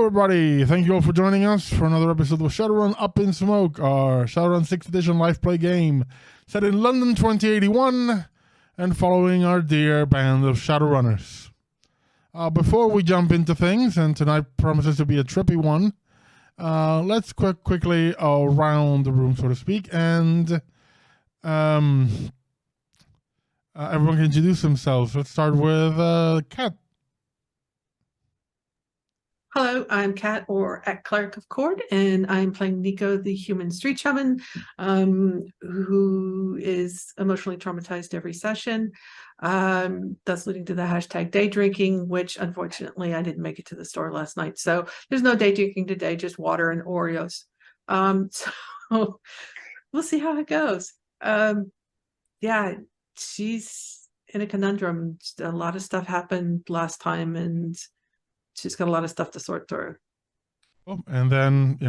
everybody. Thank you all for joining us for another episode of Shadowrun Up in Smoke, our Shadowrun 6th Edition live play game set in London 2081 and following our dear band of Shadowrunners. Before we jump into things, and tonight promises to be a trippy one, let's quickly around the room, so to speak, and everyone can introduce themselves. Let's start with Kat. Hello, I'm Kat, or at Cleric of Court, and I'm playing Nico, the human street shaman, who is emotionally traumatized every session. That's leading to the hashtag day drinking, which unfortunately I didn't make it to the store last night. So there's no day drinking today, just water and Oreos. So we'll see how it goes. Yeah, she's in a conundrum. A lot of stuff happened last time, and she's got a lot of stuff to sort through. Oh, and then,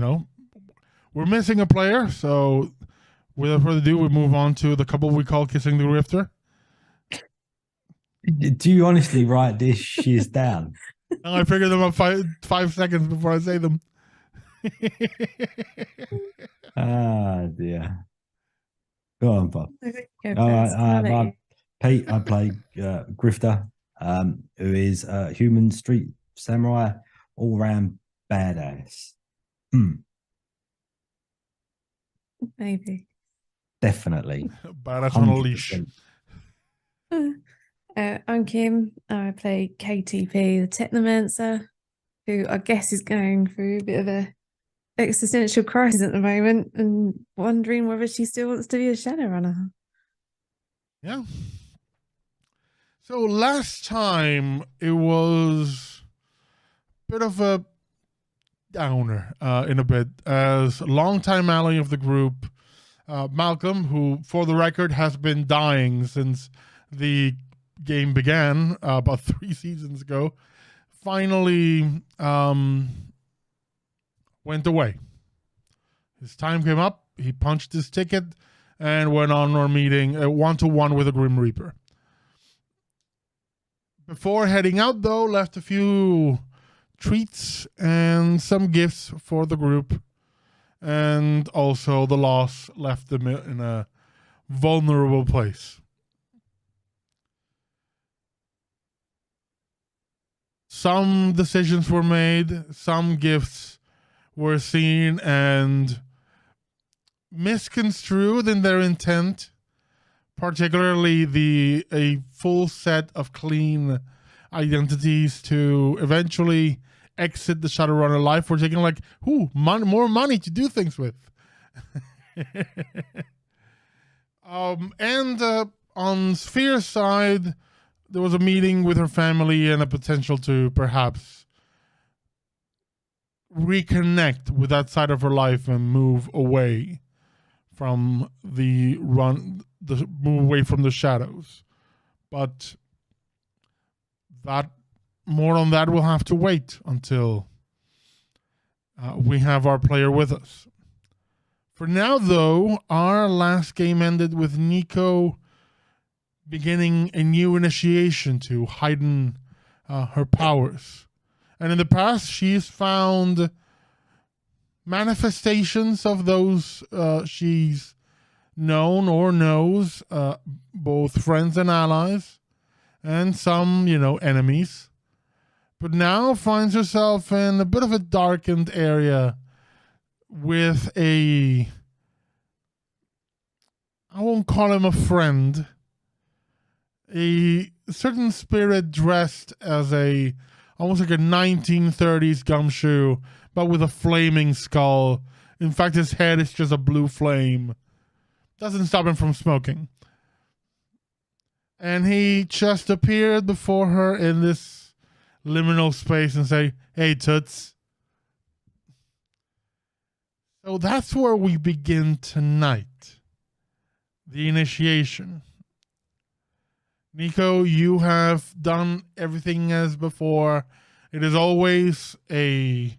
we're missing a player, so without further ado, we move on to the couple we call Kissing the Grifter. Do you honestly write this shiz down? I figured them up 5 seconds before I say them. Ah, dear. Go on, Bob. Pete, I play Grifter, who is a human street samurai, all-round badass. Maybe. Definitely. Badass on a leash. I'm Kim. I play KTP, the Technomancer, who I guess is going through a bit of a existential crisis at the moment and wondering whether she still wants to be a Shadowrunner. Yeah. So last time it was bit of a downer in a bit, as longtime ally of the group, Malcolm, who for the record has been dying since the game began about 3 seasons ago, finally went away. His time came up, he punched his ticket and went on our meeting 1-to-1 with a Grim Reaper. Before heading out though, left a few treats and some gifts for the group, and also the loss left them in a vulnerable place. Some decisions were made, some gifts were seen and misconstrued in their intent, particularly a full set of clean identities to eventually exit the Shadowrunner life. We're taking more money to do things with. And on Sphere's side, there was a meeting with her family and a potential to perhaps reconnect with that side of her life and move away from move away from the shadows. But more on that will have to wait until we have our player with us. For now, though, our last game ended with Nico beginning a new initiation to heighten her powers. And in the past, she's found manifestations of those she's known or knows, both friends and allies, and some, enemies. But now finds herself in a bit of a darkened area with I won't call him a friend, a certain spirit dressed as almost like a 1930s gumshoe, but with a flaming skull. In fact, his head is just a blue flame. Doesn't stop him from smoking. And he just appeared before her in this liminal space and say, "Hey, Toots." So that's where we begin tonight. The initiation. Nico, you have done everything as before. It is always a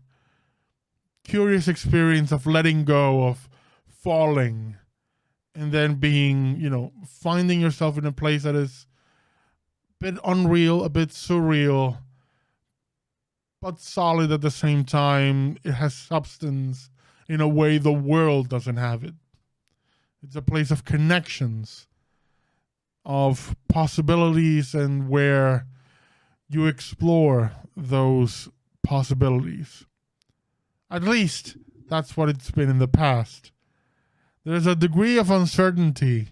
curious experience of letting go, of falling, and then being, finding yourself in a place that is a bit unreal, a bit surreal, but solid at the same time. It has substance in a way the world doesn't have it. It's a place of connections, of possibilities, and where you explore those possibilities. At least that's what it's been in the past. There's a degree of uncertainty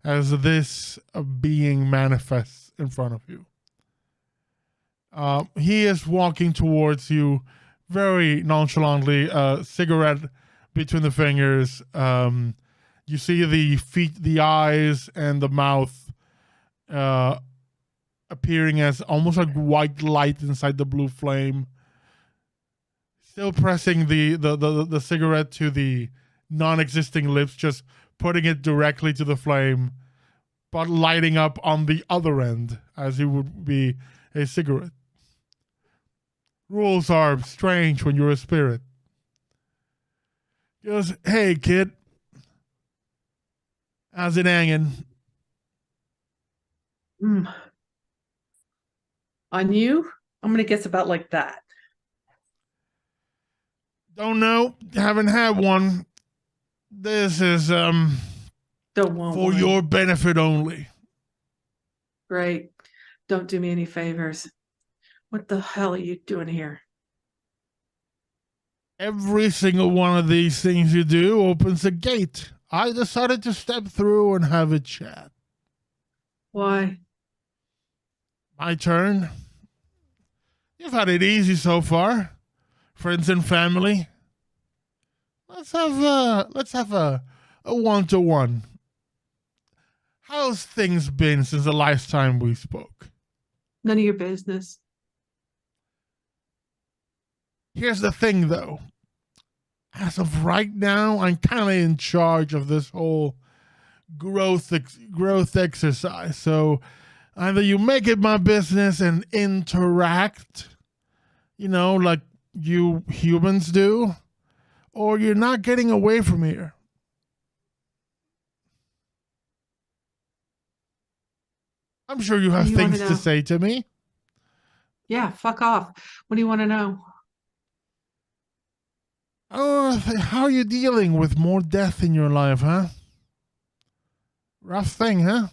as this being manifests in front of you. He is walking towards you very nonchalantly, cigarette between the fingers. You see the feet, the eyes, and the mouth appearing as almost like white light inside the blue flame. Still pressing the cigarette to the non-existing lips, just putting it directly to the flame, but lighting up on the other end as it would be a cigarette. Rules are strange when you're a spirit. He goes, "Hey, kid. How's it hanging?" On you? I'm going to guess about like that. Don't know. Haven't had one. This is Don't want for one. your benefit only. Great. Don't do me any favors. What the hell are you doing here? Every single one of these things you do opens a gate. I decided to step through and have a chat. Why? My turn. You've had it easy so far. Friends and family. Let's have a one-to-one. How's things been since the last time we spoke? None of your business. Here's the thing, though. As of right now, I'm kind of in charge of this whole growth exercise. So either you make it my business and interact, like you humans do, or you're not getting away from here. I'm sure you have You wanna things to know? say to me. Yeah, fuck off. What do you want to know? Oh, how are you dealing with more death in your life, huh? Rough thing, huh?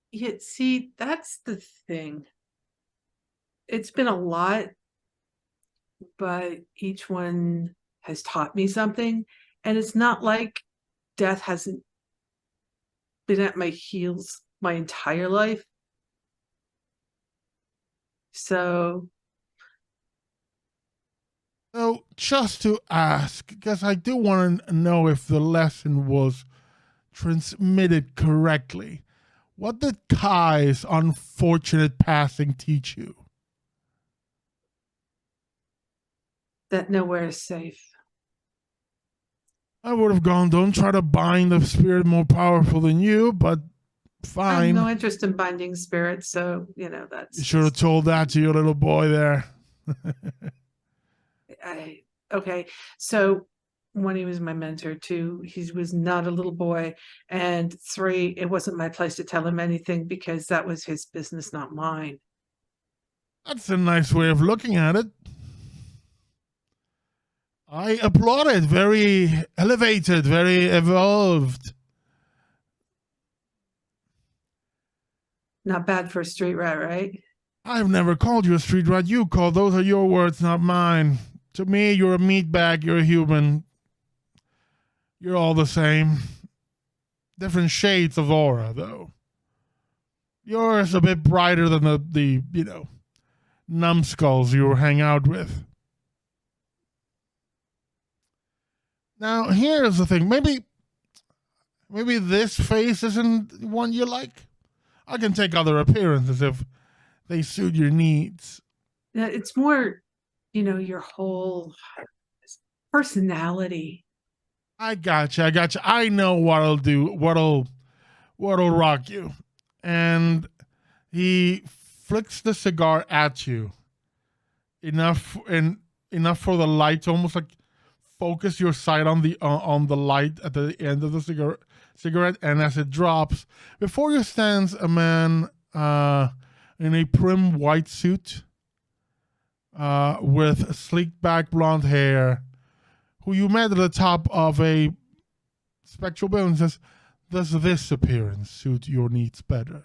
Yeah, see, that's the thing. It's been a lot, but each one has taught me something. And it's not like death hasn't been at my heels my entire life. So, just to ask, because I do want to know if the lesson was transmitted correctly. What did Kai's unfortunate passing teach you? that nowhere is safe. I would have gone, don't try to bind a spirit more powerful than you, but I fine. have no interest in binding spirits, so that's You should have told that to your little boy there. okay. So 1, he was my mentor. 2, he was not a little boy, and 3, it wasn't my place to tell him anything because that was his business, not mine. That's a nice way of looking at it. I applaud it. Very elevated, very evolved. Not bad for a street rat, right? I've never called you a street rat. You call. Those are your words, not mine. To me, you're a meatbag. You're a human. You're all the same. Different shades of aura, though. Yours a bit brighter than the numbskulls you hang out with. Now, here's the thing. Maybe this face isn't one you like. I can take other appearances if they suit your needs. Yeah, it's more, your whole personality. I gotcha. I know what'll do. What'll rock you. And he flicks the cigar at you. Enough for the light to almost like focus your sight on the light at the end of the cigarette, and as it drops, before you stands a man in a prim white suit, with sleek back blonde hair, who you met at the top of a spectral building, says, "Does this appearance suit your needs better?"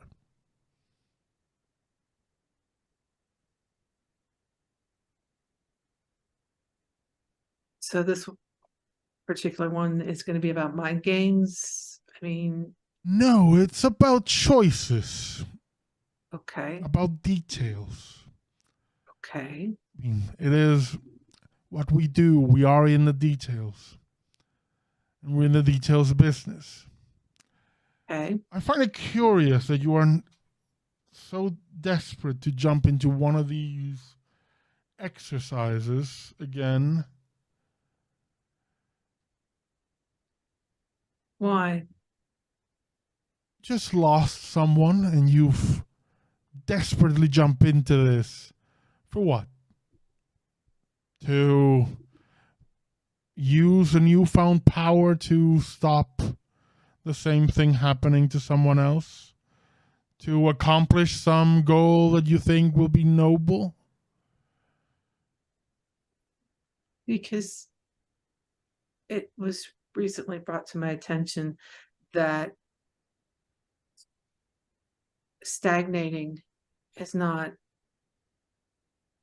So this particular one is going to be about mind games. I mean, No, it's about choices, okay, about details. okay. I mean, it is what we do. We are in the details. And we're in the details business. Okay. I find it curious that you are so desperate to jump into one of these exercises again. Why? Just lost someone and you've desperately jump into this. For what? To use a newfound power to stop the same thing happening to someone else? To accomplish some goal that you think will be noble? Because it was recently brought to my attention that stagnating is not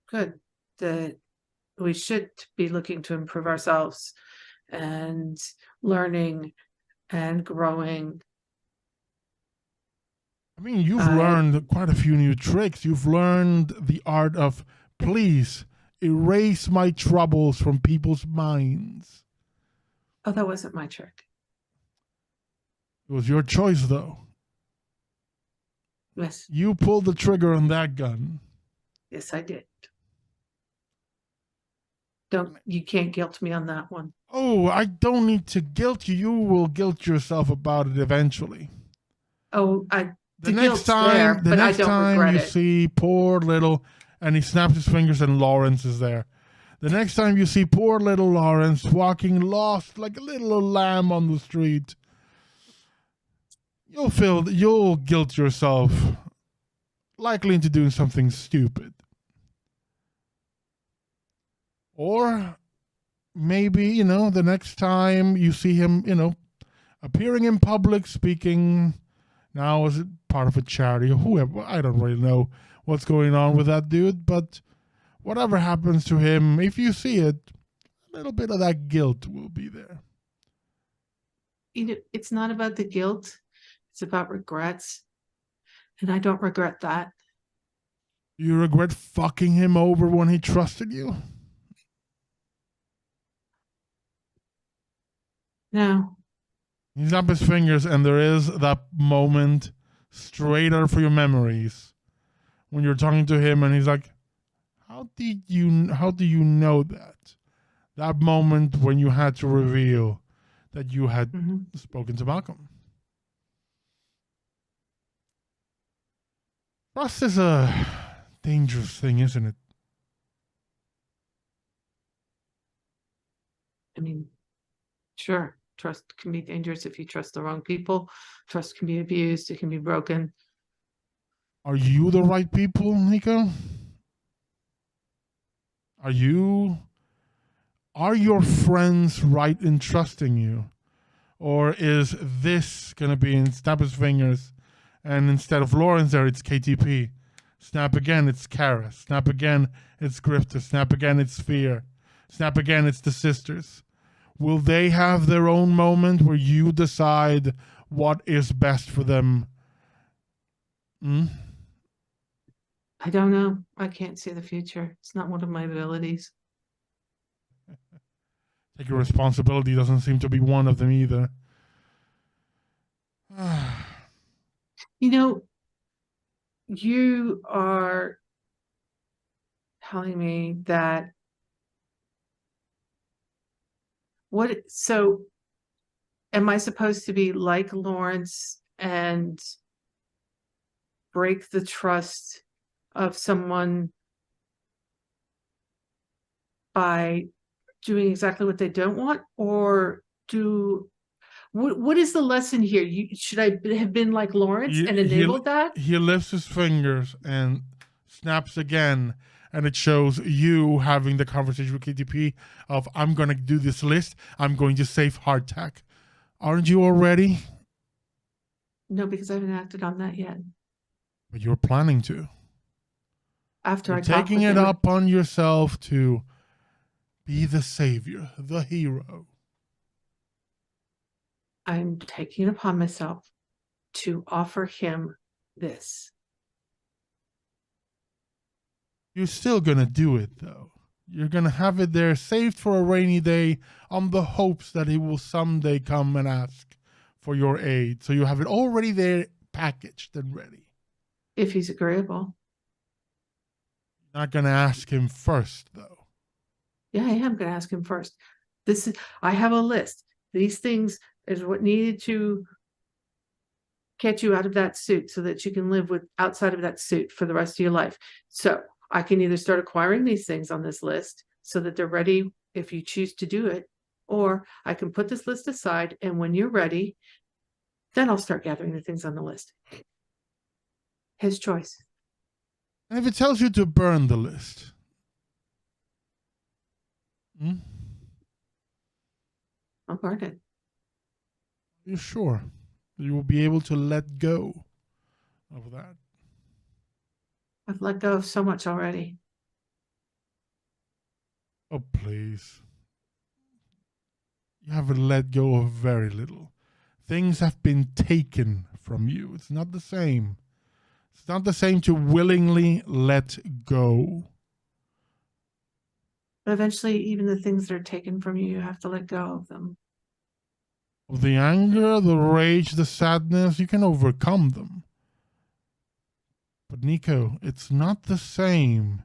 good, that we should be looking to improve ourselves and learning and growing. I mean, you've learned quite a few new tricks. You've learned the art of, please erase my troubles from people's minds. Oh, that wasn't my trick. It was your choice, though. Yes, You pulled the trigger on that gun. yes, I did. You can't guilt me on that one. Oh, I don't need to guilt you. You will guilt yourself about it eventually. Oh, The next time, you see poor little, and he snaps his fingers and Lawrence is there. The next time you see poor little Lawrence walking lost like a little lamb on the street, you'll guilt yourself, likely into doing something stupid. Or maybe, the next time you see him, appearing in public, speaking now as part of a charity or whoever. I don't really know what's going on with that dude, but whatever happens to him, if you see it, a little bit of that guilt will be there. It's not about the guilt. It's about regrets. And I don't regret that. You regret fucking him over when he trusted you? No. He snaps his fingers, and there is that moment straight out for your memories when you're talking to him, and he's like, "How do you know that?" That moment when you had to reveal that you had spoken to Malcolm. Trust is a dangerous thing, isn't it? I mean, sure. Trust can be dangerous if you trust the wrong people. Trust can be abused. It can be broken. Are you the right people, Nico? Are your friends right in trusting you? Or is this going to be in snap his fingers, and instead of Lawrence there, it's KTP. Snap again, it's Kara. Snap again, it's Grifter. Snap again, it's Sphere. Snap again, it's the sisters. Will they have their own moment where you decide what is best for them? I don't know. I can't see the future. It's not one of my abilities. Take your responsibility doesn't seem to be one of them either. You are telling me that so am I supposed to be like Lawrence and break the trust of someone by doing exactly what they don't want? Or what is the lesson here? Should I have been like Lawrence and enabled that? He lifts his fingers and snaps again, and it shows you having the conversation with KTP of, I'm going to do this list. I'm going to save hardtack. Aren't you already? No, because I haven't acted on that yet. But you're planning to. After You're I talk taking with it him, up on yourself to be the savior, the hero. I'm taking it upon myself to offer him this. You're still going to do it, though. You're going to have it there saved for a rainy day on the hopes that he will someday come and ask for your aid. So you have it already there, packaged and ready. If he's agreeable. You're not going to ask him first, though. Yeah, I am going to ask him first. I have a list. These things is what needed to get you out of that suit so that you can live with outside of that suit for the rest of your life. So I can either start acquiring these things on this list so that they're ready if you choose to do it, or I can put this list aside, and when you're ready, then I'll start gathering the things on the list. His choice. And if it tells you to burn the list, I'll burn it. you're sure you will be able to let go of that? I've let go of so much already. Oh, please. You haven't let go of very little. Things have been taken from you. It's not the same. It's not the same to willingly let go. But eventually, even the things that are taken from you, you have to let go of them. Of the anger, the rage, the sadness, you can overcome them. But Nico, it's not the same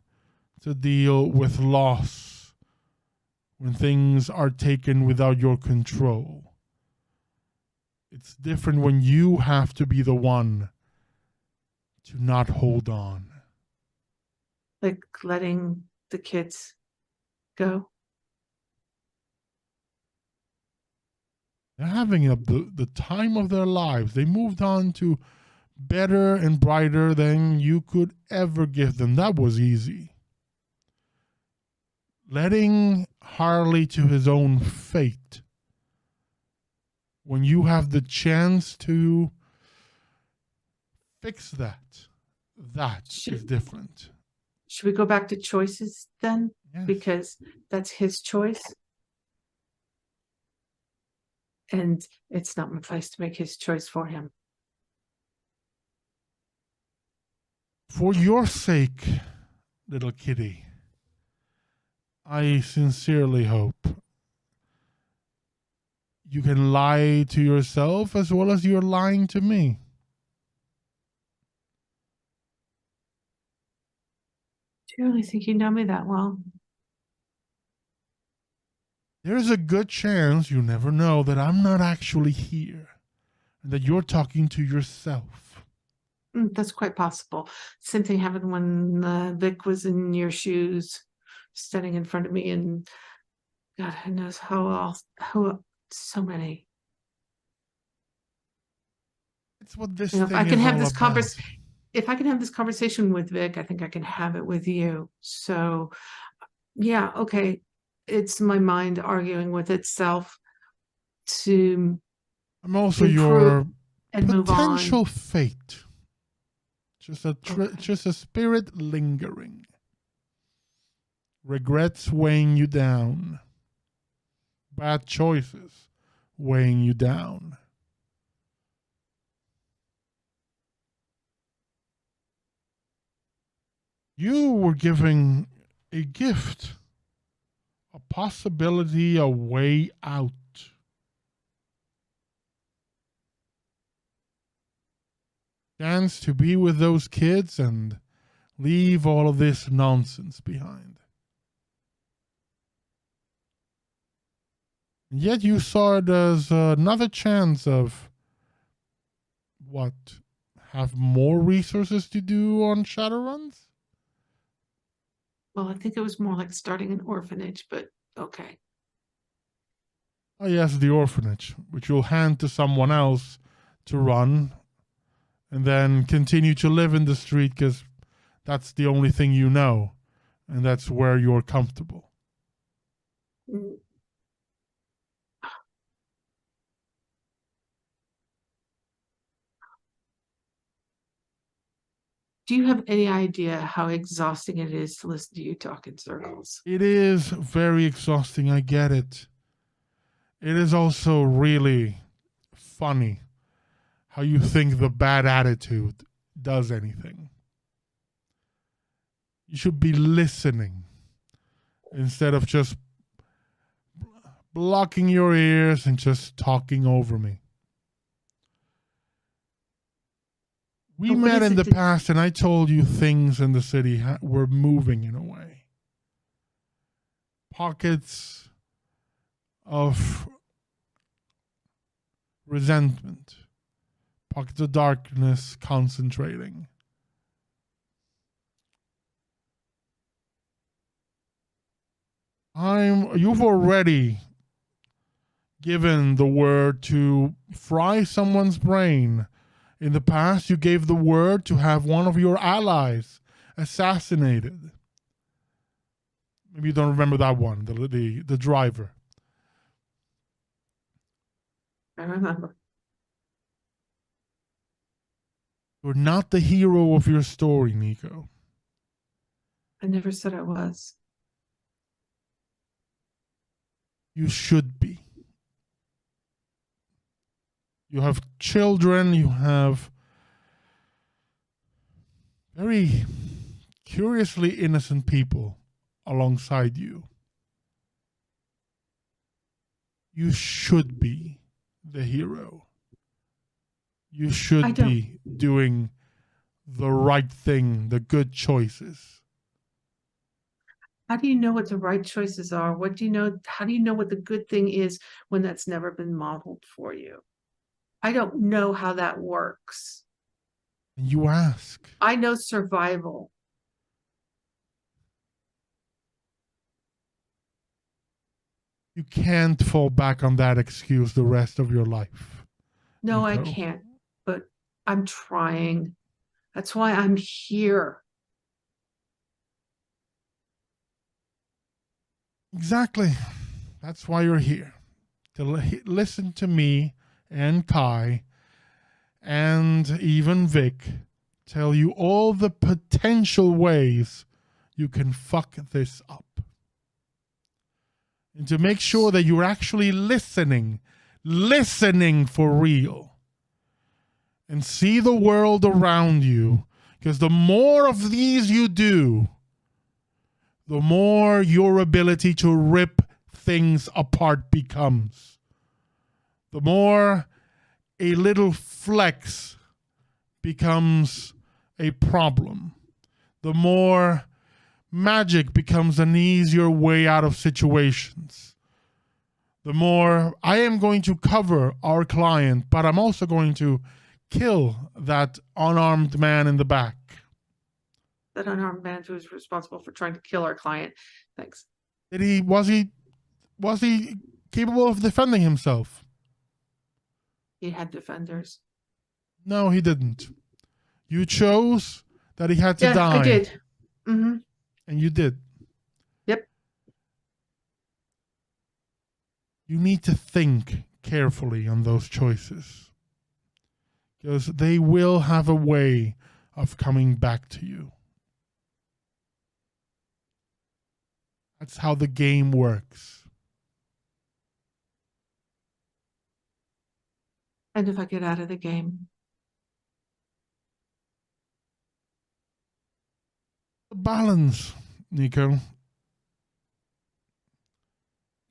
to deal with loss when things are taken without your control. It's different when you have to be the one to not hold on. Like letting the kids go. They're having the time of their lives. They moved on to better and brighter than you could ever give them. That was easy. Letting Harley to his own fate when you have the chance to fix that, that is different. Should we go back to choices then? Yes. Because that's his choice. And it's not my place to make his choice for him. For your sake, little kitty, I sincerely hope you can lie to yourself as well as you're lying to me. Do you really think you know me that well? There's a good chance, you never know, that I'm not actually here and that you're talking to yourself. That's quite possible. Same thing happened when Vic was in your shoes, standing in front of me, and God knows how so many. It's what this If thing I can is have all this about. if I can have this conversation with Vic, I think I can have it with you. So, yeah, okay. It's my mind arguing with itself to I'm also improve your and move on. potential fate. Just a spirit lingering. Regrets weighing you down. Bad choices weighing you down. You were giving a gift, a possibility, a way out. Chance to be with those kids and leave all of this nonsense behind. And yet you saw it as another chance of what? Have more resources to do on Shadowruns? Well, I think it was more like starting an orphanage, but okay. Oh yes, the orphanage, which you'll hand to someone else to run and then continue to live in the street because that's the only thing you know. and that's where you're comfortable. Mm. Do you have any idea how exhausting it is to listen to you talk in circles? It is very exhausting. I get it. It is also really funny how you think the bad attitude does anything. You should be listening instead of just blocking your ears and just talking over me. We But what met is in it the that- past and I told you things in the city were moving in a way. Pockets of resentment, pockets of darkness concentrating. You've already given the word to fry someone's brain. In the past, you gave the word to have one of your allies assassinated. Maybe you don't remember that one, the driver. I remember. You're not the hero of your story, Nico. I never said I was. You should be. You have children, you have very curiously innocent people alongside you. You should be the hero. You I should don't- be doing the right thing, the good choices. How do you know what the right choices are? What do you know? How do you know what the good thing is when that's never been modeled for you? I don't know how that works. And you ask. I know survival. You can't fall back on that excuse the rest of your life. No, I Nico. can't, but I'm trying. That's why I'm here. Exactly. That's why you're here. To listen to me and Kai and even Vic tell you all the potential ways you can fuck this up. And to make sure that you're actually listening for real. And see the world around you. Because the more of these you do, the more your ability to rip things apart becomes. The more a little flex becomes a problem. The more magic becomes an easier way out of situations. The more I am going to cover our client, but I'm also going to kill that unarmed man in the back. That unarmed man who was responsible for trying to kill our client. Thanks. Was he capable of defending himself? He had defenders. No, he didn't. You chose that he had to Yeah, die. I did. Mm-hmm. And you did. Yep. You need to think carefully on those choices. Because they will have a way of coming back to you. That's how the game works. And if I get out of the game, Balance, Nico.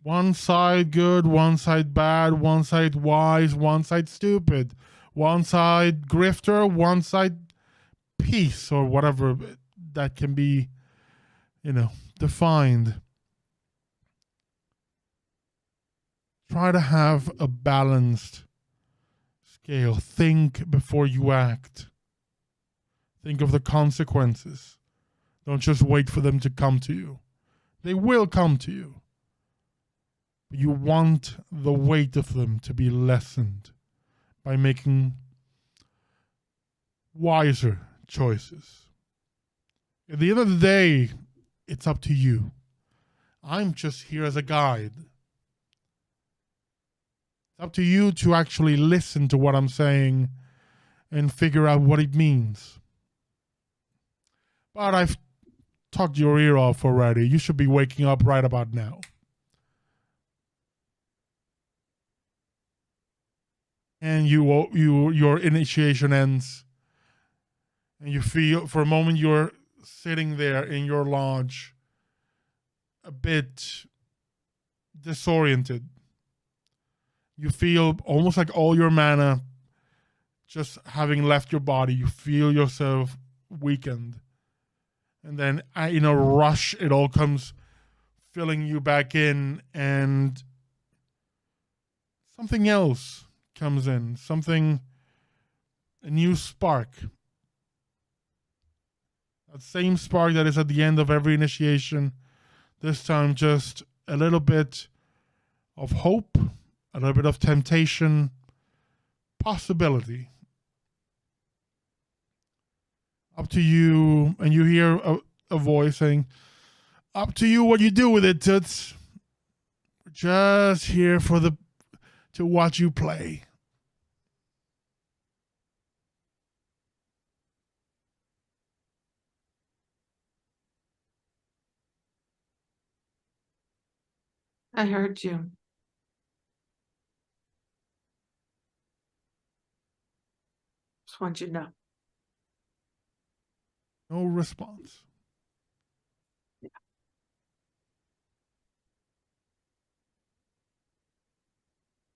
One side good, one side bad, one side wise, one side stupid, one side grifter, one side peace, or whatever that can be, defined. Try to have a balanced scale. Think before you act. Think of the consequences. Don't just wait for them to come to you. They will come to you. But you want the weight of them to be lessened by making wiser choices. At the end of the day, it's up to you. I'm just here as a guide. It's up to you to actually listen to what I'm saying and figure out what it means. But I've talked your ear off already. You should be waking up right about now. And your initiation ends. And you feel, for a moment, you're sitting there in your lodge, a bit disoriented. You feel almost like all your mana just having left your body. You feel yourself weakened. And then in a rush, it all comes filling you back in, and something else comes in. A new spark. That same spark that is at the end of every initiation. This time just a little bit of hope, a little bit of temptation, possibility. Up to you, and you hear a voice saying, "Up to you what you do with it, Toots. We're just here to watch you play." I heard you. Just want you to know. No response.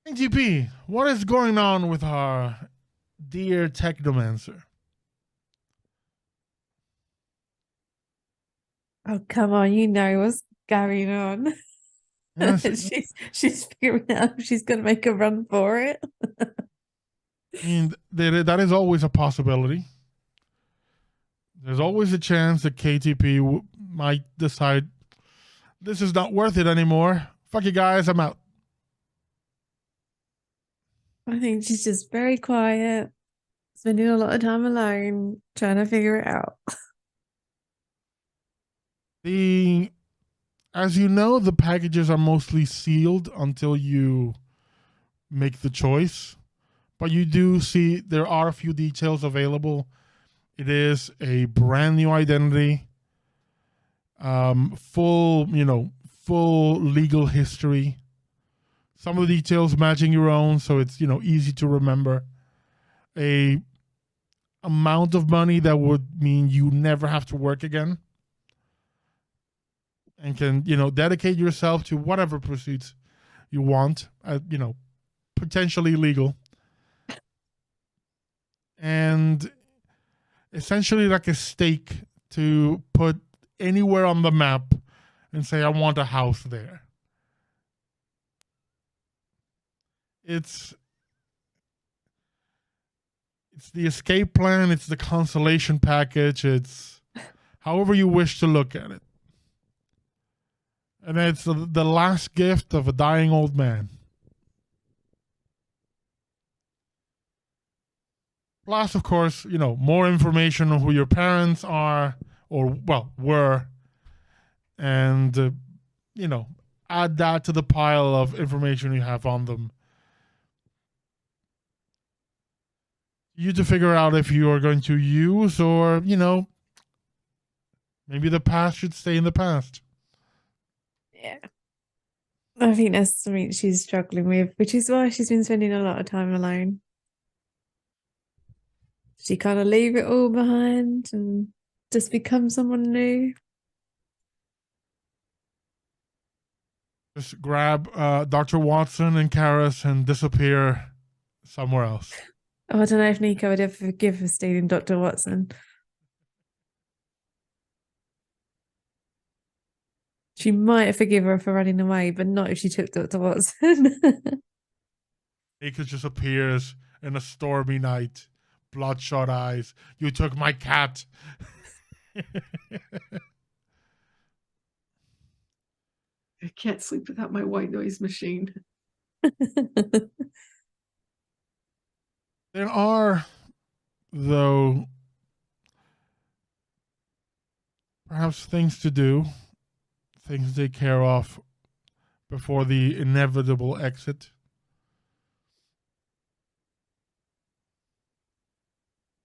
AGP, what is going on with our dear Technomancer? Oh, come on, you know what's going on. Yes, she's figuring out if she's going to make a run for it. I mean, that is always a possibility. There's always a chance that KTP might decide this is not worth it anymore. Fuck you guys, I'm out. I think she's just very quiet, spending a lot of time alone, trying to figure it out. As you know, the packages are mostly sealed until you make the choice. But you do see there are a few details available. It is a brand new identity, full legal history. Some of the details matching your own, so it's easy to remember. A amount of money that would mean you never have to work again, and can dedicate yourself to whatever pursuits you want. Potentially legal, and essentially like a stake to put anywhere on the map and say, I want a house there. It's the escape plan, it's the consolation package, it's however you wish to look at it. And it's the last gift of a dying old man. Plus, of course, more information on who your parents are, or, well, were. And, add that to the pile of information you have on them. You to figure out if you are going to use, or, maybe the past should stay in the past. Yeah. I think that's something she's struggling with, which is why she's been spending a lot of time alone. She kind of leave it all behind and just become someone new. Just grab Dr. Watson and Karis and disappear somewhere else. Oh, I don't know if Nico would ever forgive for stealing Dr. Watson. She might forgive her for running away, but not if she took Dr. Watson. Nico just appears in a stormy night, bloodshot eyes. You took my cat. I can't sleep without my white noise machine. There are, though, perhaps things to do things to take care of before the inevitable exit.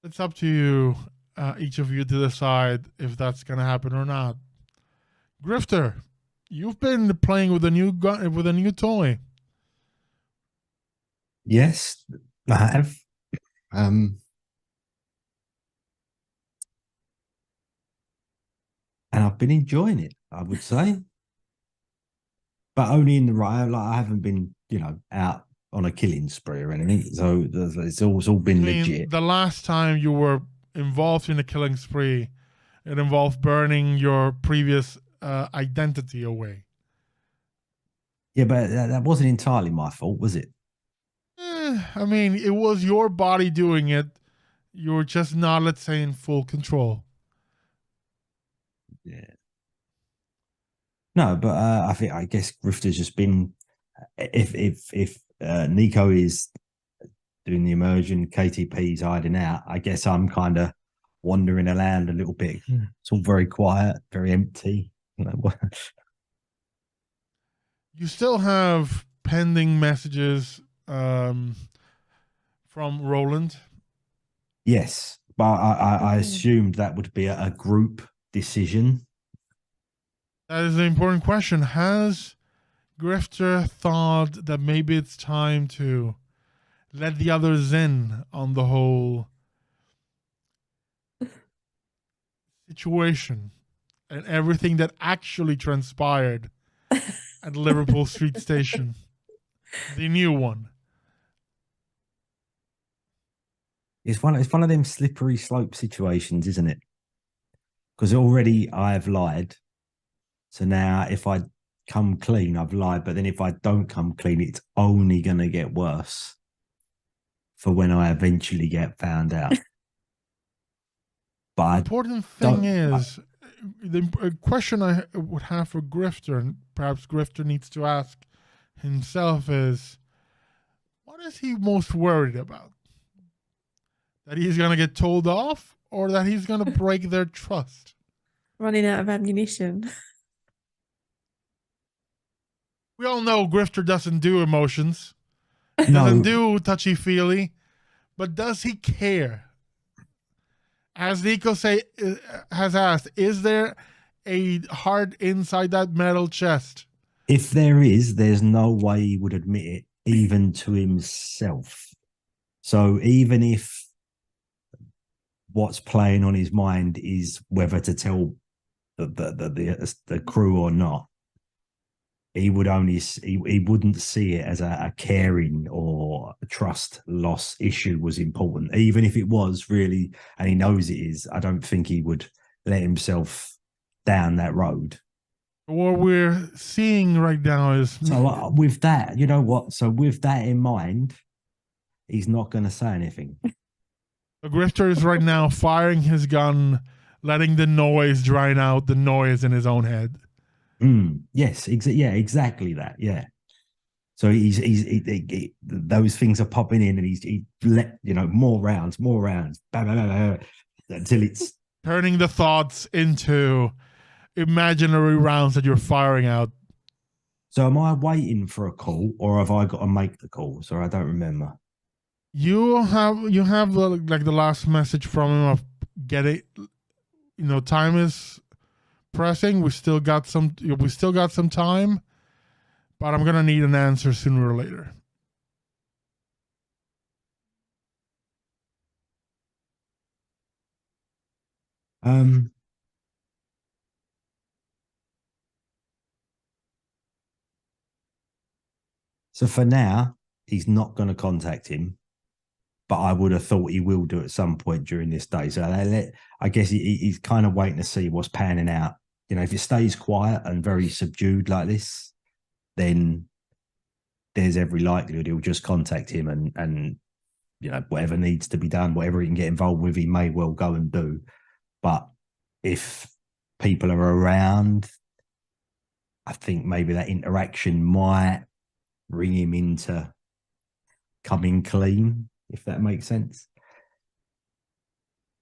It's up to you, each of you, to decide if that's going to happen or not. Grifter, you've been playing with a new gun, with a new toy. Yes, I have. And I've been enjoying it, I would say. But only in the right. Like, I haven't been, out on a killing spree or anything. So it's all been legit. The last time you were involved in a killing spree, it involved burning your previous identity away. Yeah, but that wasn't entirely my fault, was it? It was your body doing it. You were just not, let's say, in full control. Yeah. No, but I guess Grifter's just been, if Nico is doing the immersion, KTP's hiding out, I guess I'm kind of wandering around a little bit. It's all very quiet, very empty. You still have pending messages from Roland. Yes, but I assumed that would be a group decision. That is an important question. Has Grifter thought that maybe it's time to let the others in on the whole situation and everything that actually transpired at Liverpool Street Station? The new one. It's one of them slippery slope situations, isn't it? Because already I've lied. So now if I come clean, I've lied. But then if I don't come clean, it's only going to get worse for when I eventually get found out. But the important thing is, the question I would have for Grifter, and perhaps Grifter needs to ask himself, is what is he most worried about? That he's going to get told off, or that he's going to break their trust? Running out of ammunition. We all know Grifter doesn't do emotions, doesn't do touchy-feely, but does he care? As Nico has asked, is there a heart inside that metal chest? If there is, there's no way he would admit it, even to himself. So even if what's playing on his mind is whether to tell the crew or not, he wouldn't see it as a caring or a trust loss issue was important. Even if it was really, and he knows it is, I don't think he would let himself down that road. What we're seeing right now is... So with that, you know what? So with that in mind, he's not going to say anything. The Grifter is right now firing his gun, letting the noise drown out the noise in his own head. Yes, exactly that. Yeah. So he those things are popping in, and he let more rounds, bam, bam, bam, until it's turning the thoughts into imaginary rounds that you're firing out. So am I waiting for a call, or have I got to make the call? So I don't remember. You have like the last message from him of get it. Time is pressing. We still got some time, but I'm gonna need an answer sooner or later. So for now, he's not going to contact him, but I would have thought he will do at some point during this day. So I guess he's kind of waiting to see what's panning out. If it stays quiet and very subdued like this, then there's every likelihood he'll just contact him and whatever needs to be done, whatever he can get involved with, he may well go and do. But if people are around, I think maybe that interaction might bring him into coming clean, if that makes sense.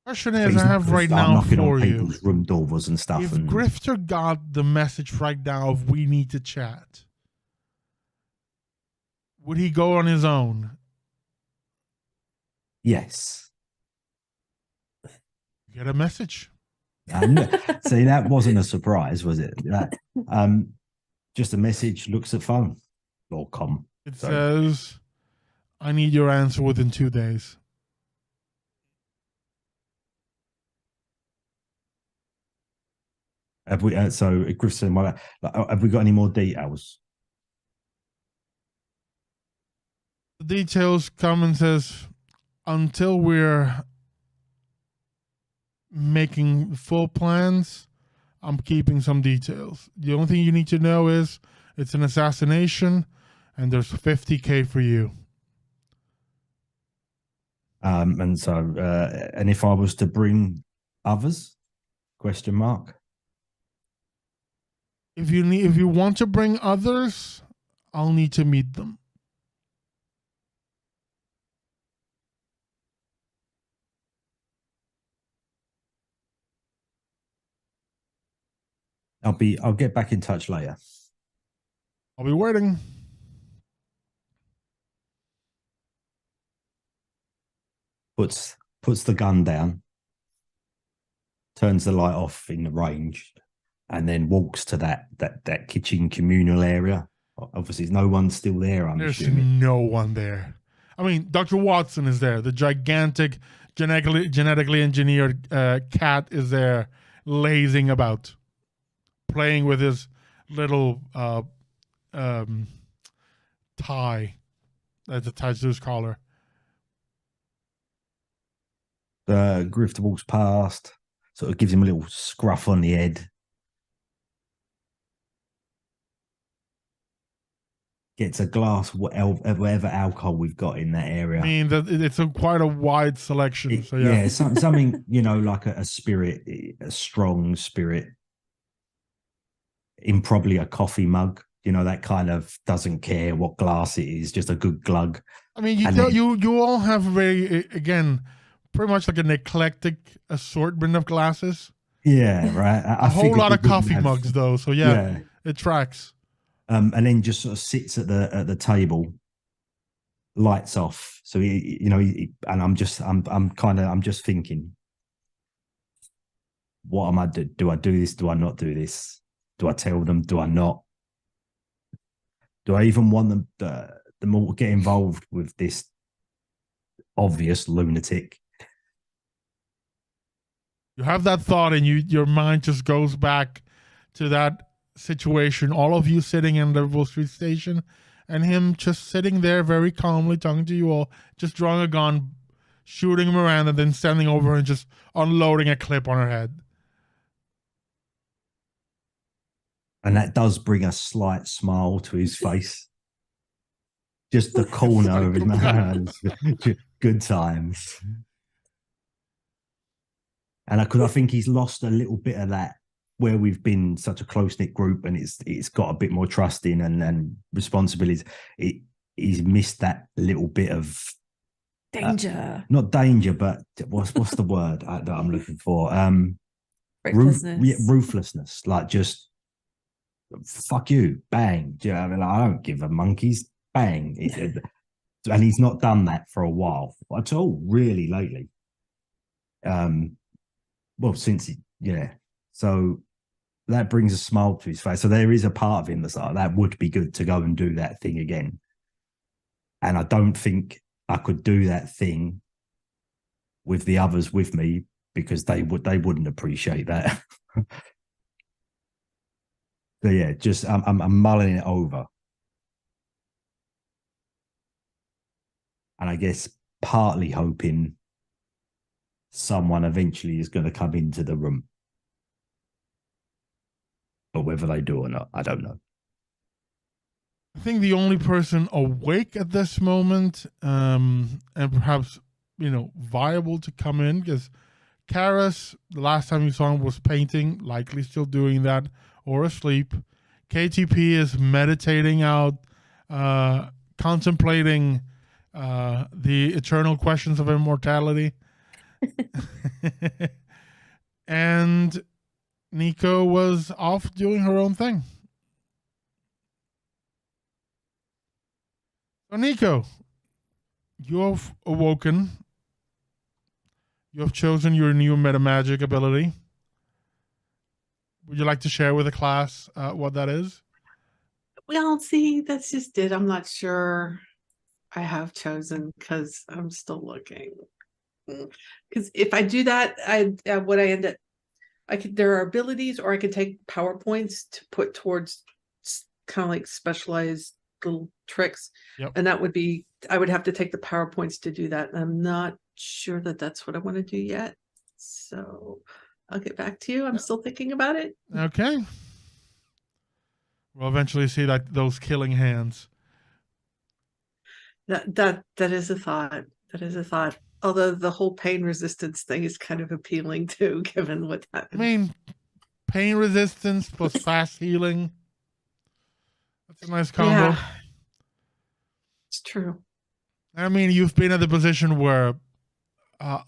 Question So is, he's I not have gonna right start now knocking for on you. people's room doors and stuff. If And Grifter got the message right now of we need to chat, would he go on his own? yes, You get a message. see, that wasn't a surprise, was it? Just a message. Looks at phone or com. It Sorry. says, I need your answer within 2 days. Have we? So, Griffin, have we got any more details? The details come and says, until we're making full plans, I'm keeping some details. The only thing you need to know is it's an assassination and there's 50K for you. And so, and if I was to bring others? Question mark. If you want to bring others, I'll need to meet them. I'll get back in touch later. I'll be waiting. Puts the gun down, turns the light off in the range, and then walks to that kitchen communal area. Obviously, no one's still there. I'm There's assuming. no one there. I mean, Dr. Watson is there. The gigantic, genetically engineered cat is there, lazing about, playing with his little tie that's attached to his collar. The Grifter walks past, sort of gives him a little scruff on the head. Gets a glass of whatever alcohol we've got in that area. I mean, it's quite a wide selection. So yeah, something like a spirit, a strong spirit, in probably a coffee mug. That kind of doesn't care what glass it is, just a good glug. I mean, you all have pretty much like an eclectic assortment of glasses. Yeah, right. A whole lot of coffee mugs, though. So yeah, it tracks. And then just sort of sits at the table, lights off. So and I'm just thinking, what am I do? Do I do this? Do I not do this? Do I tell them? Do I not? Do I even want them all to get involved with this obvious lunatic? You have that thought, and your mind just goes back to that situation. All of you sitting in Liverpool Street Station, and him just sitting there very calmly, talking to you all, just drawing a gun, shooting Miranda, then standing over and just unloading a clip on her head. And that does bring a slight smile to his face. Just the corner of his mouth. Good times. And I think he's lost a little bit of that, where we've been such a close-knit group and it's got a bit more trust in and responsibilities. He's missed that little bit of danger. Not danger, but what's the word that I'm looking for? Ruthlessness. Ruthlessness. Like, just fuck you, bang. Do you know what I mean? Like, I don't give a monkey's, bang. And he's not done that for a while at all, really, lately. Well, since so that brings a smile to his face. So there is a part of him that's like, that would be good to go and do that thing again. And I don't think I could do that thing with the others with me, because they wouldn't appreciate that. So yeah, just I'm mulling it over. And I guess partly hoping someone eventually is going to come into the room. But whether they do or not, I don't know. I think the only person awake at this moment, and perhaps, viable to come in, because Karis, the last time you saw him, was painting, likely still doing that, or asleep. KTP is meditating out, contemplating the eternal questions of immortality. And Nico was off doing her own thing. So, Nico, you have awoken. You have chosen your new metamagic ability. Would you like to share with the class what that is? Well, see, that's just it. I'm not sure I have chosen because I'm still looking. Because if I do that, what I end up, there are abilities, or I could take PowerPoints to put towards kind of like specialized little tricks. Yep. And that would be, I would have to take the PowerPoints to do that. And I'm not sure that that's what I want to do yet. So I'll get back to you. I'm still thinking about it. Okay. We'll eventually see those killing hands. That is a thought. That is a thought. Although the whole pain resistance thing is kind of appealing too, given what happened. I mean, pain resistance plus fast healing. That's a nice combo. Yeah, it's true. I mean, you've been at the position where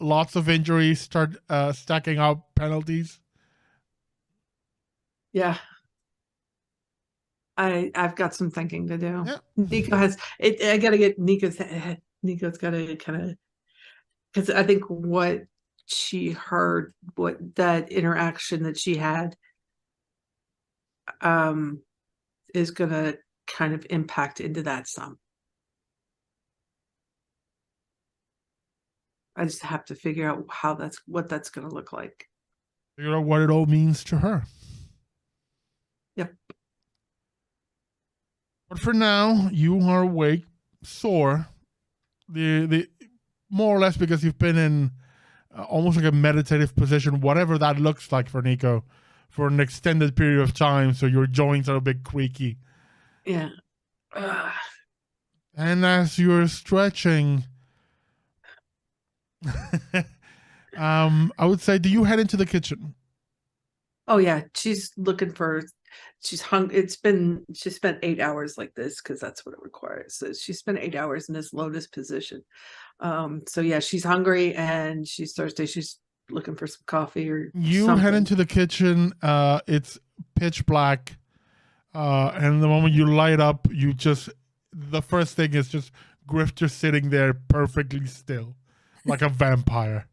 lots of injuries start stacking up penalties. Yeah. I've got some thinking to do. Yeah. Nico has it. I got to get Nico's got to kind of, because I think what she heard, what that interaction that she had, is going to kind of impact into that some. I just have to figure out what that's going to look like. Figure out what it all means to her. Yep. But for now, you are awake, sore. The more or less because you've been in almost like a meditative position, whatever that looks like for Nico, for an extended period of time. So your joints are a bit creaky. Yeah. And as you're stretching, I would say, do you head into the kitchen? Oh yeah, she's looking for. She's she spent 8 hours like this because that's what it requires. So she spent 8 hours in this lotus position. So yeah, she's hungry and she's thirsty. She's looking for some coffee or you something. head into the kitchen. It's pitch black, and the moment you light up, the first thing is just Grifter sitting there perfectly still, like a vampire.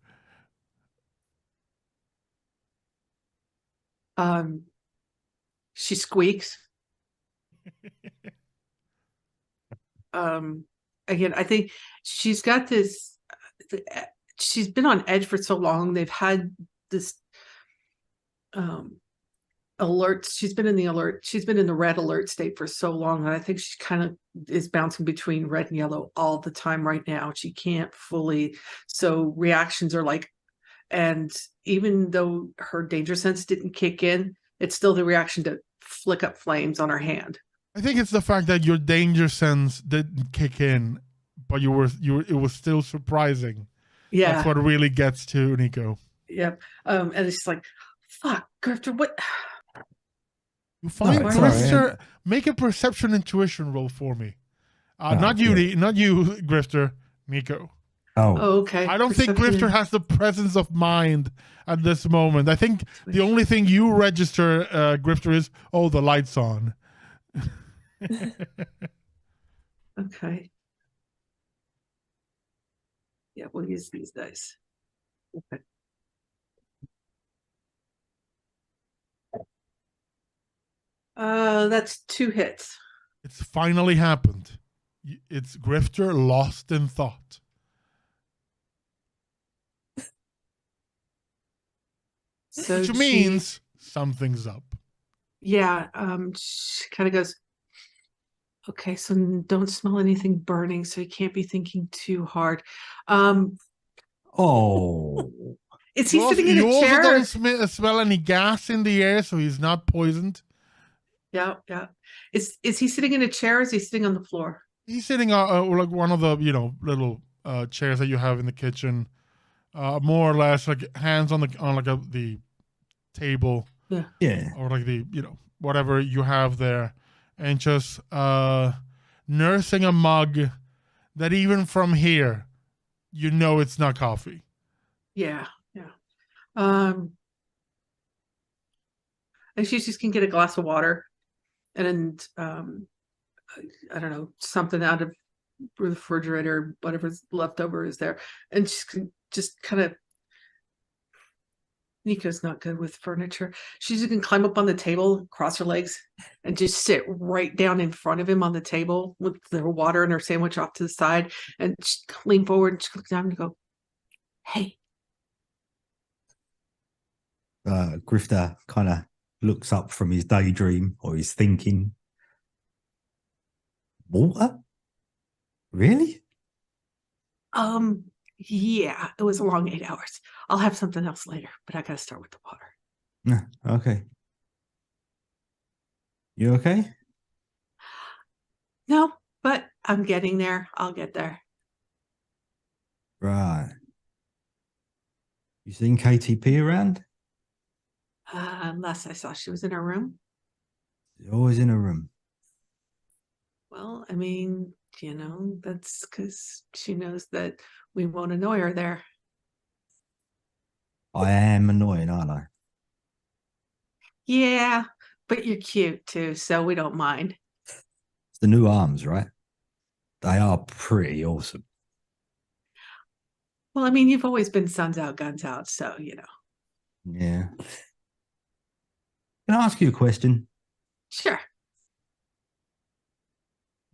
She squeaks. Again, I think she's got this. She's been on edge for so long. They've had this alert. She's been in the red alert state for so long, and I think she kind of is bouncing between red and yellow all the time right now. She can't fully. So reactions are like, and even though her danger sense didn't kick in, it's still the reaction to flick up flames on her hand. I think it's the fact that your danger sense didn't kick in, but it was still surprising. Yeah, that's what really gets to Nico. Yep. And it's just like, fuck, Grifter, what? You find No, Grifter. Make a perception intuition roll for me. Not you, Grifter. Nico. Oh, Okay. I don't think Grifter has the presence of mind at this moment. I think the only thing you register, Grifter, is, the light's on. Okay. Yeah, we'll use these dice. Okay. That's 2 hits. It's finally happened. It's Grifter lost in thought. So Which means something's up. Yeah, she kind of goes, okay, so don't smell anything burning, so you can't be thinking too hard. Is he sitting in a chair? You also don't smell any gas in the air, so he's not poisoned. Yeah. Is he sitting in a chair, or is he sitting on the floor? He's sitting like one of the little chairs that you have in the kitchen, more or less like hands on the table. Yeah. Or like the whatever you have there, and just nursing a mug that even from here, it's not coffee. Yeah, yeah. And she just can get a glass of water and I don't know, something out of the refrigerator, whatever's left over is there. And she can just kind of, Nico's not good with furniture. She just can climb up on the table, cross her legs, and just sit right down in front of him on the table with her water and her sandwich off to the side, and just lean forward and just look down and go, "Hey." Grifter kind of looks up from his daydream or his thinking. Water? Really? Yeah, it was a long 8 hours. I'll have something else later, but I gotta start with the water. Yeah, okay. You okay? No, but I'm getting there. I'll get there. Right. You seen KTP around? Unless I saw she was in her room. She's always in a room. Well, I mean, that's because she knows that we won't annoy her there. I am annoying, aren't I? Yeah, but you're cute too, so we don't mind. It's the new arms, right? They are pretty awesome. Well, I mean, you've always been suns out, guns out, so Yeah. Can I ask you a question? Sure.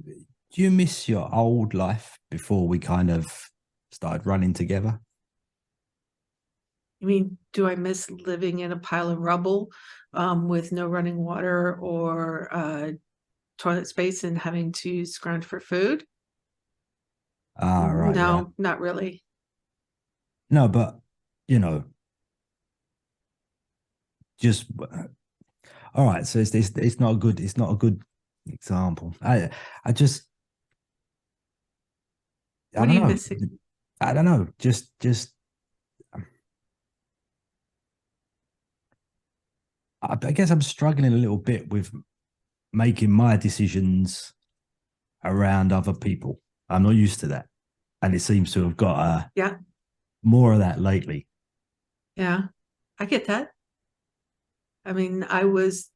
Do you miss your old life before we kind of started running together? I mean, do I miss living in a pile of rubble with no running water or toilet space and having to scrounge for food? Ah, right, yeah. No, not really. No, but just all right. So it's not a good example. I just I What are don't you know. missing? I don't know. Just I guess I'm struggling a little bit with making my decisions around other people. I'm not used to that, and it seems to have got Yeah, more of that lately. yeah, I get that. I mean, I was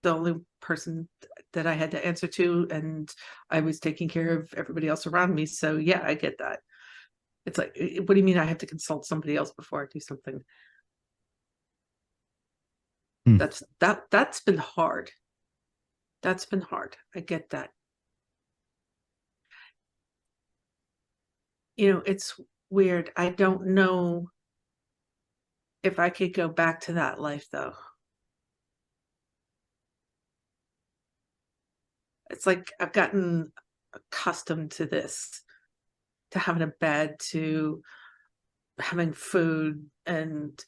the only person that I had to answer to, and I was taking care of everybody else around me. So yeah, I get that. It's like, what do you mean I have to consult somebody else before I do something? Hmm. That's been hard. That's been hard. I get that. It's weird. I don't know if I could go back to that life though. It's like I've gotten accustomed to this, to having a bed, to having food and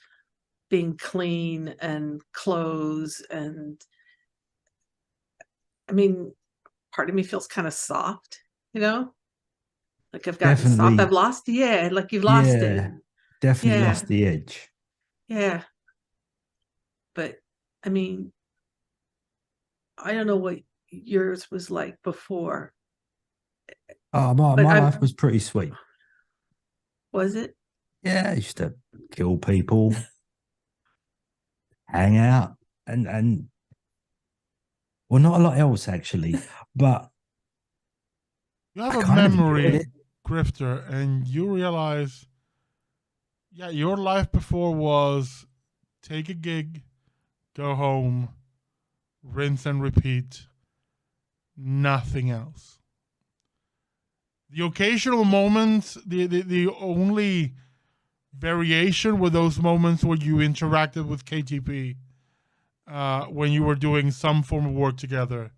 being clean and clothes. And I mean, part of me feels kind of soft, like I've gotten soft. Definitely, I've lost, yeah, like you've lost it. yeah, definitely Yeah, lost the edge. yeah. But I mean, I don't know what yours was like before, Oh, my but life was pretty sweet. was it? Yeah, I used to kill people, hang out, and well, not a lot else actually, but You have I a kind of enjoyed memory, it. Grifter, and you realize, yeah, your life before was take a gig, go home, rinse and repeat, nothing else. The occasional moments, the only variation were those moments where you interacted with KTP when you were doing some form of work together.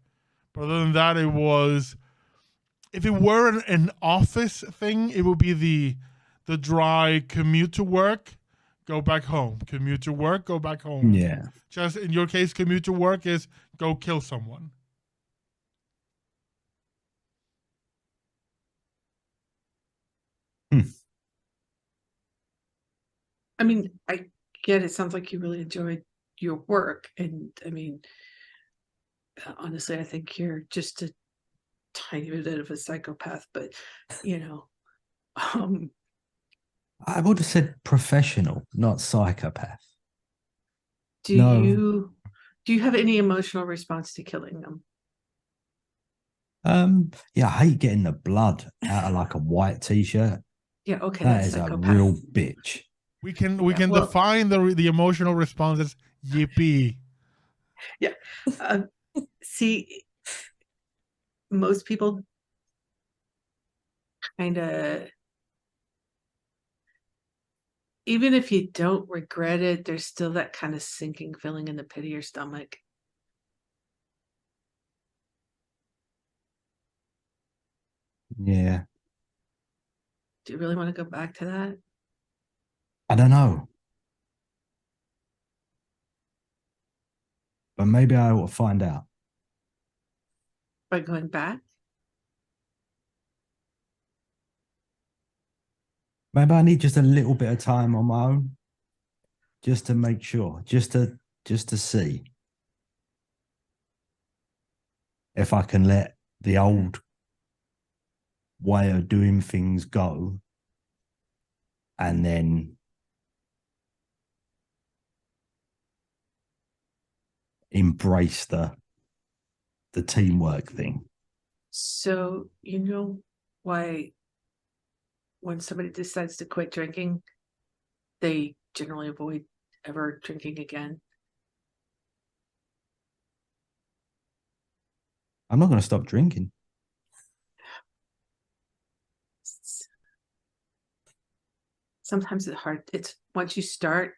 But other than that, it was, if it were an office thing, it would be the dry commute to work, go back home, commute to work, go back home. Yeah. Just in your case, commute to work is go kill someone. Hmm. I mean, I get it. Sounds like you really enjoyed your work. And I mean, honestly, I think you're just a tiny bit of a psychopath, but you know, um, I would have said professional, not psychopath. Do No. you have any emotional response to killing them? Yeah, I hate getting the blood out of like a white t-shirt. Yeah, okay, That that's is a psychopath. real bitch. We can well- define the emotional response as yippee. Yeah. See, most people kind of, even if you don't regret it, there's still that kind of sinking feeling in the pit of your stomach. Yeah. Do you really want to go back to that? I don't know. But maybe I will find out. By going back? Maybe I need just a little bit of time on my own. Just to make sure. Just to see if I can let the old way of doing things go and then embrace the teamwork thing. So, you know why when somebody decides to quit drinking, they generally avoid ever drinking again? I'm not going to stop drinking. Sometimes it's hard. It's once you start,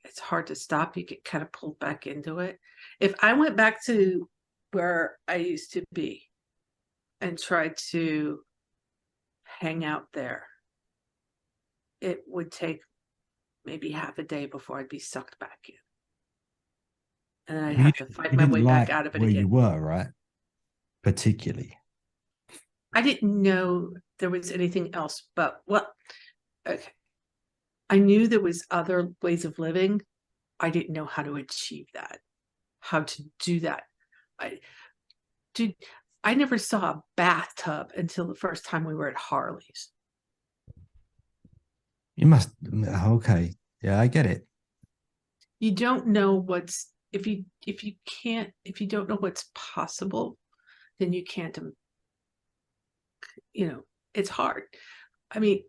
it's hard to stop. You get kind of pulled back into it. If I went back to where I used to be and tried to hang out there, it would take maybe half a day before I'd be sucked back in. And then I'd have to fight You my didn't way like back out of it where you again. were, right? Particularly. I didn't know there was anything else, but okay. I knew there was other ways of living. I didn't know how to achieve that, how to do that. I never saw a bathtub until the first time we were at Harley's. You must. Okay. Yeah, I get it. You don't know what's if you don't know what's possible, then you can't. It's hard. I mean,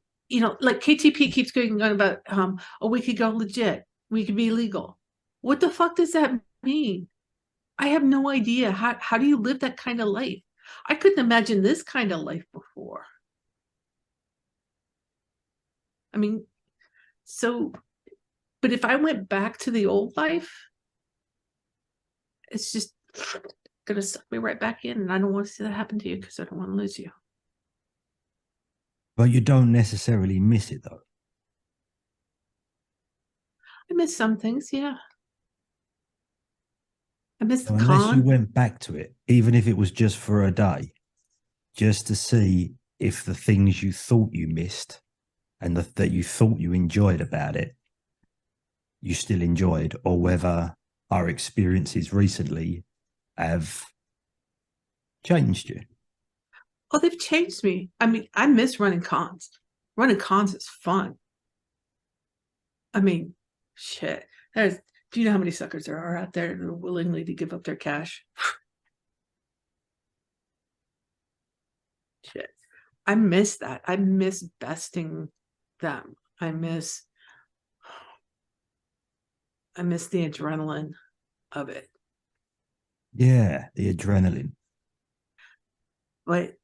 like KTP keeps going on about, oh, we could go legit, we could be legal. What the fuck does that mean? I have no idea. How do you live that kind of life? I couldn't imagine this kind of life before. I mean, but if I went back to the old life, it's just gonna suck me right back in, and I don't want to see that happen to you because I don't want to lose you. But you don't necessarily miss it, though. I miss some things, yeah. I miss the Unless you con. went back to it, even if it was just for a day, just to see if the things you thought you missed and that you thought you enjoyed about it, you still enjoyed, or whether our experiences recently have changed you. Oh, they've changed me. I mean, I miss running cons. Running cons is fun. I mean, shit. Do you know how many suckers there are out there that are willingly to give up their cash? Shit. I miss that. I miss besting them. I miss the adrenaline of it. Yeah, the adrenaline. But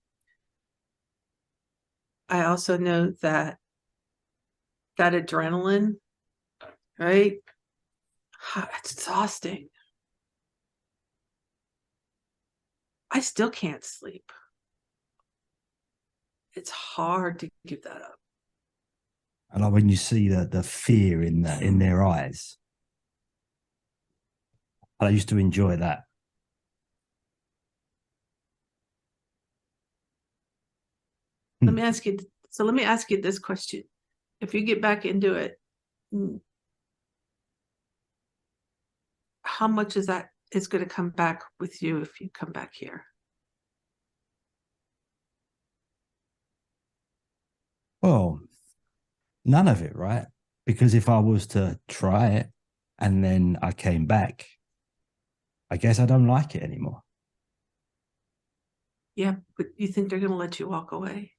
I also know that adrenaline, right? It's exhausting. I still can't sleep. It's hard to give that up. And like when you see the fear in their eyes, I used to enjoy that. Let me ask you this question. If you get back into it, how much is that is going to come back with you if you come back here? Well, None of it, right? Because if I was to try it and then I came back, I guess I don't like it anymore. Yeah, but you think they're going to let you walk away?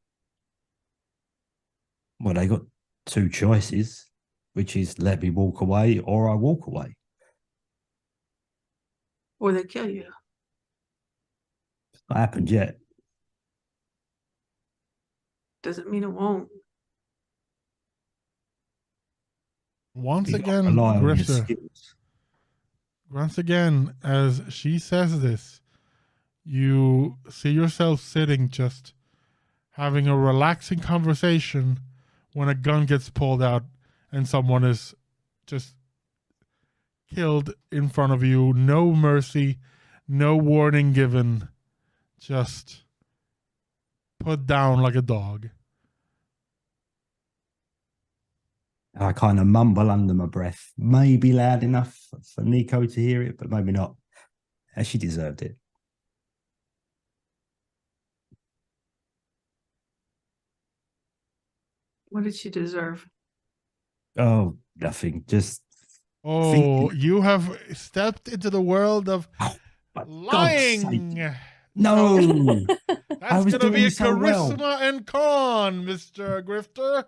Well, they got two choices, which is let me walk away or I walk away. Or they kill you? It's not happened yet. Doesn't mean it won't. Once You gotta again, rely on your Grifter. skills. Once again, as she says this, you see yourself sitting just having a relaxing conversation when a gun gets pulled out and someone is just killed in front of you. No mercy, no warning given, just put down like a dog. I kind of mumble under my breath, maybe loud enough for Nico to hear it, but maybe not. She deserved it. What did she deserve? Oh, nothing. Just Oh, you have stepped into the world of for God's sake. lying. No, I That's was going to be doing a so charisma well. and con, Mr. Grifter.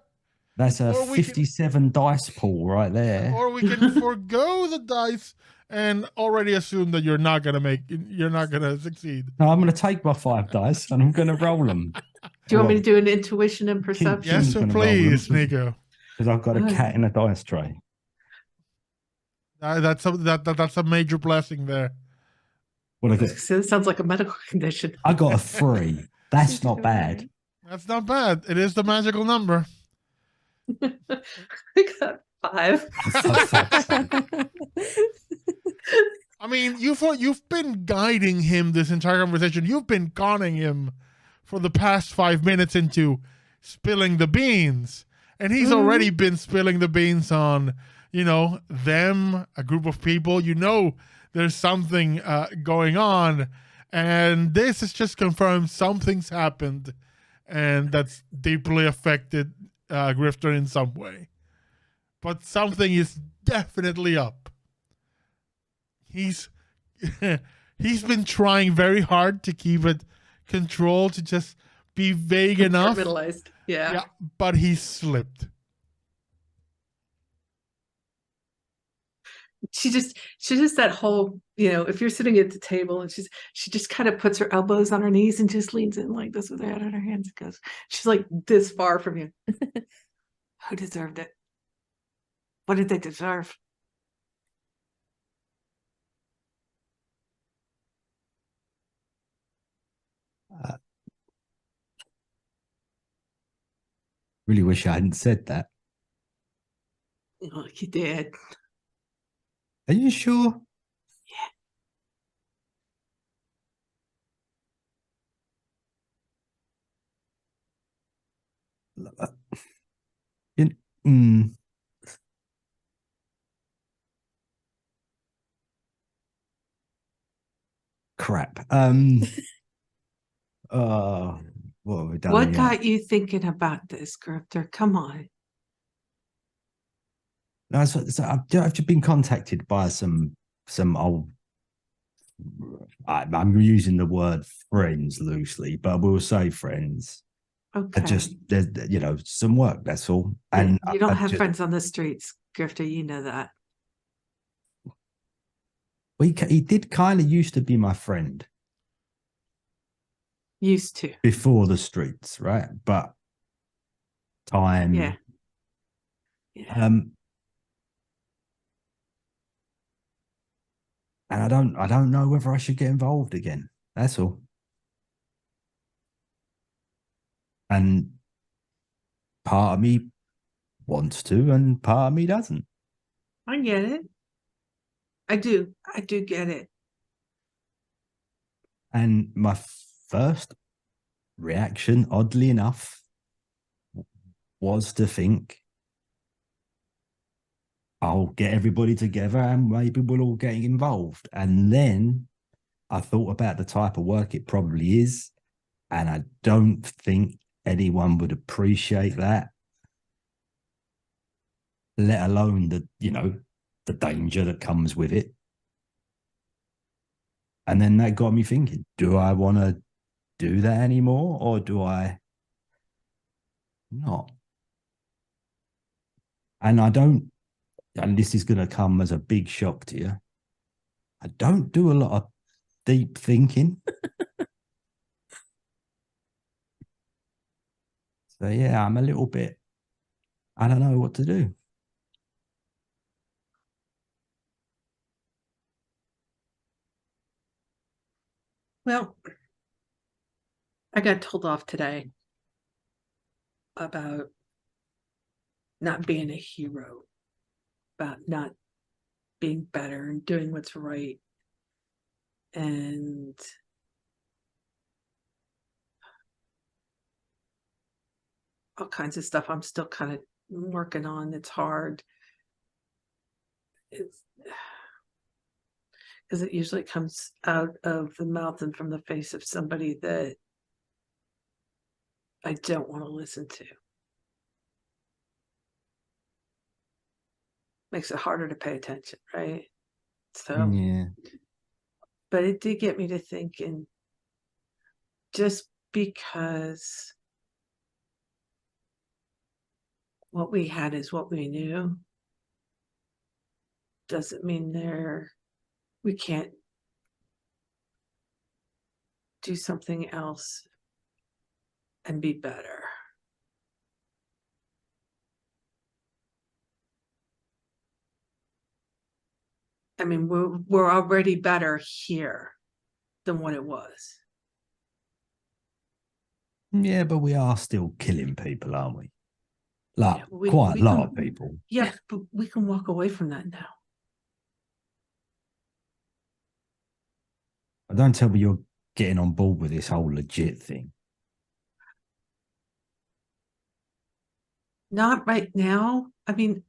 That's a Or we can- 57 dice pool right there. Or we can forgo the dice and already assume that you're not going to succeed. No, I'm going to take my 5 dice and I'm going to roll them. Do you want me to do an intuition and perception? Yes, sir, gonna roll them please, Nico. Because I've got a cat in a dice tray. That's a major blessing there. What I got? So it sounds like a medical condition. I got a 3. That's not bad. That's not bad. It is the magical number. I got 5. I mean, you've been guiding him this entire conversation. You've been conning him for the past 5 minutes into spilling the beans. And he's already been spilling the beans on, them, a group of people. There's something going on. And this has just confirmed something's happened. And that's deeply affected Grifter in some way. But something is definitely up. He's been trying very hard to keep it controlled, to just be vague enough. Compartmentalized. Yeah. But he slipped. She just that whole, if you're sitting at the table and she just kind of puts her elbows on her knees and just leans in like this with her head on her hands and goes, she's like this far from you. Who deserved it? What did they deserve? Really wish I hadn't said that. Oh, you did. Are you sure? Yeah. Crap. What have we done? What got you thinking about this, Grifter? Come on. No, so I've just been contacted by some old. I'm using the word friends loosely, but we'll say friends. Okay. There's some work. That's all. And you don't have friends on the streets, Grifter. You know that. He did kind of used to be my friend. Used to. Before the streets, right? But time. Yeah. And I don't know whether I should get involved again. That's all. And part of me wants to, and part of me doesn't. I get it. I do get it. And my first reaction, oddly enough, was to think, I'll get everybody together and maybe we'll all get involved. And then I thought about the type of work it probably is. And I don't think anyone would appreciate that. let alone the danger that comes with it. And then that got me thinking, do I want to do that anymore, or do I not? And I don't, and this is going to come as a big shock to you, I don't do a lot of deep thinking. So yeah, I'm a little bit, I don't know what to do. Well, I got told off today about not being a hero, about not being better and doing what's right. And all kinds of stuff I'm still kind of working on. It's hard. It's because it usually comes out of the mouth and from the face of somebody that I don't want to listen to. Makes it harder to pay attention, right? So, Yeah. but it did get me to thinking, just because what we had is what we knew doesn't mean we can't do something else and be better. I mean, we're already better here than what it was. Yeah, but we are still killing people, aren't we? Like, Yeah, quite a lot of people. Yeah, but we can walk away from that now. Don't tell me you're getting on board with this whole legit thing. Not right now. I mean,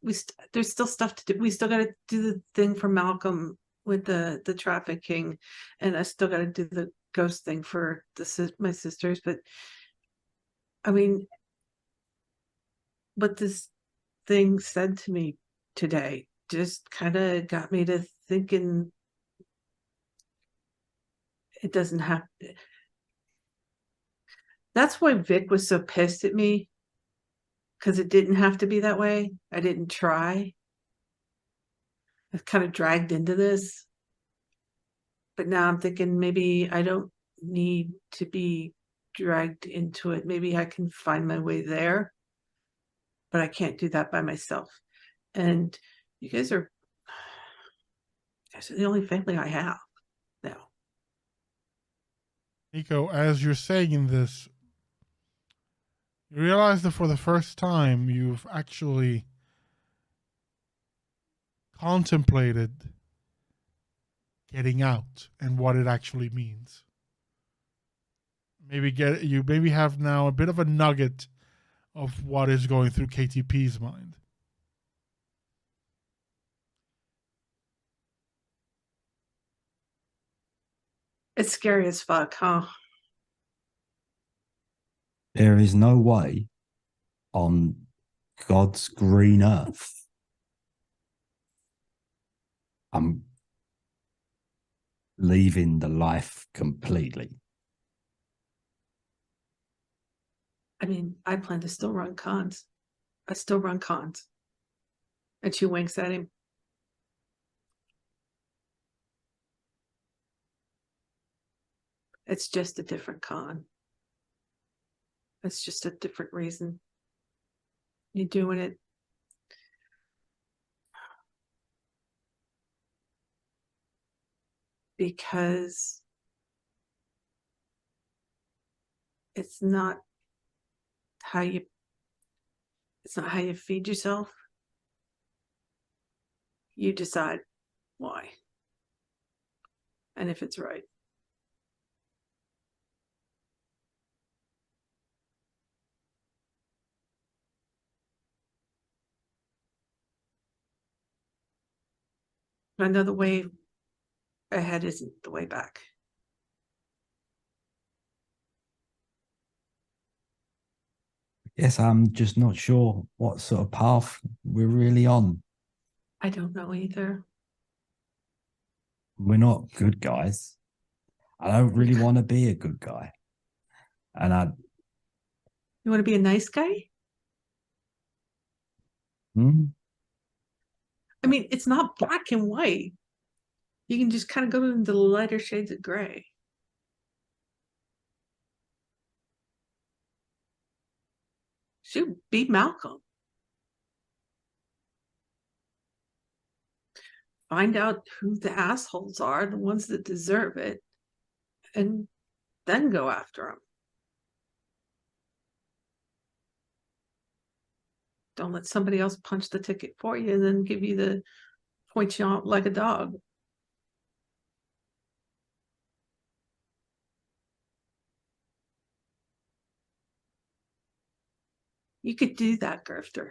there's still stuff to do. We still got to do the thing for Malcolm with the trafficking, and I still got to do the ghost thing for my sisters. But I mean, what this thing said to me today just kind of got me to thinking. It doesn't have. That's why Vic was so pissed at me, because it didn't have to be that way. I didn't try. I kind of dragged into this. But now I'm thinking maybe I don't need to be dragged into it. Maybe I can find my way there. But I can't do that by myself. And you guys are the only family I have now. Nico, as you're saying this, you realize that for the first time you've actually contemplated getting out and what it actually means. Maybe have now a bit of a nugget of what is going through KTP's mind. It's scary as fuck, huh? There is no way on God's green earth I'm leaving the life completely. I mean, I plan to still run cons. I still run cons. And she winks at him. It's just a different con. It's just a different reason. You're doing it. Because it's not how you feed yourself. You decide why and if it's right. I know the way ahead isn't the way back. Yes, I'm just not sure what sort of path we're really on. I don't know either. We're not good guys. I don't really want to be a good guy. And You want to be a nice guy? I mean, it's not black and white. You can just kind of go into the lighter shades of gray. Shoot, be Malcolm. Find out who the assholes are, the ones that deserve it, and then go after them. Don't let somebody else punch the ticket for you and then give you the point you out like a dog. You could do that, Grifter.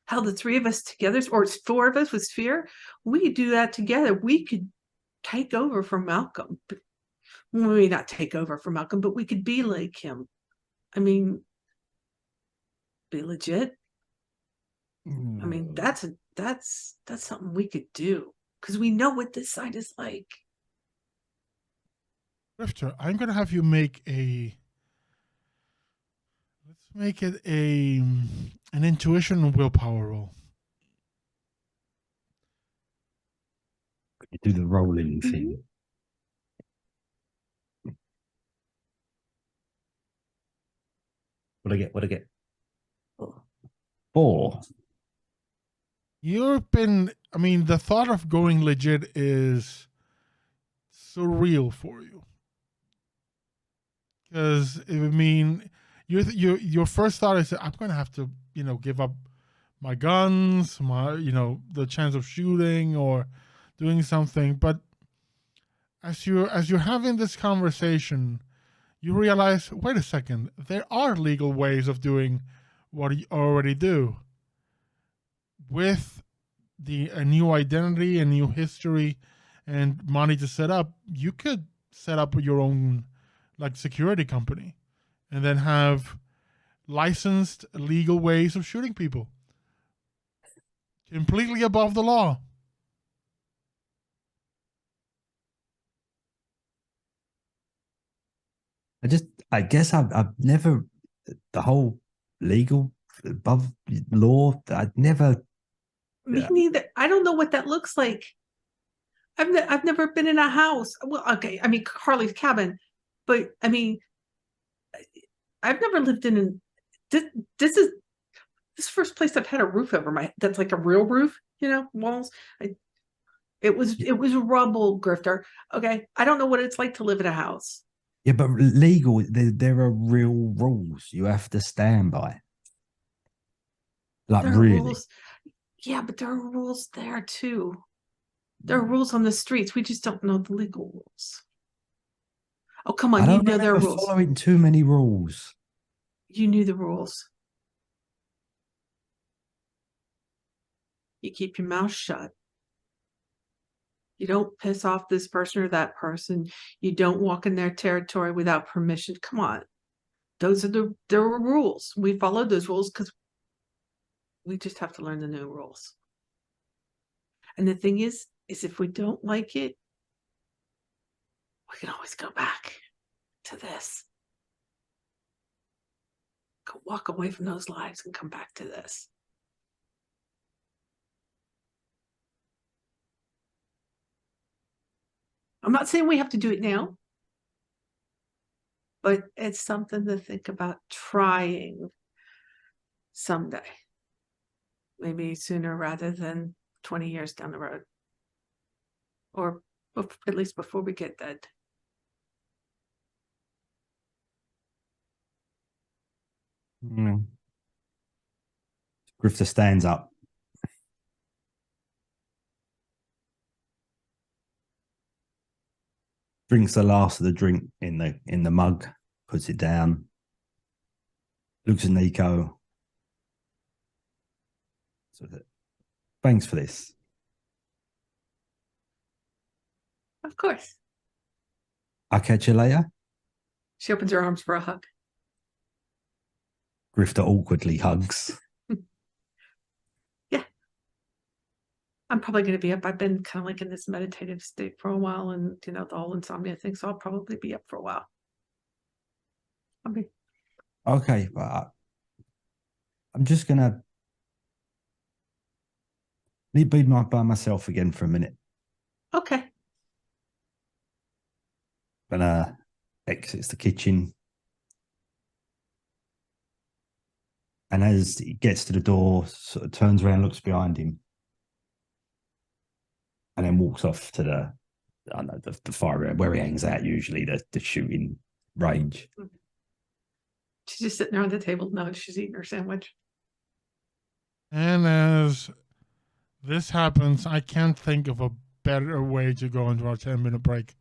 Hell, the three of us together, or it's four of us with Sphere, we could do that together. We could take over for Malcolm. Maybe not take over for Malcolm, but we could be like him. I mean, be legit. I mean, that's something we could do because we know what this side is like. Grifter, I'm gonna have you make let's make it an intuition and willpower roll. You do the rolling thing. What do I get? 4. I mean, the thought of going legit is surreal for you. Because, I mean, your first thought is, I'm going to have to, give up my guns, the chance of shooting or doing something. But as you're having this conversation, you realize, wait a second, there are legal ways of doing what you already do. With a new identity, a new history, and money to set up, you could set up your own security company and then have licensed legal ways of shooting people completely above the law. I guess I've never, the whole legal above law, I'd never. Me neither. I don't know what that looks like. I've never been in a house. Well, okay, I mean Carly's cabin, but I mean, I've never lived in this is first place I've had a roof over my head. That's like a real roof, walls. It was rubble, Grifter. Okay, I don't know what it's like to live in a house. Yeah, but legal, there are real rules you have to stand by. Like, There are really? rules. Yeah, but there are rules there too. There are rules on the streets. We just don't know the legal rules. Oh, come on. I don't You know there are remember rules. following too many rules. You knew the rules. You keep your mouth shut. You don't piss off this person or that person. You don't walk in their territory without permission. Come on. There are rules. We follow those rules because we just have to learn the new rules. And the thing is if we don't like it, we can always go back to this. Go walk away from those lives and come back to this. I'm not saying we have to do it now, but it's something to think about trying someday. Maybe sooner rather than 20 years down the road. Or at least before we get dead. Grifter stands up. Drinks the last of the drink in the mug, puts it down, looks at Nico. Thanks for this. Of course. I'll catch you later. She opens her arms for a hug. Grifter awkwardly hugs. I'm probably going to be up. I've been kind of like in this meditative state for a while, and the whole insomnia thing. So I'll probably be up for a while. Okay, but I'm just gonna be by myself again for a minute. Okay. Gonna exits the kitchen, and as he gets to the door, sort of turns around, looks behind him, and then walks off to the fire area where he hangs out usually, the shooting range. She's just sitting there on the table. No, she's eating her sandwich. And as this happens, I can't think of a better way to go into our 10-minute break.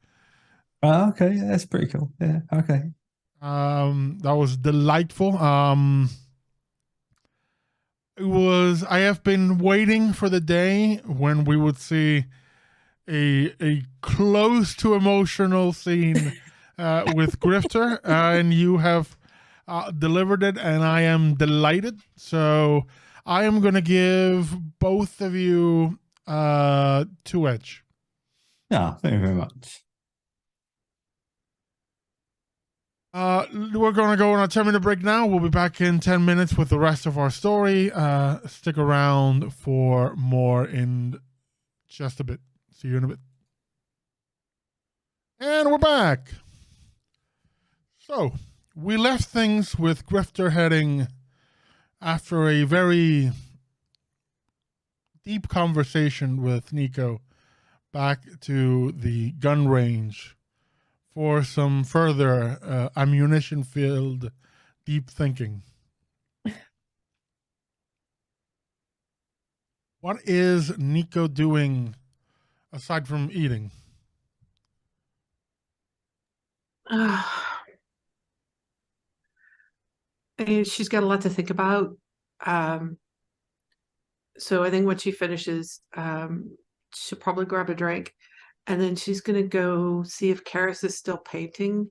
Okay, yeah, that's pretty cool. Yeah, okay. That was delightful. I have been waiting for the day when we would see a close to emotional scene with Grifter, and you have delivered it, and I am delighted. So I am going to give both of you 2 edge. Yeah, thank you very much. We're going to go on a 10-minute break now. We'll be back in 10 minutes with the rest of our story. Stick around for more in just a bit. See you in a bit. And we're back. So, we left things with Grifter heading, after a very deep conversation with Nico, back to the gun range for some further ammunition-filled deep thinking. What is Nico doing aside from eating? And she's got a lot to think about. So I think when she finishes, she'll probably grab a drink, and then she's going to go see if Karis is still painting.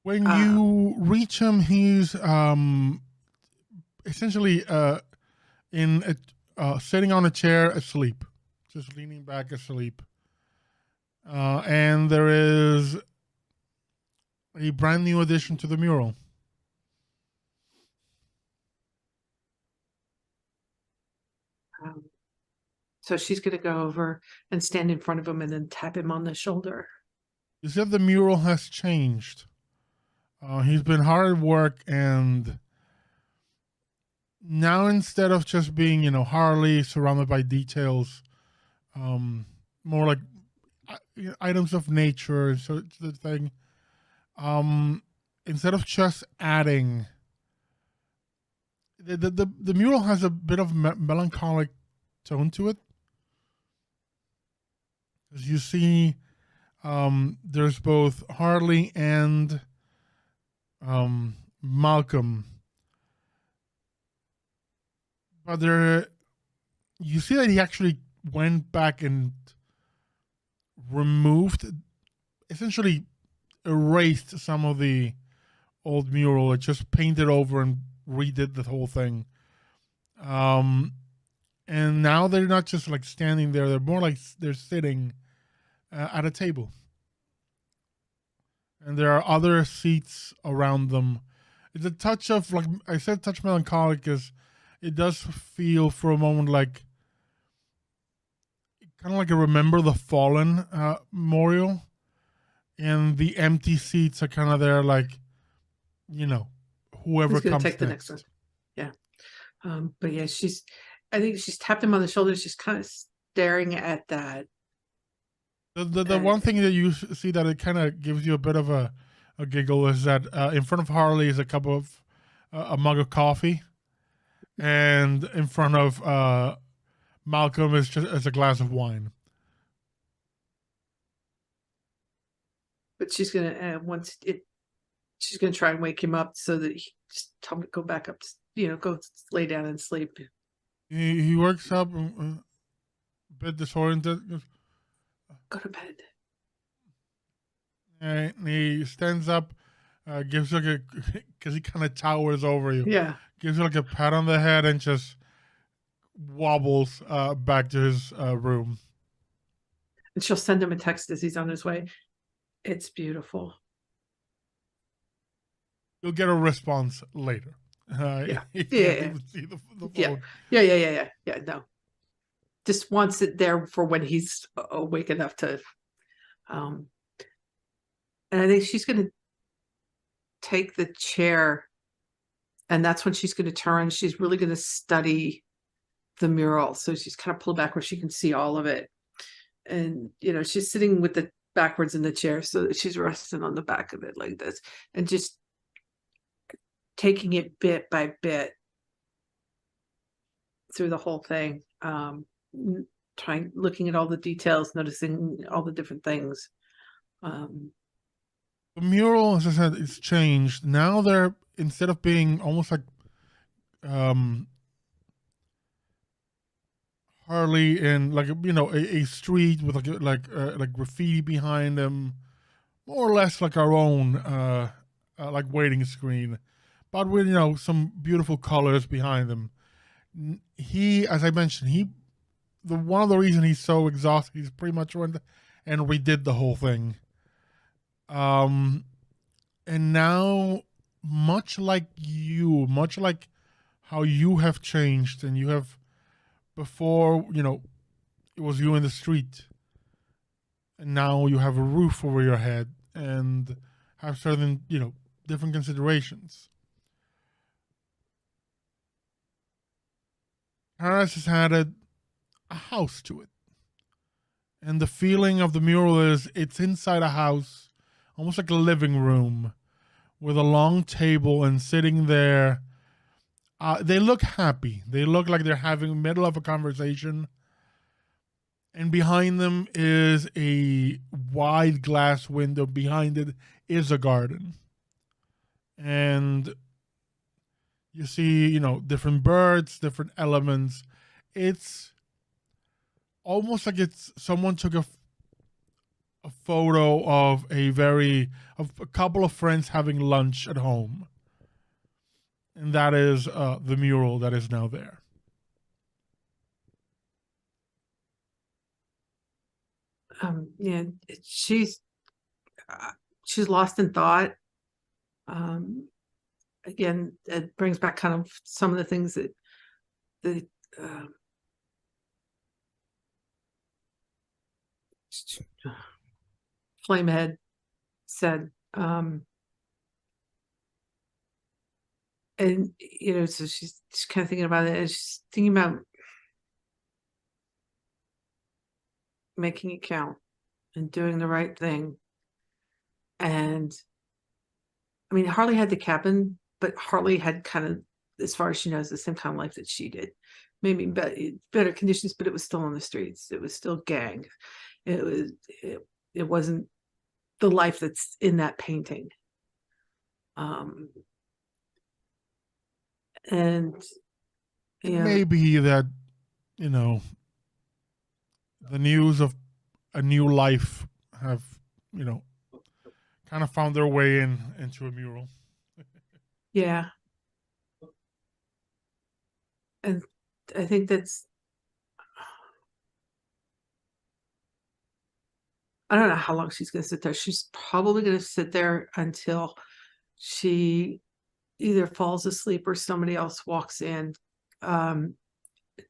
When you reach him, he's essentially sitting on a chair asleep, just leaning back asleep. And there is a brand new addition to the mural. So she's going to go over and stand in front of him and then tap him on the shoulder. You said the mural has changed. He's been hard at work, and now instead of just being, Harley surrounded by details, more like items of nature, so it's the thing. Instead of just adding, the mural has a bit of melancholic tone to it. As you see, there's both Harley and Malcolm, but you see that he actually went back and removed, essentially erased some of the old mural. It just painted over and redid the whole thing. And now they're not just like standing there, they're more like they're sitting at a table. And there are other seats around them. It's a touch of, like I said, touch melancholic, because it does feel for a moment like kind of like a Remember the Fallen memorial. And the empty seats are kind of there, like, whoever Who's gonna comes take the next one. Yeah. But yeah, I think she's tapped him on the shoulder. She's kind of staring at that. The one thing that you see that it kind of gives you a bit of a giggle is that in front of Harley is a mug of coffee, and in front of Malcolm is a glass of wine. But she's gonna she's gonna try and wake him up so that he just tell him to go back up, go lay down and sleep. He wakes up a bit disoriented. Goes, go to bed. and he stands up, gives you like a, because he kind of towers over you. Yeah. Gives you like a pat on the head and just wobbles back to his room. And she'll send him a text as he's on his way. It's beautiful. You'll get a response later. Yeah. You can't Yeah. even see the phone. Yeah. No. Just wants it there for when he's awake enough to. And I think she's going to take the chair, and that's when she's going to turn. She's really going to study the mural. So she's kind of pulled back where she can see all of it. And, she's sitting with the backwards in the chair so that she's resting on the back of it like this and just taking it bit by bit through the whole thing. Looking at all the details, noticing all the different things. The mural, as I said, it's changed. Now they're, instead of being almost like Harley in like a street with like graffiti behind them, more or less like our own like waiting screen, but with some beautiful colors behind them. He, as I mentioned, one of the reasons he's so exhausted, he's pretty much went and redid the whole thing. And now, much like how you have changed, and you have before, it was you in the street, and now you have a roof over your head and have certain, different considerations. Paris has added a house to it. And the feeling of the mural is it's inside a house, almost like a living room, with a long table, and sitting there. They look happy. They look like they're having middle of a conversation. And behind them is a wide glass window. Behind it is a garden. And you see, different birds, different elements. It's almost like someone took a photo of a couple of friends having lunch at home. And that is the mural that is now there. Yeah, she's lost in thought. Again, it brings back kind of some of the things that the Flamehead said. And so she's kind of thinking about it, and she's thinking about making it count and doing the right thing. And I mean, Harley had the cabin, but Harley had kind of, as far as she knows, the same kind of life that she did. Maybe better conditions, but it was still on the streets. It was still gang. It wasn't the life that's in that painting. And maybe that, the news of a new life have, kind of found their way into a mural. Yeah. And I think that's, I don't know how long she's going to sit there. She's probably going to sit there until she either falls asleep or somebody else walks in,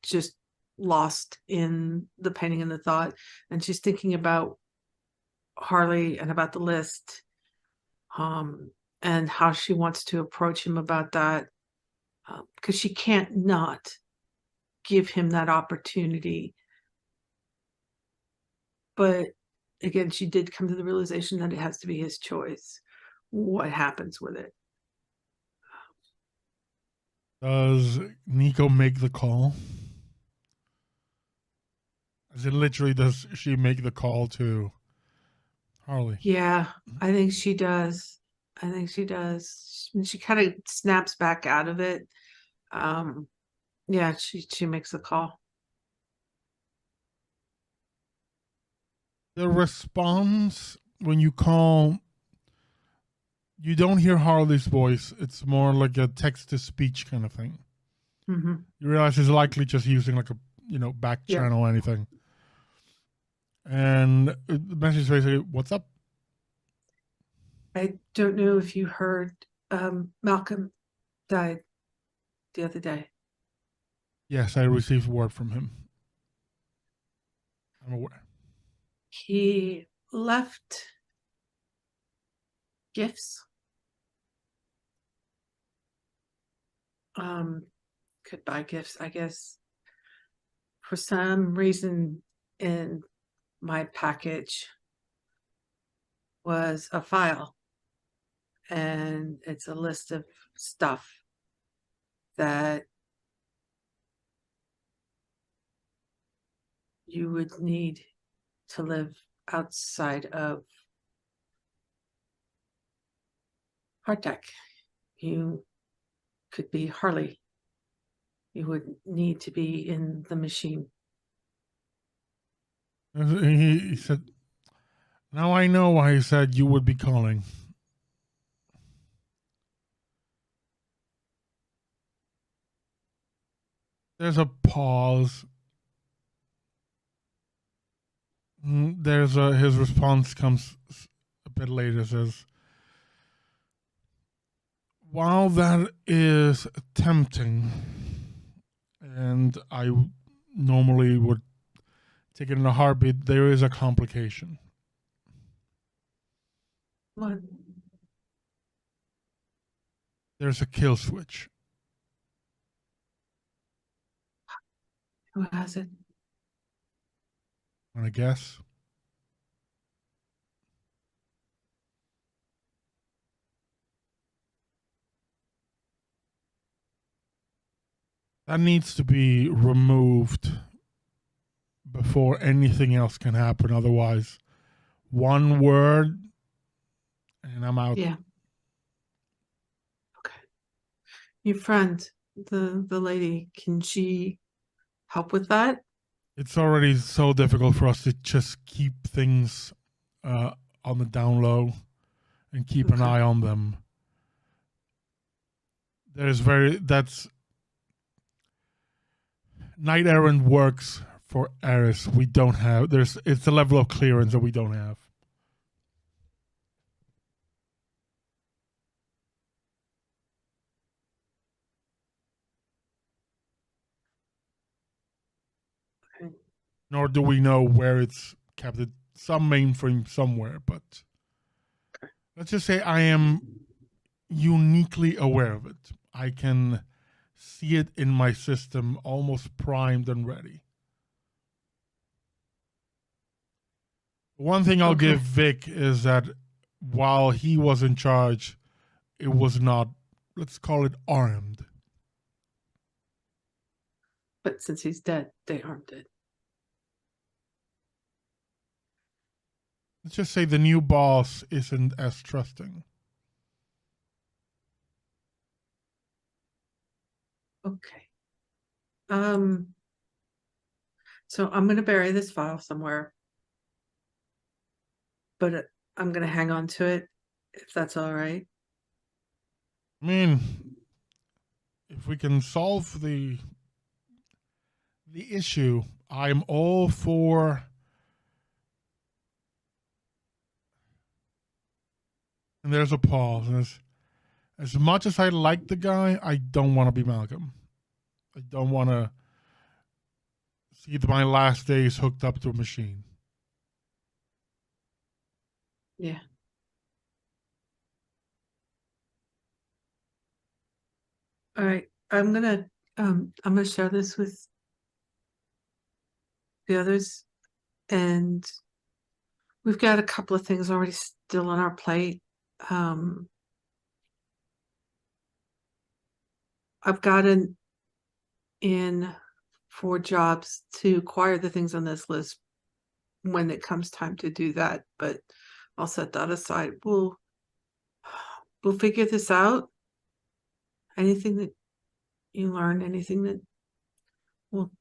just lost in the painting and the thought. And she's thinking about Harley and about the list, and how she wants to approach him about that, because she can't not give him that opportunity. But again, she did come to the realization that it has to be his choice. What happens with it? Does Nico make the call? As in, literally, does she make the call to Harley? Yeah, I think she does. When she kind of snaps back out of it, yeah, she makes the call. The response when you call You don't hear Harley's voice. It's more like a text-to-speech kind of thing. Mm-hmm. You realize he's likely just using like a back Yeah. channel or anything. And the message is basically, "What's up?" I don't know if you heard, Malcolm died the other day. Yes, I received word from him. I'm aware. He left gifts. Goodbye gifts, I guess. For some reason in my package was a file, and it's a list of stuff that you would need to live outside of hardtech. You could be Harley. You would need to be in the machine. He said, "Now I know why he said you would be calling." There's a pause. His response comes a bit later. Says, "While that is tempting, and I normally would take it in a heartbeat, there is a complication. What? There's a kill switch." Who has it? Want to guess? That needs to be removed before anything else can happen. Otherwise, one word and I'm out. Yeah. Okay. Your friend, the lady, can she help with that? It's already so difficult for us to just keep things on the down low and keep an Okay. eye on them. That's Knight Errant works for Eris. We don't have it's a level of clearance that we don't have. Okay. Nor do we know where it's kept. It's some mainframe somewhere, but let's just say I am uniquely aware of it. I can see it in my system, almost primed and ready. One thing I'll Okay. give Vic is that while he was in charge, it was not, let's call it, armed. But since he's dead, they armed it. Let's just say the new boss isn't as trusting. Okay. So I'm gonna bury this file somewhere, but I'm gonna hang on to it if that's all right. I mean, if we can solve the issue, I'm all for. And there's a pause. And as much as I like the guy, I don't want to be Malcolm. I don't want to see my last days hooked up to a machine. Yeah. All right. I'm gonna share this with the others, and we've got a couple of things already still on our plate. I've gotten in 4 jobs to acquire the things on this list when it comes time to do that, but I'll set that aside. We'll figure this out. Anything that you learn, anything that will.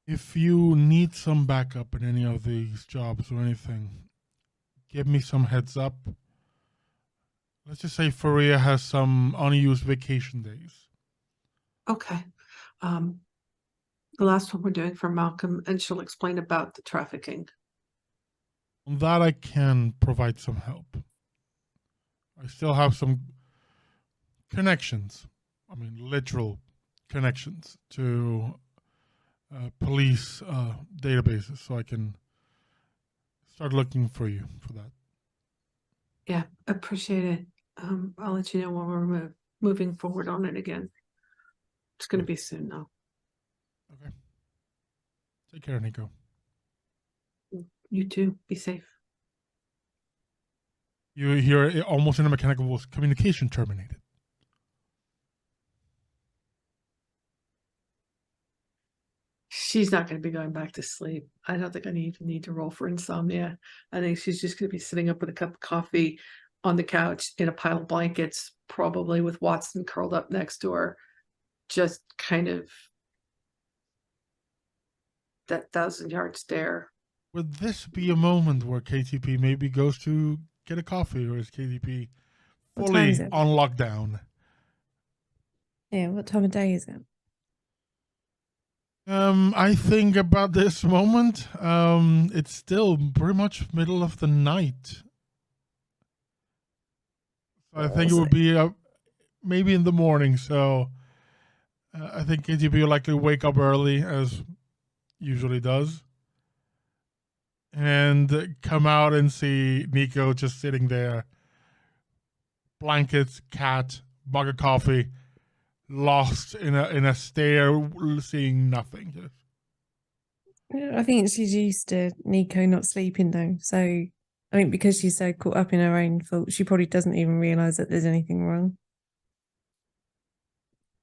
If you need some backup in any of these jobs or anything, give me some heads up. Let's just say Faria has some unused vacation days. Okay. The last one we're doing for Malcolm, and she'll explain about the trafficking. On that, I can provide some help. I still have some connections. I mean, literal connections to police databases, so I can start looking for you for that. Yeah, appreciate it. I'll let you know when we're moving forward on it again. It's going to be soon, though. Okay. Take care, Nico. You too. Be safe. You hear almost in a mechanical voice, communication terminated. She's not going to be going back to sleep. I don't think I even need to roll for insomnia. I think she's just going to be sitting up with a cup of coffee on the couch in a pile of blankets, probably with Watson curled up next to her, just kind of that 1,000-yard stare. Would this be a moment where KTP maybe goes to get a coffee, or is KTP What time fully is it? on lockdown? Yeah, what time of day is it? I think about this moment, it's still pretty much middle of the night. So I think it would be maybe in the morning. So I think KTP will likely wake up early, as usually does, and come out and see Nico just sitting there, blankets, cat, mug of coffee, lost in a stare, seeing nothing. Yeah, I think she's used to Nico not sleeping though. So I think because she's so caught up in her own thoughts, she probably doesn't even realise that there's anything wrong.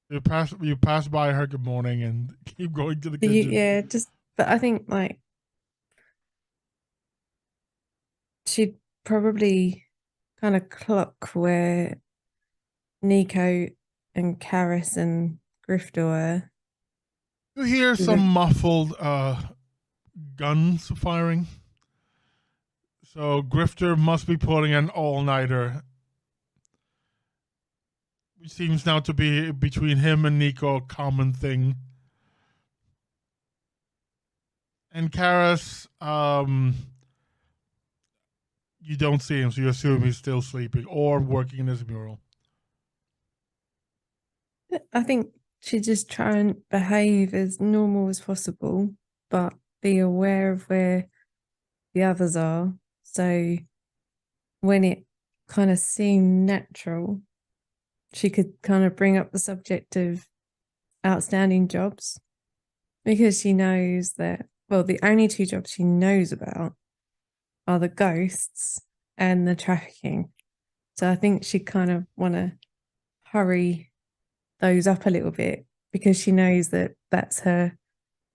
You pass by her good morning and keep going to the But kitchen. but I think like she'd probably kind of clock where Nico and Karis and Grifter were. You hear some muffled guns firing. So Grifter must be pulling an all-nighter, which seems now to be between him and Nico a common thing. And Karis, you don't see him, so you assume he's still sleeping or working in his mural. I think she'd just try and behave as normal as possible, but be aware of where the others are. So when it kind of seemed natural, she could kind of bring up the subject of outstanding jobs, because she knows that, well, the only two jobs she knows about are the ghosts and the trafficking. So I think she kind of want to hurry those up a little bit, because she knows that that's her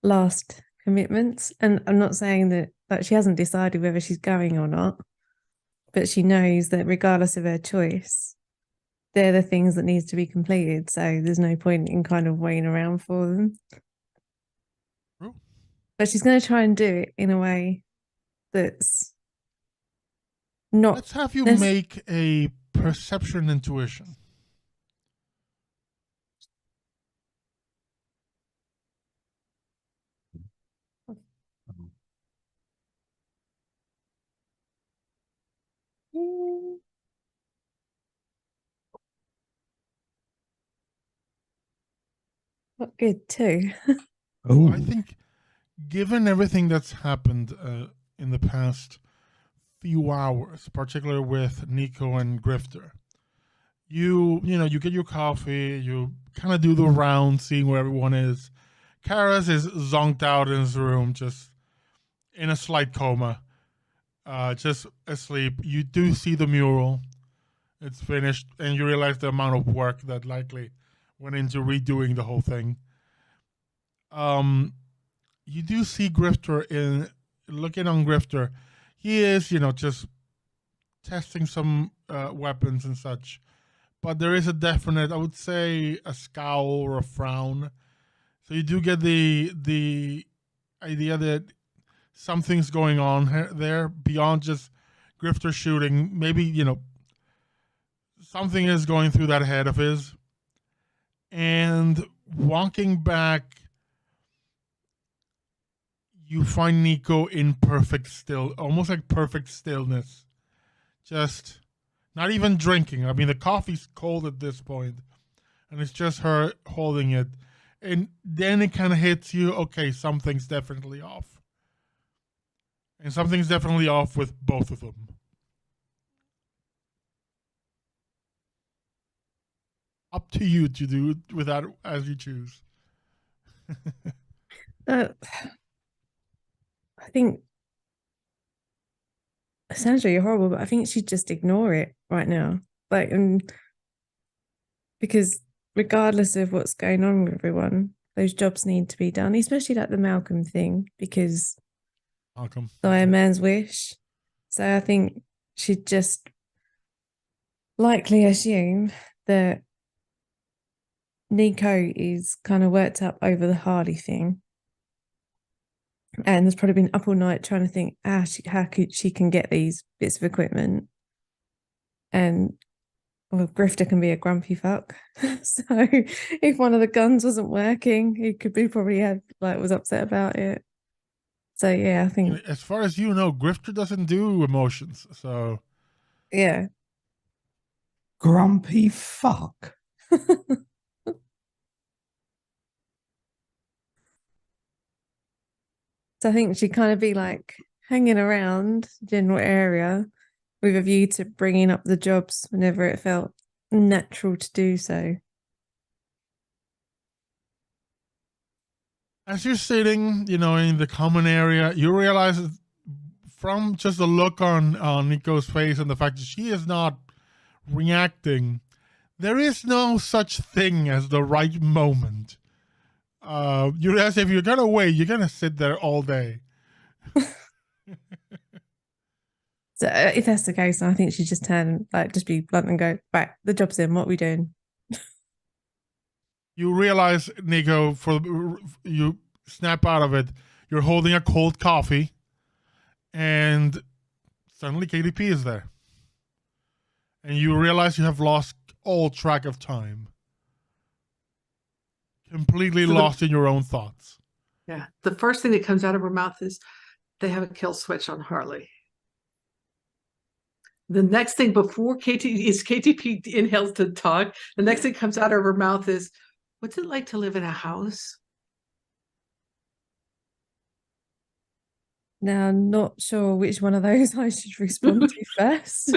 last commitments. And I'm not saying that she hasn't decided whether she's going or not, but she knows that regardless of her choice, they're the things that needs to be completed. So there's no point in kind of waiting around for them. True. But she's going to try and do it in a way that's not. Let's have you make a perception intuition. Not good too. I think, given everything that's happened in the past few hours, particularly with Nico and Grifter, you get your coffee, you kind of do the round, seeing where everyone is. Karis is zonked out in his room, just in a slight coma, just asleep. You do see the mural. It's finished, and you realize the amount of work that likely went into redoing the whole thing. You do see Grifter looking on Grifter. He is, just testing some weapons and such. But there is a definite, I would say, a scowl or a frown. So you do get the idea that something's going on there beyond just Grifter shooting. Maybe, something is going through that head of his. And walking back, you find Nico in almost like perfect stillness. Just not even drinking. I mean, the coffee's cold at this point, and it's just her holding it. And then it kind of hits you, okay, something's definitely off. And something's definitely off with both of them. Up to you to do with that as you choose. I think it sounds really horrible, but I think she'd just ignore it right now. Like, because regardless of what's going on with everyone, those jobs need to be done, especially like the Malcolm thing, because Malcolm. by a man's wish. So I think she'd just likely assume that Nico is kind of worked up over the Harley thing. And has probably been up all night trying to think how she can get these bits of equipment. And well, Grifter can be a grumpy fuck. So if one of the guns wasn't working, he could be was upset about it. So yeah, I think As far as you know, Grifter doesn't do emotions, so yeah. Grumpy fuck. So I think she'd kind of be like hanging around general area with a view to bringing up the jobs whenever it felt natural to do so. as you're sitting, in the common area, you realize from just the look on Nico's face and the fact that she is not reacting, there is no such thing as the right moment. You realize if you're gonna wait, you're gonna sit there all day. So if that's the case, I think she'd just just be blunt and go, right, the job's in, what are we doing? You realize, Nico, you snap out of it. You're holding a cold coffee, and suddenly KDP is there. And you realize you have lost all track of time. Completely lost in your own thoughts. Yeah. The first thing that comes out of her mouth is they have a kill switch on Harley. The next thing before KTP inhales to talk, the next thing comes out of her mouth is, what's it like to live in a house? Now, I'm not sure which one of those I should respond to first.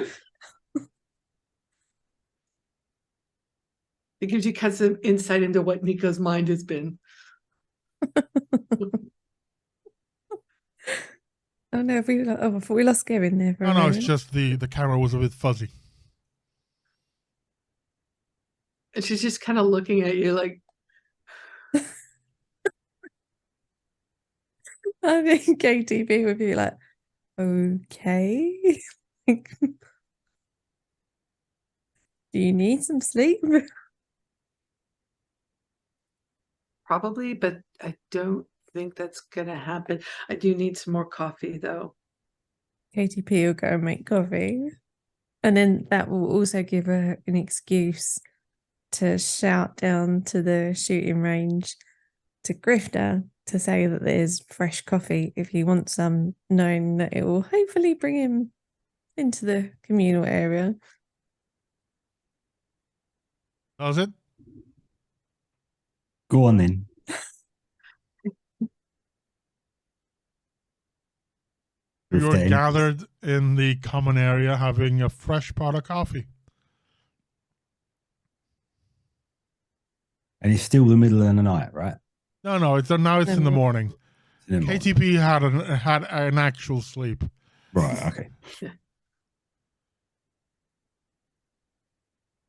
It gives you kind of some insight into what Nico's mind has been. Oh no, I thought we lost Gavin there for a No, moment. it's just the camera was a bit fuzzy. And she's just kind of looking at you like, I think KTP would be like, okay. Do you need some sleep? probably, but I don't think that's going to happen. I do need some more coffee, though. KTP will go and make coffee. And then that will also give her an excuse to shout down to the shooting range to Grifter to say that there's fresh coffee if he wants some, knowing that it will hopefully bring him into the communal area. Does it? Go on then. You're gathered in the common area having a fresh pot of coffee. And it's still the middle of the night, right? No, now it's in the morning. KTP had an actual sleep. Right, okay.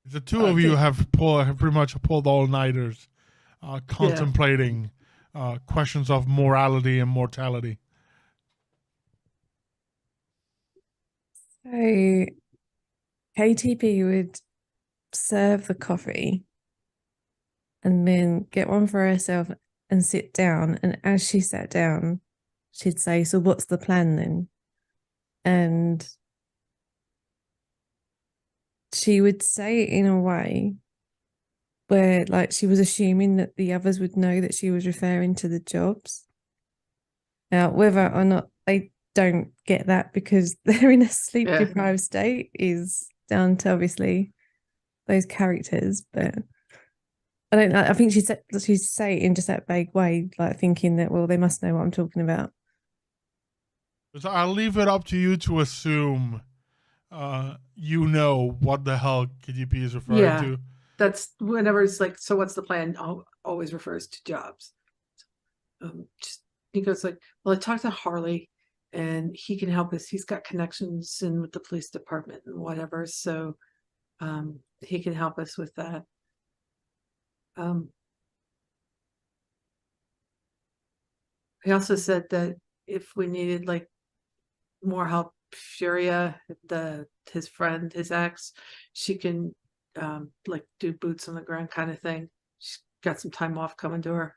The two of you have pretty much pulled all-nighters, contemplating questions of morality and mortality. So KTP would serve the coffee and then get one for herself and sit down. And as she sat down, she'd say, so what's the plan then? And she would say it in a way where like she was assuming that the others would know that she was referring to the jobs. Now, whether or not they don't get that because they're in a sleep Yeah. deprived state is down to obviously those characters, but I don't know. I think she'd say it in just that vague way, like thinking that, well, they must know what I'm talking about. So I'll leave it up to you to assume you know what the hell KDP is referring Yeah. to. That's whenever it's like, so what's the plan? Always refers to jobs. Just he goes like, well, I talked to Harley and he can help us. He's got connections in with the police department and whatever. So he can help us with that. He also said that if we needed like more help, Furia, his friend, his ex, she can like do boots on the ground kind of thing. She's got some time off coming to her.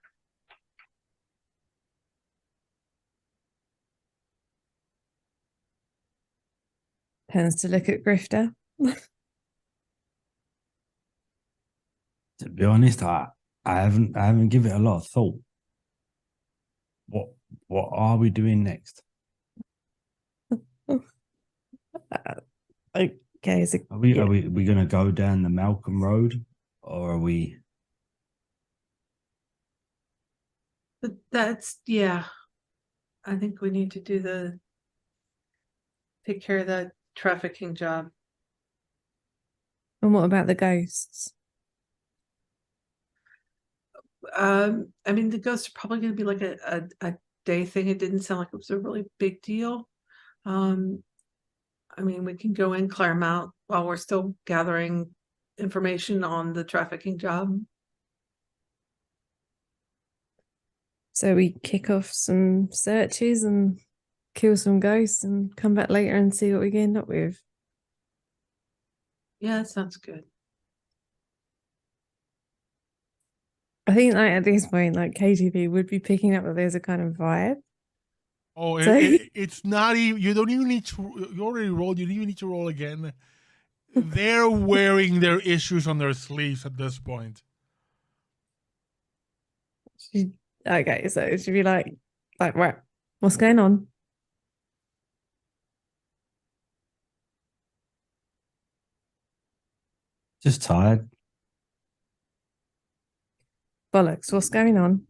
Tends to look at Grifter. To be honest, I haven't given it a lot of thought. What are we doing next? Okay, so Are we going to go down the Malcolm Road, or are we? But that's yeah. I think we need to do take care of the trafficking job. And what about the ghosts? I mean, the ghosts are probably going to be like a day thing. It didn't sound like it was a really big deal. I mean, we can go in, clear them out while we're still gathering information on the trafficking job. So we kick off some searches and kill some ghosts and come back later and see what we end up with. Yeah, that sounds good. I think like at this point, like KTV would be picking up that there's a kind of vibe. Oh, So- it's not even. You don't even need to. You already rolled. You don't even need to roll again. They're wearing their issues on their sleeves at this point. Okay, so it should be like, right, what's going on? Just tired. Bollocks, what's going on?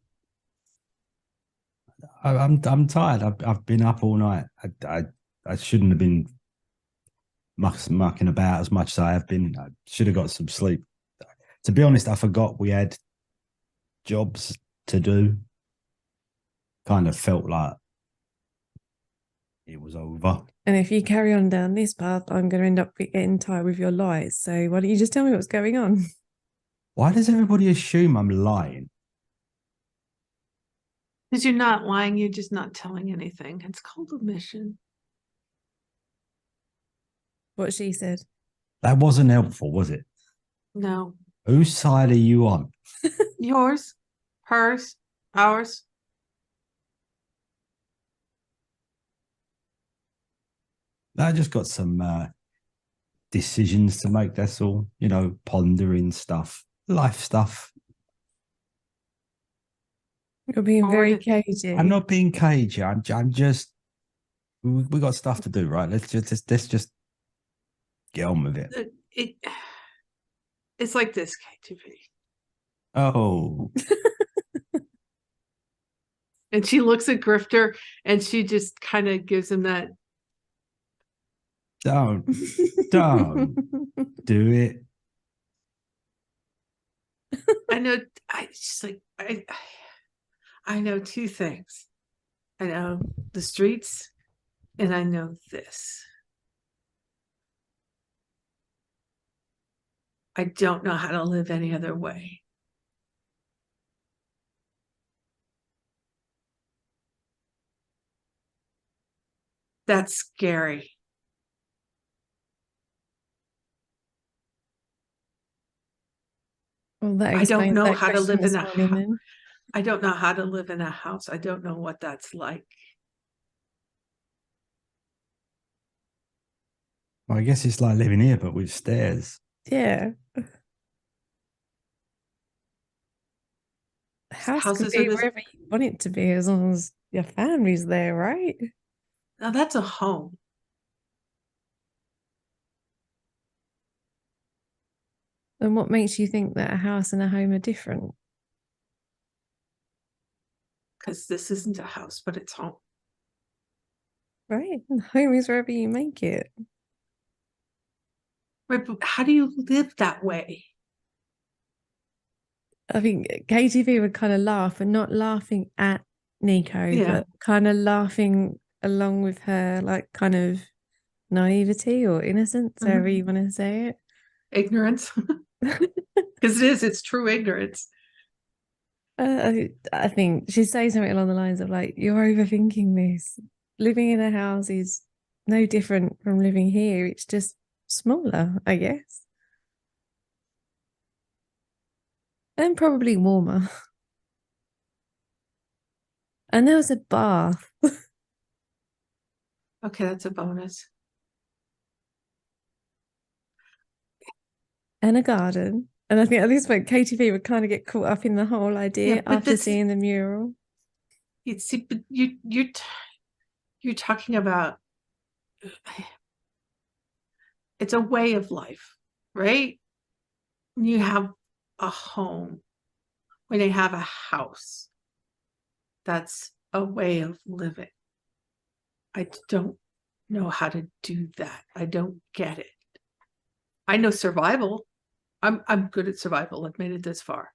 I'm tired. I've been up all night. I shouldn't have been mucking about as much as I have been. I should have got some sleep. To be honest, I forgot we had jobs to do. Kind of felt like it was over. And if you carry on down this path, I'm going to end up getting tired with your lies. So why don't you just tell me what's going on? Why does everybody assume I'm lying? Because you're not lying, you're just not telling anything. It's called omission. What she said. That wasn't helpful, was it? No. Whose side are you on? Yours, hers, ours. I just got some decisions to make. That's all. Pondering stuff, life stuff. You're being very Forward. cagey. I'm not being cagey. I'm just. We got stuff to do, right? Let's just get on with it. It's like this, KTV. Oh, And she looks at Grifter and she just kind of gives him that. don't do it. I know. I know two things. I know the streets, and I know this. I don't know how to live any other way. That's scary. Well, that I don't explains know that how to question live this in a morning, house. then. I don't know how to live in a house. I don't know what that's like. Well, I guess it's like living here, but with stairs. Yeah. The house can Houses are be this. wherever you want it to be as long as your family's there, right? Now that's a home. And what makes you think that a house and a home are different? Because this isn't a house, but it's home. Right? And home is wherever you make it. Right, but how do you live that way? I think KTV would kind of laugh, and not laughing at Nico, Yeah. but kind of laughing along with her, like kind of naivety or innocence, however you want to say Ignorance. it. Because it's true ignorance. I think she'd say something along the lines of like, "You're overthinking this. Living in a house is no different from living here. It's just smaller, I guess, and probably warmer." And there was a bath Okay, that's a bonus. and a garden. And I think at this point, KTV would kind of get caught up in the whole idea Yeah, but after this- seeing the mural. You see, but you're talking about it's a way of life, right? When you have a home, when you have a house, that's a way of living. I don't know how to do that. I don't get it. I know survival. I'm good at survival. I've made it this far.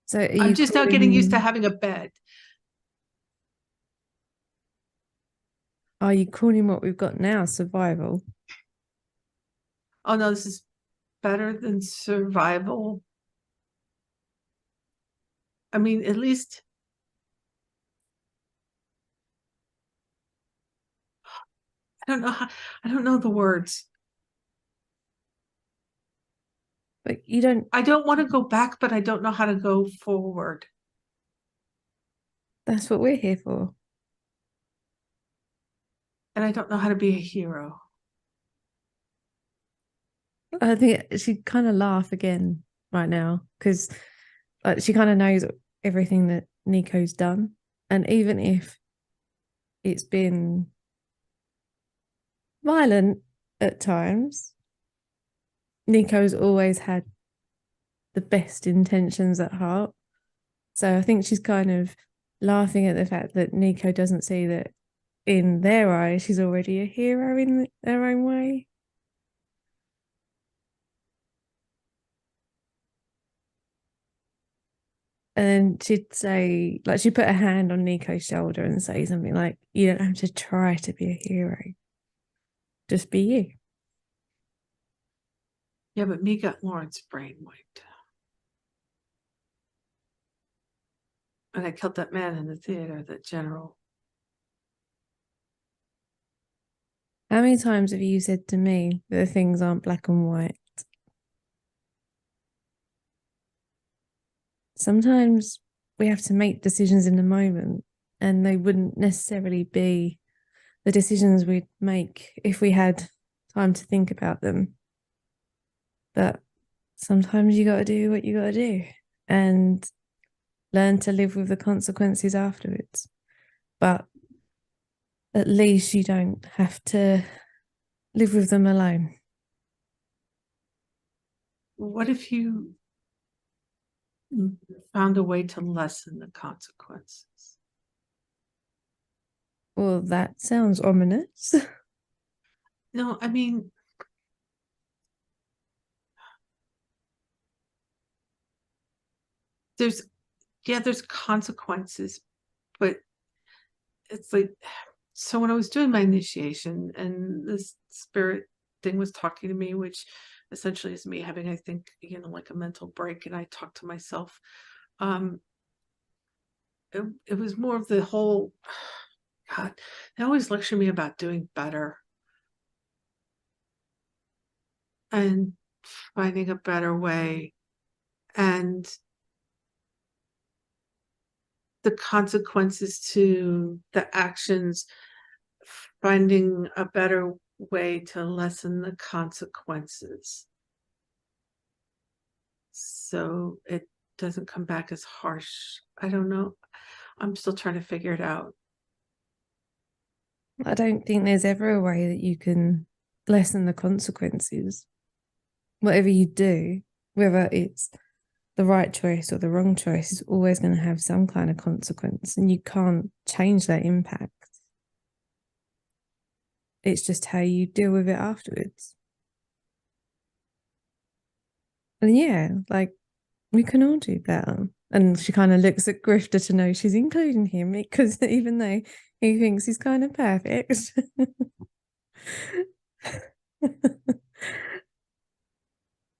So are I'm you just now getting used to calling- having a bed. Are you calling what we've got now survival? Oh no, this is better than survival. I mean, at least I don't know how, I don't know the words. But you don't. I don't want to go back, but I don't know how to go forward. That's what we're here for. And I don't know how to be a hero. I think she'd kind of laugh again right now because she kind of knows everything that Nico's done. And even if it's been violent at times, Nico's always had the best intentions at heart. So I think she's kind of laughing at the fact that Nico doesn't see that in their eyes, she's already a hero in their own way. And she'd say, like, she'd put a hand on Nico's shoulder and say something like, "You don't have to try to be a hero. Just be you." Yeah, but me got Lawrence brainwiped. And I killed that man in the theater, that general. How many times have you said to me that things aren't black and white? Sometimes we have to make decisions in the moment, and they wouldn't necessarily be the decisions we'd make if we had time to think about them. But sometimes you got to do what you got to do and learn to live with the consequences afterwards. But at least you don't have to live with them alone. What if you found a way to lessen the consequences? Well, that sounds ominous. No, I mean, there's consequences, but it's like, so when I was doing my initiation and this spirit thing was talking to me, which essentially is me having, I think, like a mental break, and I talked to myself. It was more of the whole, God, they always lecture me about doing better and finding a better way, and the consequences to the actions finding a better way to lessen the consequences, so it doesn't come back as harsh. I don't know. I'm still trying to figure it out. I don't think there's ever a way that you can lessen the consequences. Whatever you do, whether it's the right choice or the wrong choice, is always going to have some kind of consequence, and you can't change that impact. It's just how you deal with it afterwards. And yeah, like, we can all do better. And she kind of looks at Grifter to know she's including him, because even though he thinks he's kind of perfect.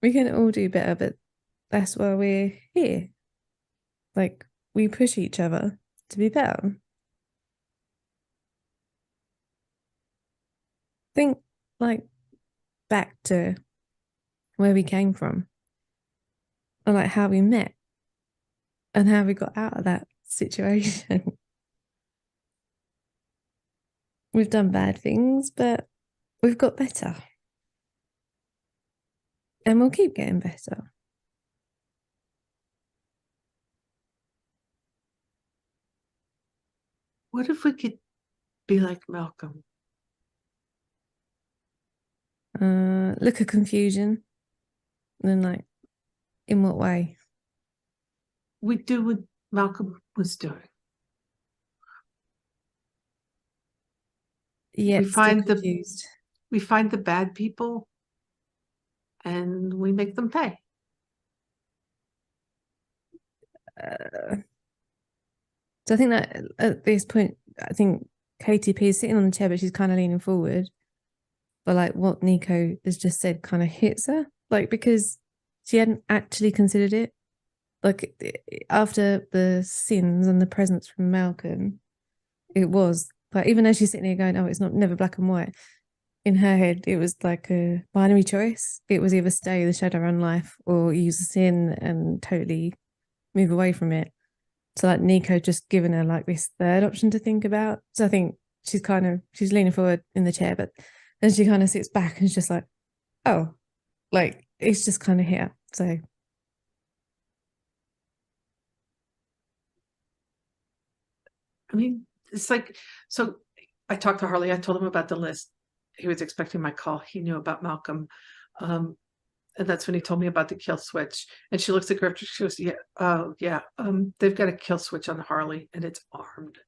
We can all do better, but that's why we're here. Like, we push each other to be better. Think, like, back to where we came from, and like how we met and how we got out of that situation. We've done bad things, but we've got better. And we'll keep getting better. What if we could be like Malcolm? Look at confusion. And then, like, in what way? We do what Malcolm was doing. Yeah, We find the confused. we find the bad people and we make them pay. So I think that at this point, I think KTP is sitting on the chair, but she's kind of leaning forward. But like what Nico has just said kind of hits her, like, because she hadn't actually considered it. Like, after the sins and the presence from Malcolm, it was like, even though she's sitting here going, "Oh, it's not never black and white," in her head, it was like a binary choice. It was either stay the Shadowrun life or use the sin and totally move away from it. So like Nico just given her like this third option to think about. So I think she's leaning forward in the chair, but then she kind of sits back and is just like, oh, like, it's just kind of here. So I mean, it's like, so I talked to Harley, I told him about the list. He was expecting my call. He knew about Malcolm. And that's when he told me about the kill switch. And she looks at Grifter, she goes, yeah, oh yeah, they've got a kill switch on the Harley and it's armed.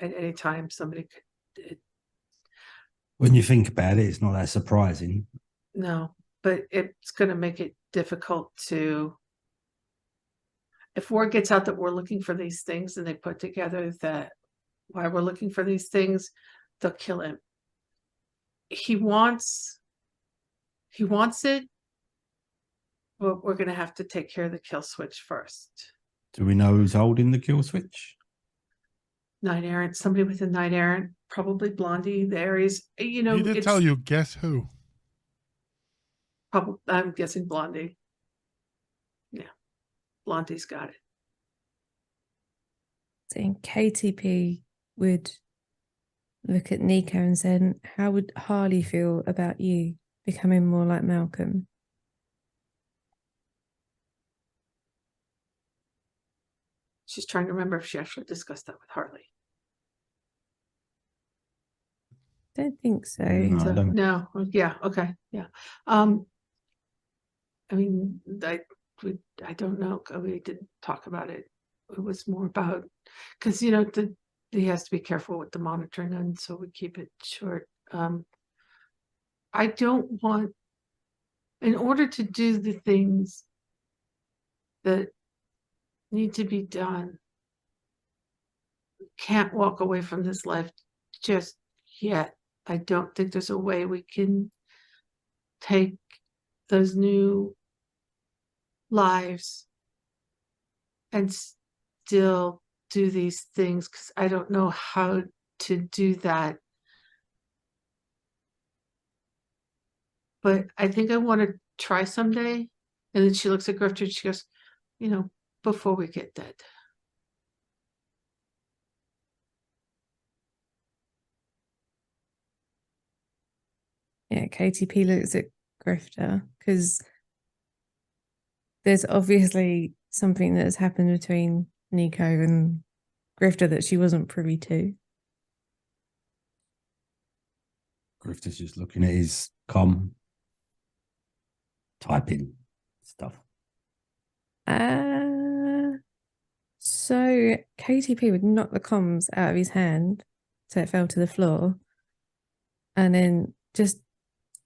At any time somebody could. When you think about it, it's not that surprising. No, but it's going to make it difficult to, if word gets out that we're looking for these things and they put together that why we're looking for these things, they'll kill him. He wants it, but we're going to have to take care of the kill switch first. Do we know who's holding the kill switch? Knight Errant, somebody with a Knight Errant, probably Blondie, the Aries. You know, He did tell you, guess who? Probably, I'm guessing Blondie. Yeah, Blondie's got it. saying KTP would look at Nico and say, how would Harley feel about you becoming more like Malcolm? She's trying to remember if she actually discussed that with Harley. Don't think so. No, I don't. No, yeah, okay, yeah. I mean, I don't know. We didn't talk about it. It was more about, because you know, he has to be careful with the monitoring, and so we keep it short. I don't want, in order to do the things that need to be done, can't walk away from this life just yet. I don't think there's a way we can take those new lives and still do these things, because I don't know how to do that. But I think I want to try someday. And then she looks at Grifter and she goes, you know, before we get dead. Yeah, KTP looks at Grifter because there's obviously something that has happened between Nico and Grifter that she wasn't privy to. Grifter's just looking at his com, typing stuff. So KTP would knock the comms out of his hand so it fell to the floor, and then just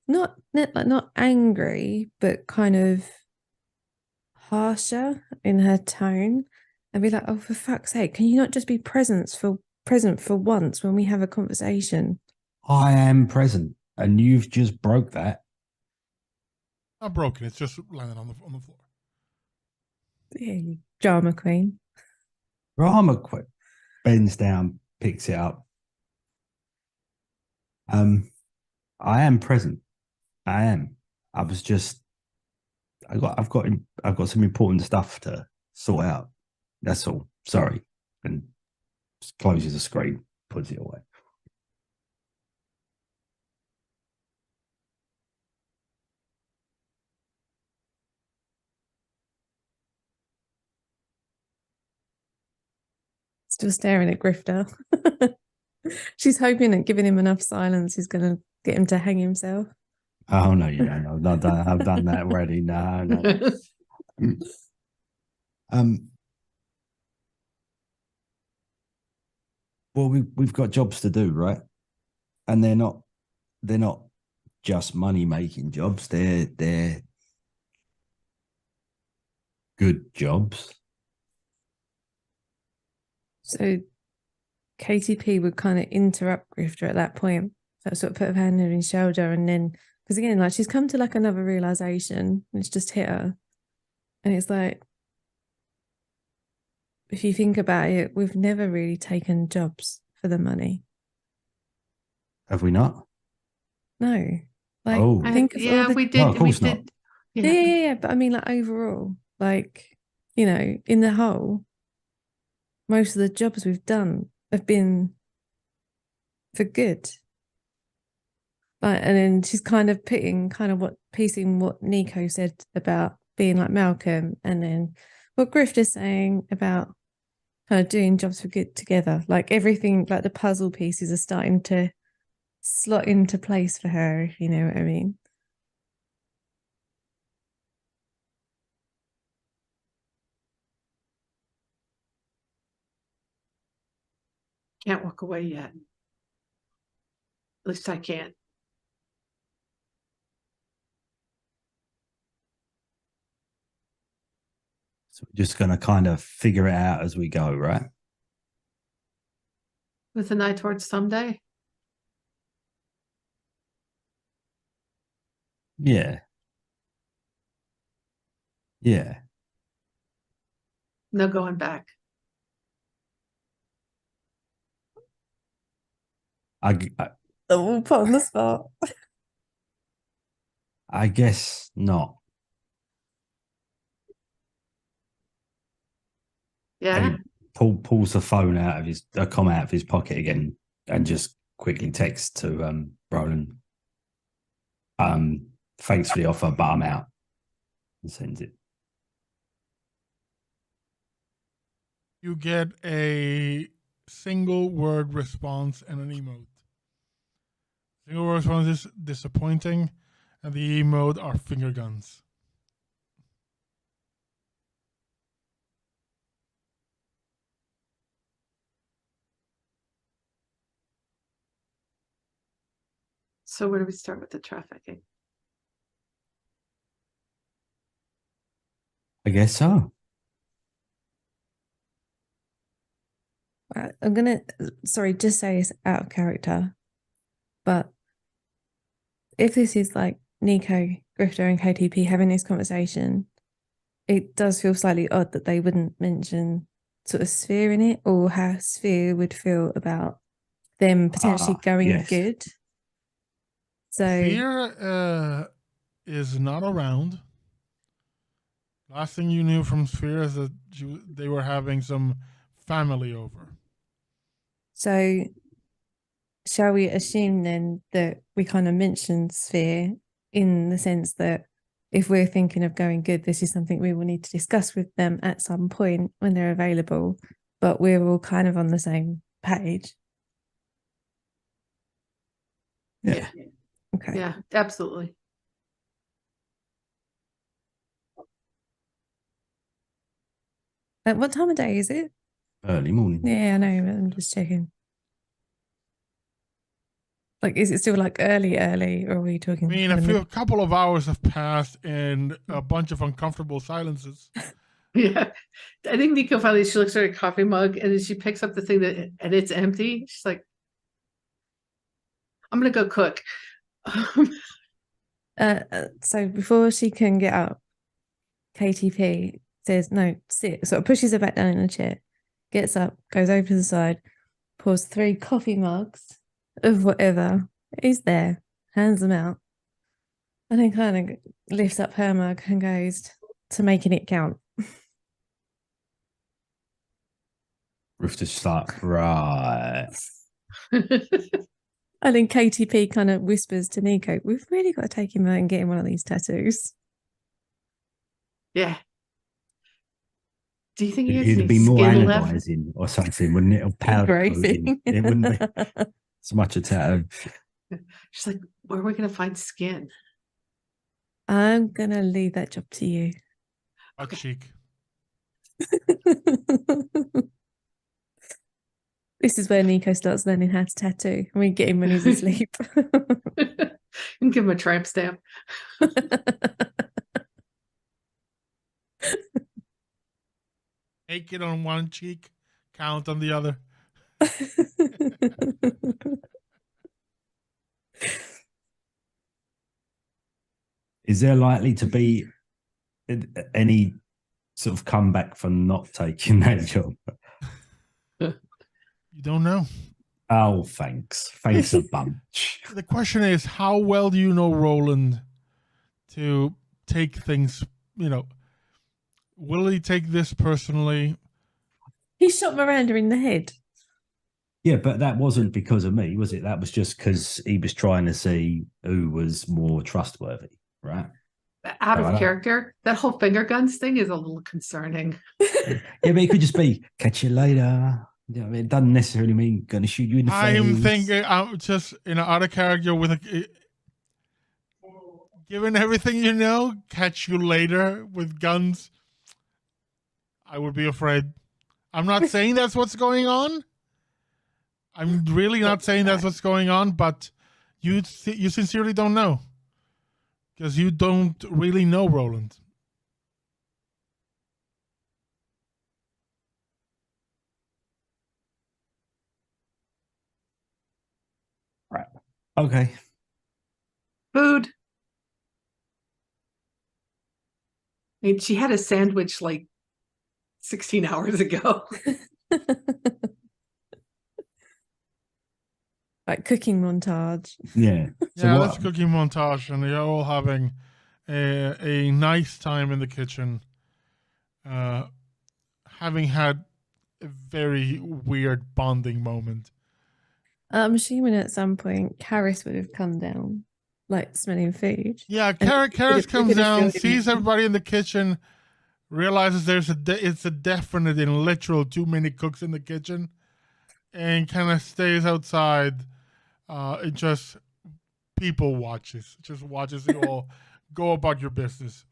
not angry, but kind of harsher in her tone, and be like, "Oh, for fuck's sake, can you not just be present for once when we have a conversation?" I am present, and you've just broke that. Not broken. It's just landed on the floor. Yeah, you drama queen. Drama quick bends down, picks it up. I am present. I am. I was just. I've got some important stuff to sort out. That's all. Sorry, and just closes the screen, puts it away. Still staring at Grifter. She's hoping that giving him enough silence is going to get him to hang himself. Oh no, you don't know. I've done that already. No. Well, we've got jobs to do, right? And they're not just money making jobs. They're good jobs. So KTP would kind of interrupt Grifter at that point. So sort of put her hand on his shoulder, and then because again, like she's come to like another realization, it's just hit her. And it's like, if you think about it, we've never really taken jobs for the money. Have we not? No. Like, Oh. think of all the... we did. No, of course we not. did. Yeah. But I mean, like, overall, like, you know, in the whole, most of the jobs we've done have been for good. Like, and then she's kind of piecing what Nico said about being like Malcolm, and then what Grift is saying about kind of doing jobs for good together. Like everything, like the puzzle pieces are starting to slot into place for her, if you know what I mean. Can't walk away yet. At least I can't. So we're just going to kind of figure it out as we go, right? With an eye towards someday. Yeah. No going back. Oh, put on the spot. I guess not. Yeah. And he pulls the phone out of his com out of his pocket again and just quickly texts to Roland. Thanks for the offer, but I'm out. And sends it. You get a single word response and an emote. Single word response is disappointing, and the emote are finger guns. So where do we start with the trafficking? I guess so. I'm gonna just say it's out of character, but if this is like Nico, Grifter, and KTP having this conversation, it does feel slightly odd that they wouldn't mention sort of Sphere in it, or how Sphere would feel about them potentially going good. So Sphere is not around. Last thing you knew from Sphere is that they were having some family over. So shall we assume then that we kind of mentioned Sphere in the sense that if we're thinking of going good, this is something we will need to discuss with them at some point when they're available, but we're all kind of on the same page. Yeah. Okay. Yeah, absolutely. What time of day is it? Early morning. Yeah, I know, but I'm just checking. Like, is it still like early, or are we I talking? mean, kind of a couple of hours have passed and a bunch of uncomfortable silences. Yeah. I think Nico finally, she looks at her coffee mug and then she picks up the thing and it's empty. She's like, I'm gonna go cook. So before she can get up, KTP says, no, sit. Sort of pushes her back down in the chair, gets up, goes over to the side, pours 3 coffee mugs of whatever is there, hands them out, and then kind of lifts up her mug and goes to making it count. Rooster's just like, right. And then KTP kind of whispers to Nico, we've really got to take him out and get him one of these tattoos. Yeah. Do you think he has It'd any be more skin left? anodizing or something, wouldn't it? Or powder coating. It wouldn't be so much a tattoo. She's like, where are we gonna find skin? I'm going to leave that job to you. Butt cheek. This is where Nico starts learning how to tattoo. And we get him when he's asleep. And give him a tramp stamp. Take it on one cheek, count on the other. Is there likely to be any sort of comeback for not taking that job? You don't know. Oh, thanks. Thanks a bunch. The question is, how well do you know Roland to take things, will he take this personally? He shot Miranda in the head. Yeah, but that wasn't because of me, was it? That was just because he was trying to see who was more trustworthy, right? Out of character. That whole finger guns thing is a little concerning. Yeah, but it could just be catch you later. You know, it doesn't necessarily mean going to shoot you in the face. I'm thinking, I'm just out of character with given everything you know, catch you later with guns. I would be afraid. I'm not saying that's what's going on. I'm really not saying that's what's going on, but you sincerely don't know. Because you don't really know Roland. Right. Okay. Food. I mean, she had a sandwich like 16 hours ago. Like cooking montage. Yeah. So yeah, that's cooking montage, and they're all having a nice time in the kitchen. Having had a very weird bonding moment. I'm assuming at some point Karis would have come down, like smelling food. Yeah, Karis comes down, sees everybody in the kitchen, realizes it's a definite and literal too many cooks in the kitchen, and kind of stays outside. It just people watches you all go about your business.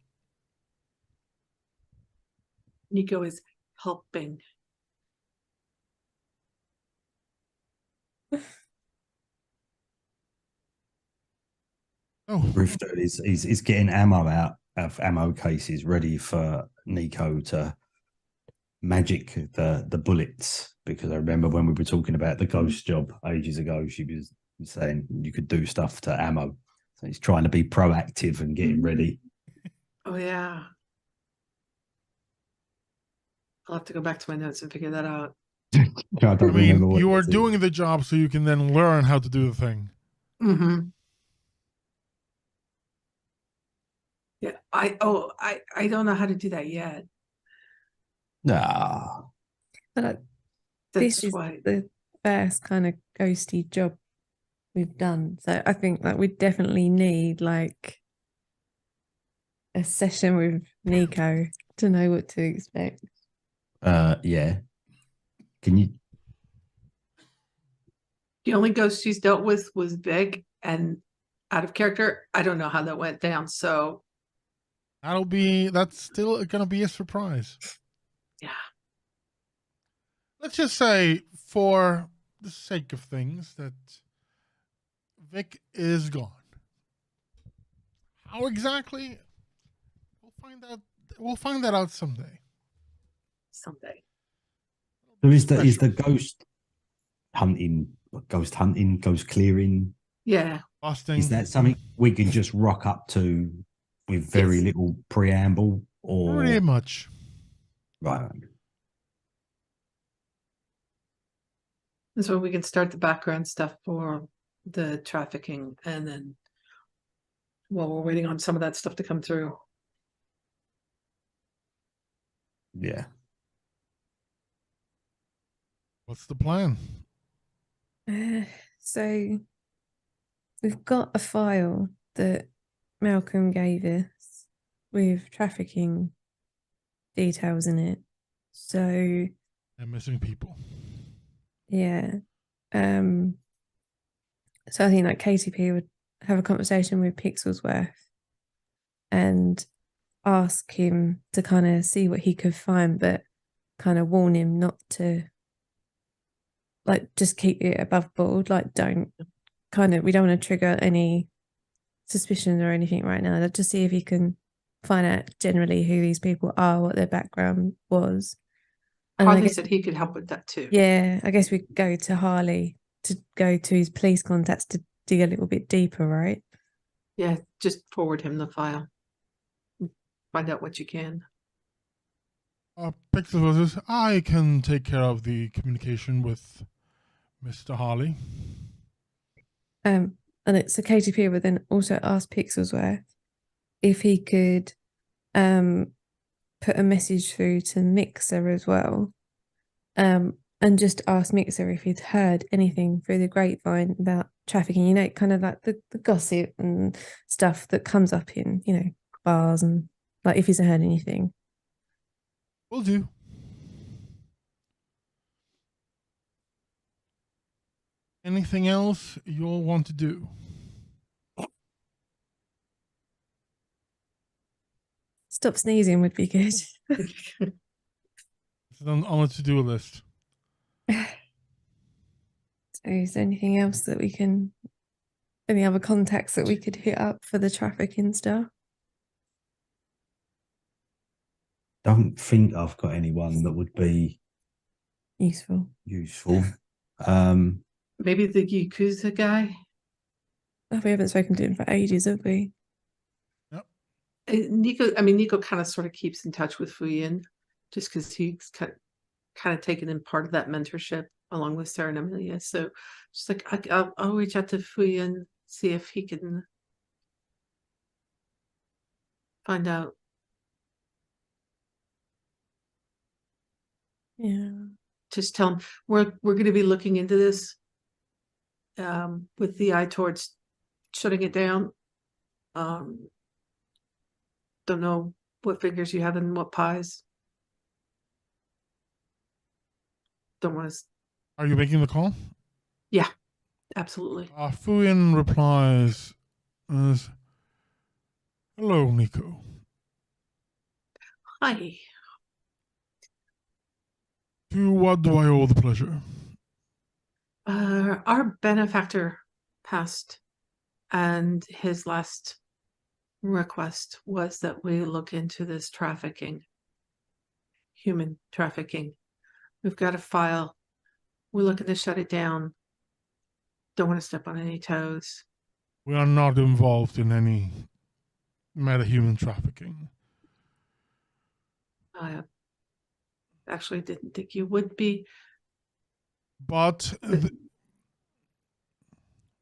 Nico is helping. Oh, Rifter is getting ammo out of ammo cases ready for Nico to magic the bullets, because I remember when we were talking about the ghost job ages ago, she was saying you could do stuff to ammo. So he's trying to be proactive and getting ready. Oh yeah. I'll have to go back to my notes and figure that out. I mean, you are doing the job so you can then learn how to do the thing. Mm-hmm. Yeah, I don't know how to do that yet. Nah. But this is the first kind of ghosty job we've done. So I think that we definitely need like a session with Nico to know what to expect. Yeah. Can you? The only ghost she's dealt with was big and out of character. I don't know how that went down. So That's still gonna be a surprise. yeah, Let's just say, for the sake of things, that Vic is gone. How exactly? We'll find out. We'll find that out someday. someday. So is the Special. ghost hunting, ghost clearing? Yeah. Busting. Is that something we can just rock up to with very Yes. little preamble, or Pretty much. right? And so we can start the background stuff for the trafficking, and then while we're waiting on some of that stuff to come through. Yeah. What's the plan? So we've got a file that Malcolm gave us with trafficking details in it. So And missing people. yeah. So I think like KTP would have a conversation with Pixelsworth and ask him to kind of see what he could find, but kind of warn him not to like just keep it above board. Like we don't want to trigger any suspicions or anything right now. Just see if he can find out generally who these people are, what their background was. And Harley said he could help with that too. yeah, I guess we go to Harley to go to his police contacts to dig a little bit deeper, right? Yeah, just forward him the file. Find out what you can. Pixel says, I can take care of the communication with Mr. Harley. And it's a KTP would then also ask Pixelsworth if he could put a message through to Mixer as well. And just ask Mixer if he'd heard anything through the grapevine about trafficking, kind of like the gossip and stuff that comes up in, bars, and like if he's heard anything. Will do. Anything else you'll want to do? Stop sneezing would be good. It's on the to-do list. So is there anything else that we can, any other contacts that we could hit up for the trafficking stuff? Don't think I've got anyone that would be Useful. Maybe the Yakuza guy. Oh, we haven't spoken to him for ages, have we? Nico kind of sort of keeps in touch with Fuyin just because he's kind of taken in part of that mentorship along with Sarah and Amelia. So just like I'll reach out to Fuyin, see if he can find out. Yeah. Just tell him we're going to be looking into this with the eye towards shutting it down. Don't know what figures you have and what pies. Don't want to. Are you making the call? Yeah, absolutely. Fuyin replies as, hello, Nico. Hi. To what do I owe the pleasure? Our benefactor passed, and his last request was that we look into this trafficking, human trafficking. We've got a file. We're looking to shut it down. Don't want to step on any toes. We are not involved in any metahuman trafficking. I actually didn't think you would be. But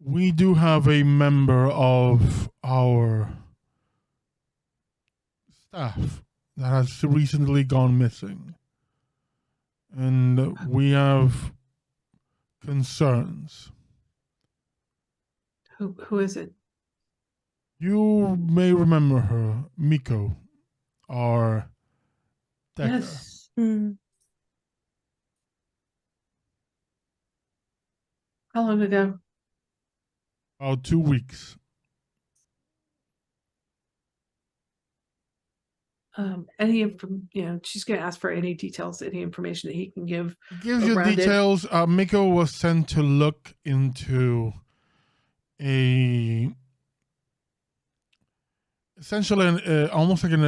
we do have a member of our staff that has recently gone missing. And we have concerns. Who is it? You may remember her, Miko, our Decker. Yes. Mm. How long ago? About 2 weeks. She's going to ask for any details, any information that he can give. It gives you Around it. details. Miko was sent to look into essentially almost like an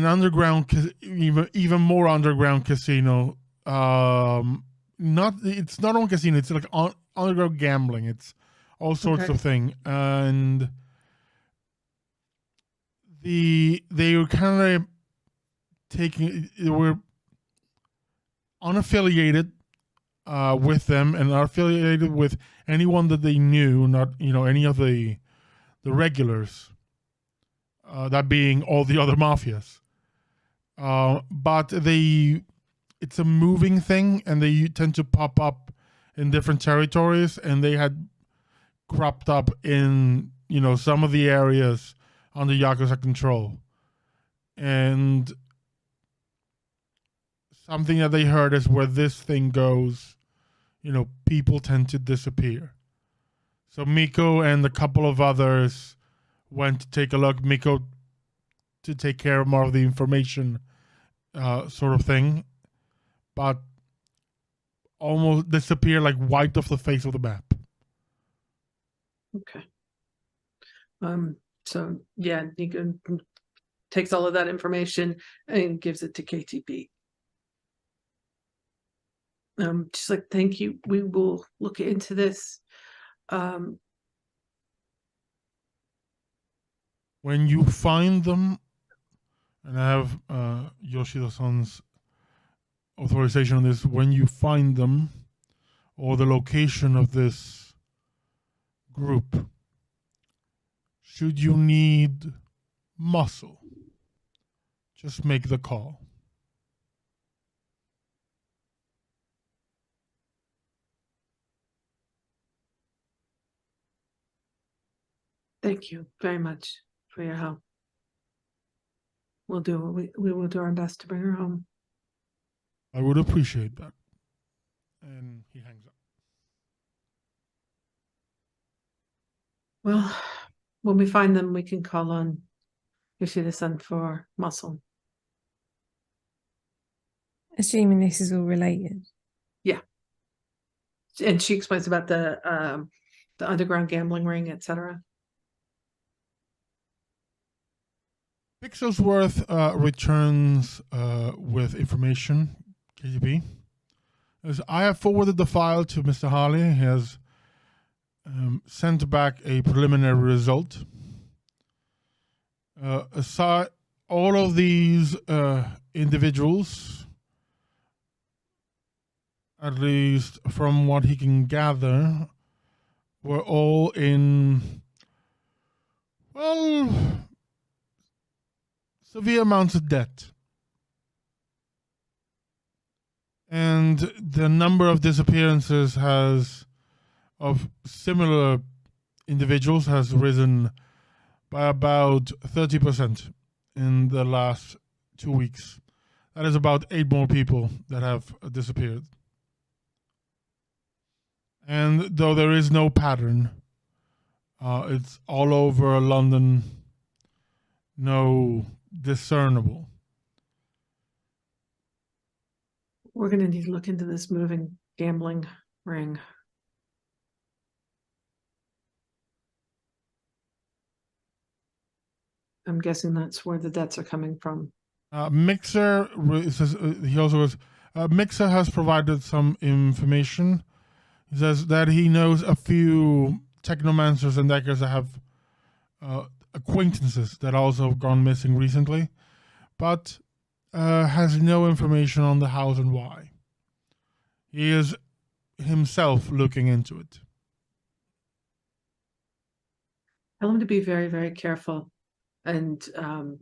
underground, even more underground casino. It's not on casino. It's like underground gambling. It's all sorts of thing, and they were kind of they were unaffiliated with them and are affiliated with anyone that they knew, not any of the regulars. That being all the other mafias. But it's a moving thing, and they tend to pop up in different territories, and they had cropped up in some of the areas under Yakuza control. And something that they heard is where this thing goes, people tend to disappear. So Miko and a couple of others went to take a look. Miko to take care of more of the information sort of thing, but almost disappear, like wiped off the face of the map. Okay. So yeah, Nico takes all of that information and gives it to KTP. She's like, thank you. We will look into this. When you find them, and I have Yoshida-san's authorization on this, when you find them, or the location of this group, should you need muscle, just make the call. Thank you very much for your help. We'll do we will do our best to bring her home. I would appreciate that. And he hangs up. Well, when we find them, we can call on Yoshida-san for muscle. Assuming this is all related. And she explains about the underground gambling ring, etc. Pixelsworth returns with information, KGB. As I have forwarded the file to Mr. Harley, he has sent back a preliminary result. Aside, all of these individuals, at least from what he can gather, were all in, well, severe amounts of debt. And the number of disappearances of similar individuals has risen by about 30% in the last 2 weeks. That is about 8 more people that have disappeared. And though there is no pattern, it's all over London, no discernible. We're going to need to look into this moving gambling ring. I'm guessing that's where the debts are coming from. Mixer says he also goes. Mixer has provided some information. He says that he knows a few technomancers and deckers that have acquaintances that also have gone missing recently, but has no information on the how and why. He is himself looking into it. Tell him to be very, very careful, and tell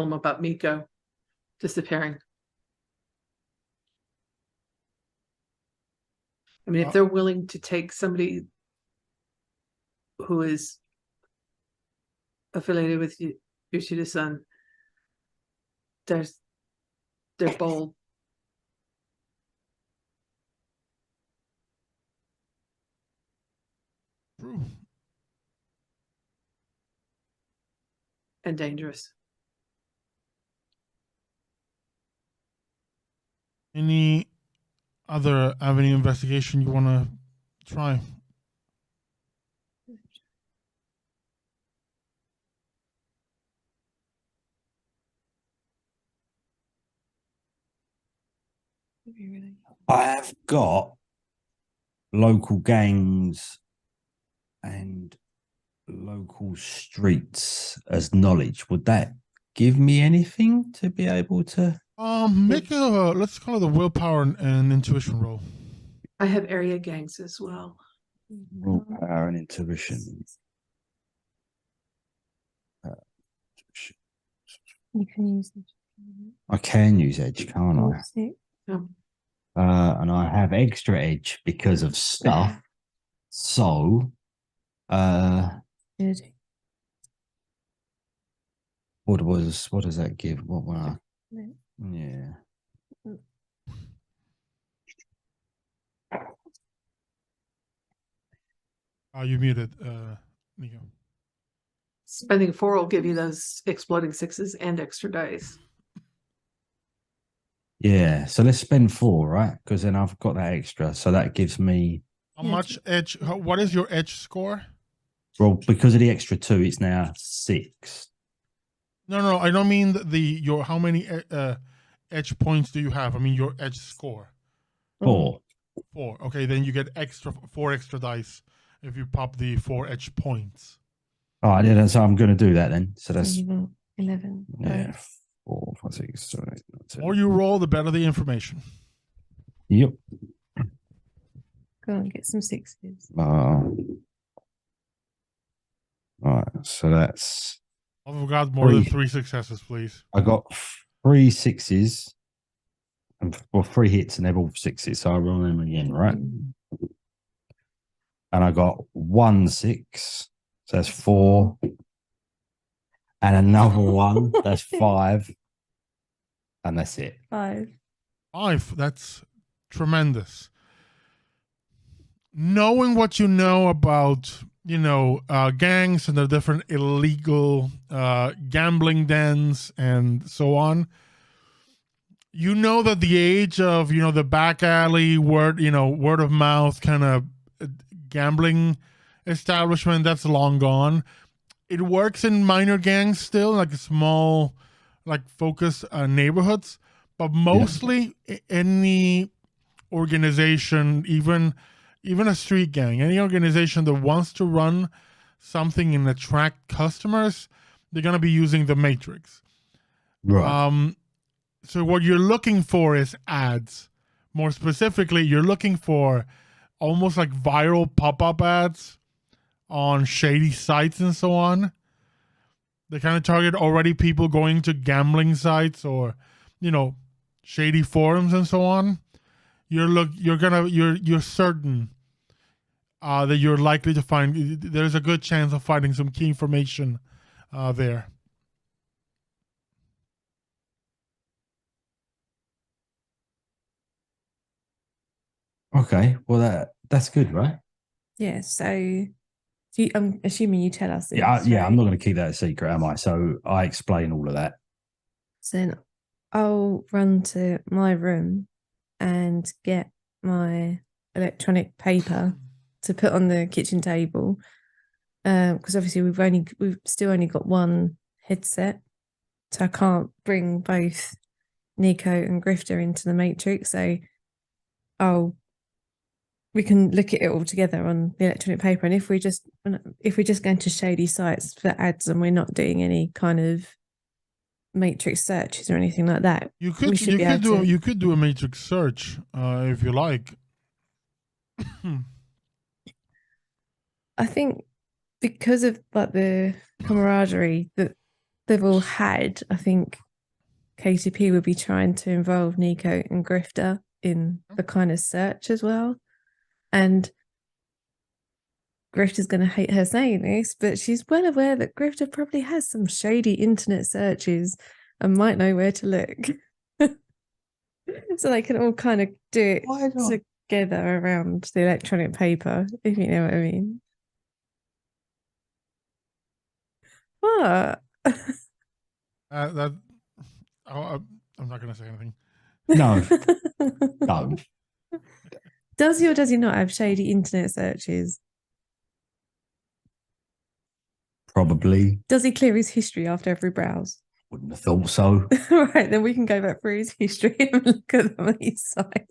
him about Miko disappearing. I mean, if they're willing to take somebody who is affiliated with Yoshida-san, they're bold. True. And dangerous. Any other avenue investigation you want to try? I have got local gangs and local streets as knowledge. Would that give me anything to be able to? Make a, let's call it a willpower and intuition roll. I have area gangs as well. Willpower and intuition. You can use it. I can use edge, can't I? Yeah. And I have extra edge because of stuff. So, Good. what does that give? What will I? No. Yeah. You muted, Nico. Spending 4 will give you those exploding 6s and extra dice. Yeah. So let's spend 4, right? Because then I've got that extra. So that gives me. How much edge? What is your edge score? Well, because of the extra 2, it's now 6. No, I don't mean your how many edge points do you have? I mean your edge score. 4. 4. Okay, then you get 4 extra dice if you pop the 4 edge points. All right, yeah, so I'm going to do that then. So that's 11. yeah, 4, 5, 6, 7, 8, 9, 10. More you roll, the better the information. Yep. Go on, get some 6s. All right, so that's. I've got more than 3 successes, please. I got 3 6s, and 3 hits, and they're all 6s. So I roll them again, right? And I got 1 6, so that's 4, and another 1, that's 5, and that's it. 5. 5. That's tremendous. Knowing what you know about, gangs and the different illegal gambling dens and so on, you know that the age of, the back alley word of mouth kind of gambling establishment, that's long gone. It works in minor gangs still, like small, like focused neighborhoods, but mostly any organization, even a street gang, any organization that wants to run something and attract customers, they're going to be using the Matrix. Right. So what you're looking for is ads. More specifically, you're looking for almost like viral pop-up ads on shady sites and so on. They kind of target already people going to gambling sites or, shady forums and so on. You're certain that you're likely to find, there's a good chance of finding some key information there. Okay, well that's good, right? Yeah, so I'm assuming you tell us this, Yeah, right? I'm not going to keep that a secret, am I? So I explain all of that. So then I'll run to my room and get my electronic paper to put on the kitchen table, because obviously we've still only got one headset, so I can't bring both Nico and Grifter into the Matrix. So we can look at it all together on the electronic paper, and if we're just going to shady sites for ads and we're not doing any kind of Matrix searches or anything like that, you could do a Matrix search if you like. I think because of like the camaraderie that they've all had, I think KTP would be trying to involve Nico and Grifter in the kind of search as well. And Grifter's going to hate her saying this, but she's well aware that Grifter probably has some shady internet searches and might know where to look. So they can all kind of do it Why not? together around the electronic paper, if you know what I mean. What? That I'm not going to say anything. No, no. Does he or does he not have shady internet searches? Probably Does he clear his history after every browse? wouldn't have thought so. Right, then we can go back through his history and look at them on his side.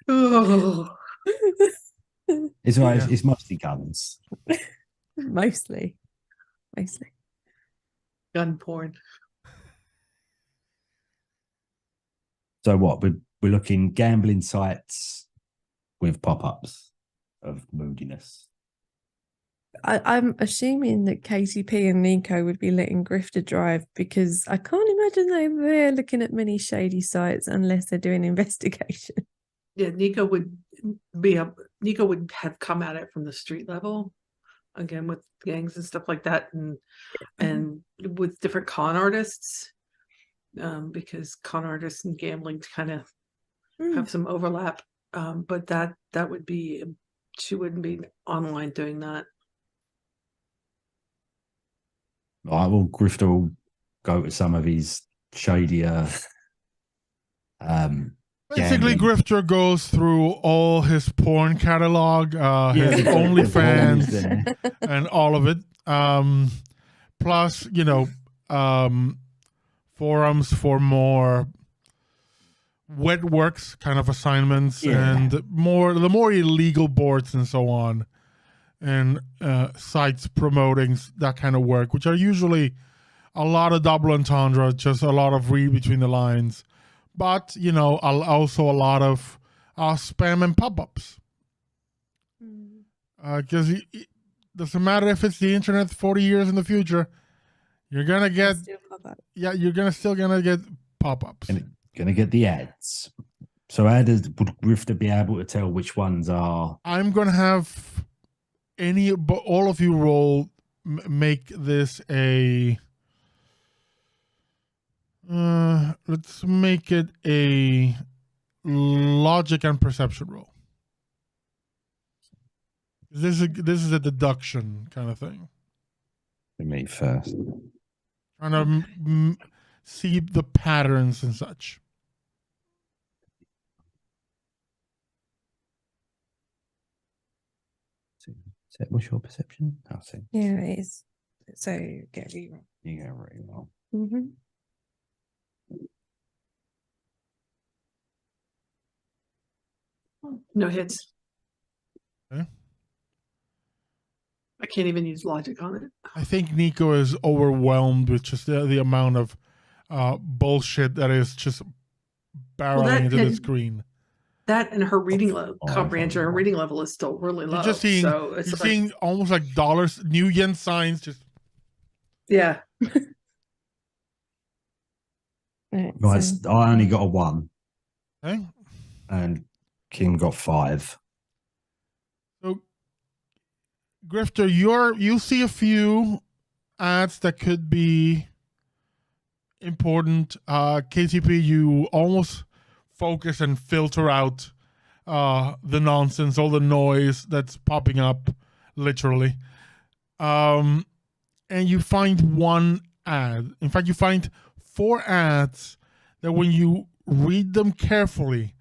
Oh, It's right. Yeah. It's mostly guns. Mostly. gun porn. So what? We're looking gambling sites with pop-ups of moodiness. I'm assuming that KTP and Nico would be letting Grifter drive because I can't imagine they're looking at many shady sites unless they're doing investigation. Yeah, Nico would have come at it from the street level, again with gangs and stuff like that, and with different con artists, because con artists and gambling kind of have some overlap. But that would be, she wouldn't be online doing that. Right, well, Grifter will go to some of his shadier. Basically, Gambling. Grifter goes through all his porn catalog, his Always OnlyFans, there. and all of it. Plus, forums for more wet works kind of assignments and the more illegal boards and so on, and sites promoting that kind of work, which are usually a lot of double entendre, just a lot of read between the lines, but also a lot of spam and pop-ups, because it doesn't matter if it's the internet 40 years in the future, you're gonna get still gonna get pop-ups. Gonna get the ads. So would Grifter be able to tell which ones are? I'm gonna have all of you roll, make this a. Let's make it a logic and perception roll. This is a deduction kind of thing. Me first. Trying to see the patterns and such. What's your perception? I'll see. Yeah, it is. So get reroll. You go very well. Mm-hmm. No hits. Okay. I can't even use logic on it. I think Nico is overwhelmed with just the amount of bullshit that is just barreling into the screen. That and her reading level, comprehension, her reading level is still really low. You're just seeing, so it's seeing almost like dollars, new yen signs, just. Yeah. Right, so I only got a 1. Okay. And Kim got 5. So, Grifter, you see a few ads that could be important. KTP, you almost focus and filter out the nonsense, all the noise that's popping up, literally. And you find one ad. In fact, you find 4 ads that when you read them carefully,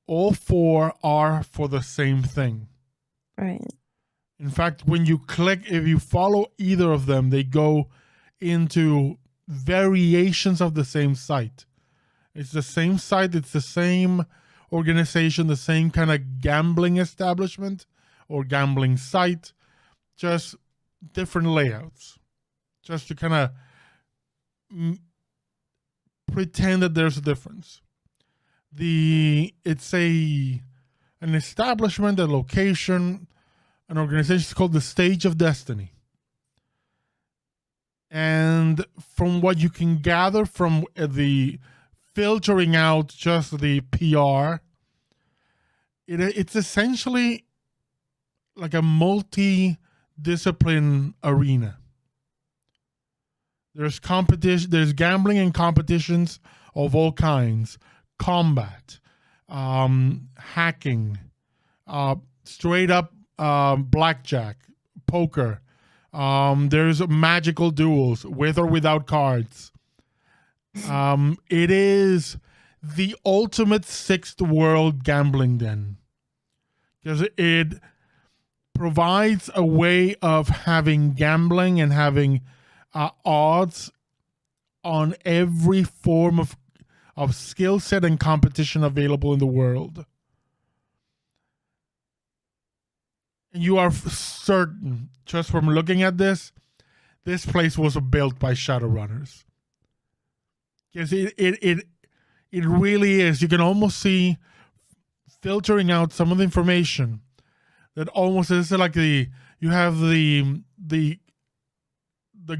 all 4 are for the same thing. Right. In fact, when you click, if you follow either of them, they go into variations of the same site. It's the same site, it's the same organization, the same kind of gambling establishment or gambling site, just different layouts. Just to kind of pretend that there's a difference. It's an establishment, a location, an organization. It's called the Stage of Destiny. And from what you can gather from the filtering out just the PR, it's essentially like a multi-discipline arena. There's competition. There's gambling and competitions of all kinds, combat, hacking, straight up blackjack, poker. There's magical duels with or without cards. It is the ultimate sixth world gambling den because it provides a way of having gambling and having odds on every form of skill set and competition available in the world. And you are certain, just from looking at this place was built by Shadowrunners. Because it really is. You can almost see filtering out some of the information that almost is like you have the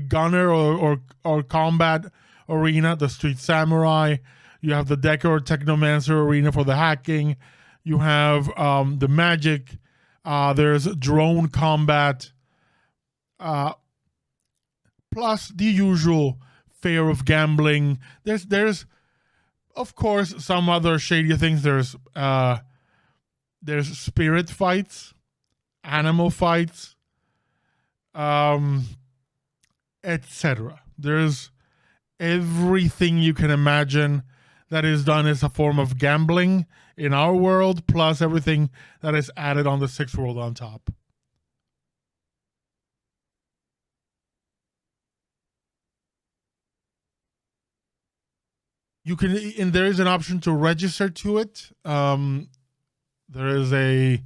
gunner or combat arena, the street samurai. You have the decker or technomancer arena for the hacking. You have the magic. There's drone combat. Plus the usual fare of gambling. There's of course some other shady things. There's spirit fights, animal fights, etc. There's everything you can imagine that is done as a form of gambling in our world, plus everything that is added on the Sixth World on top. You can, and there is an option to register to it. There is a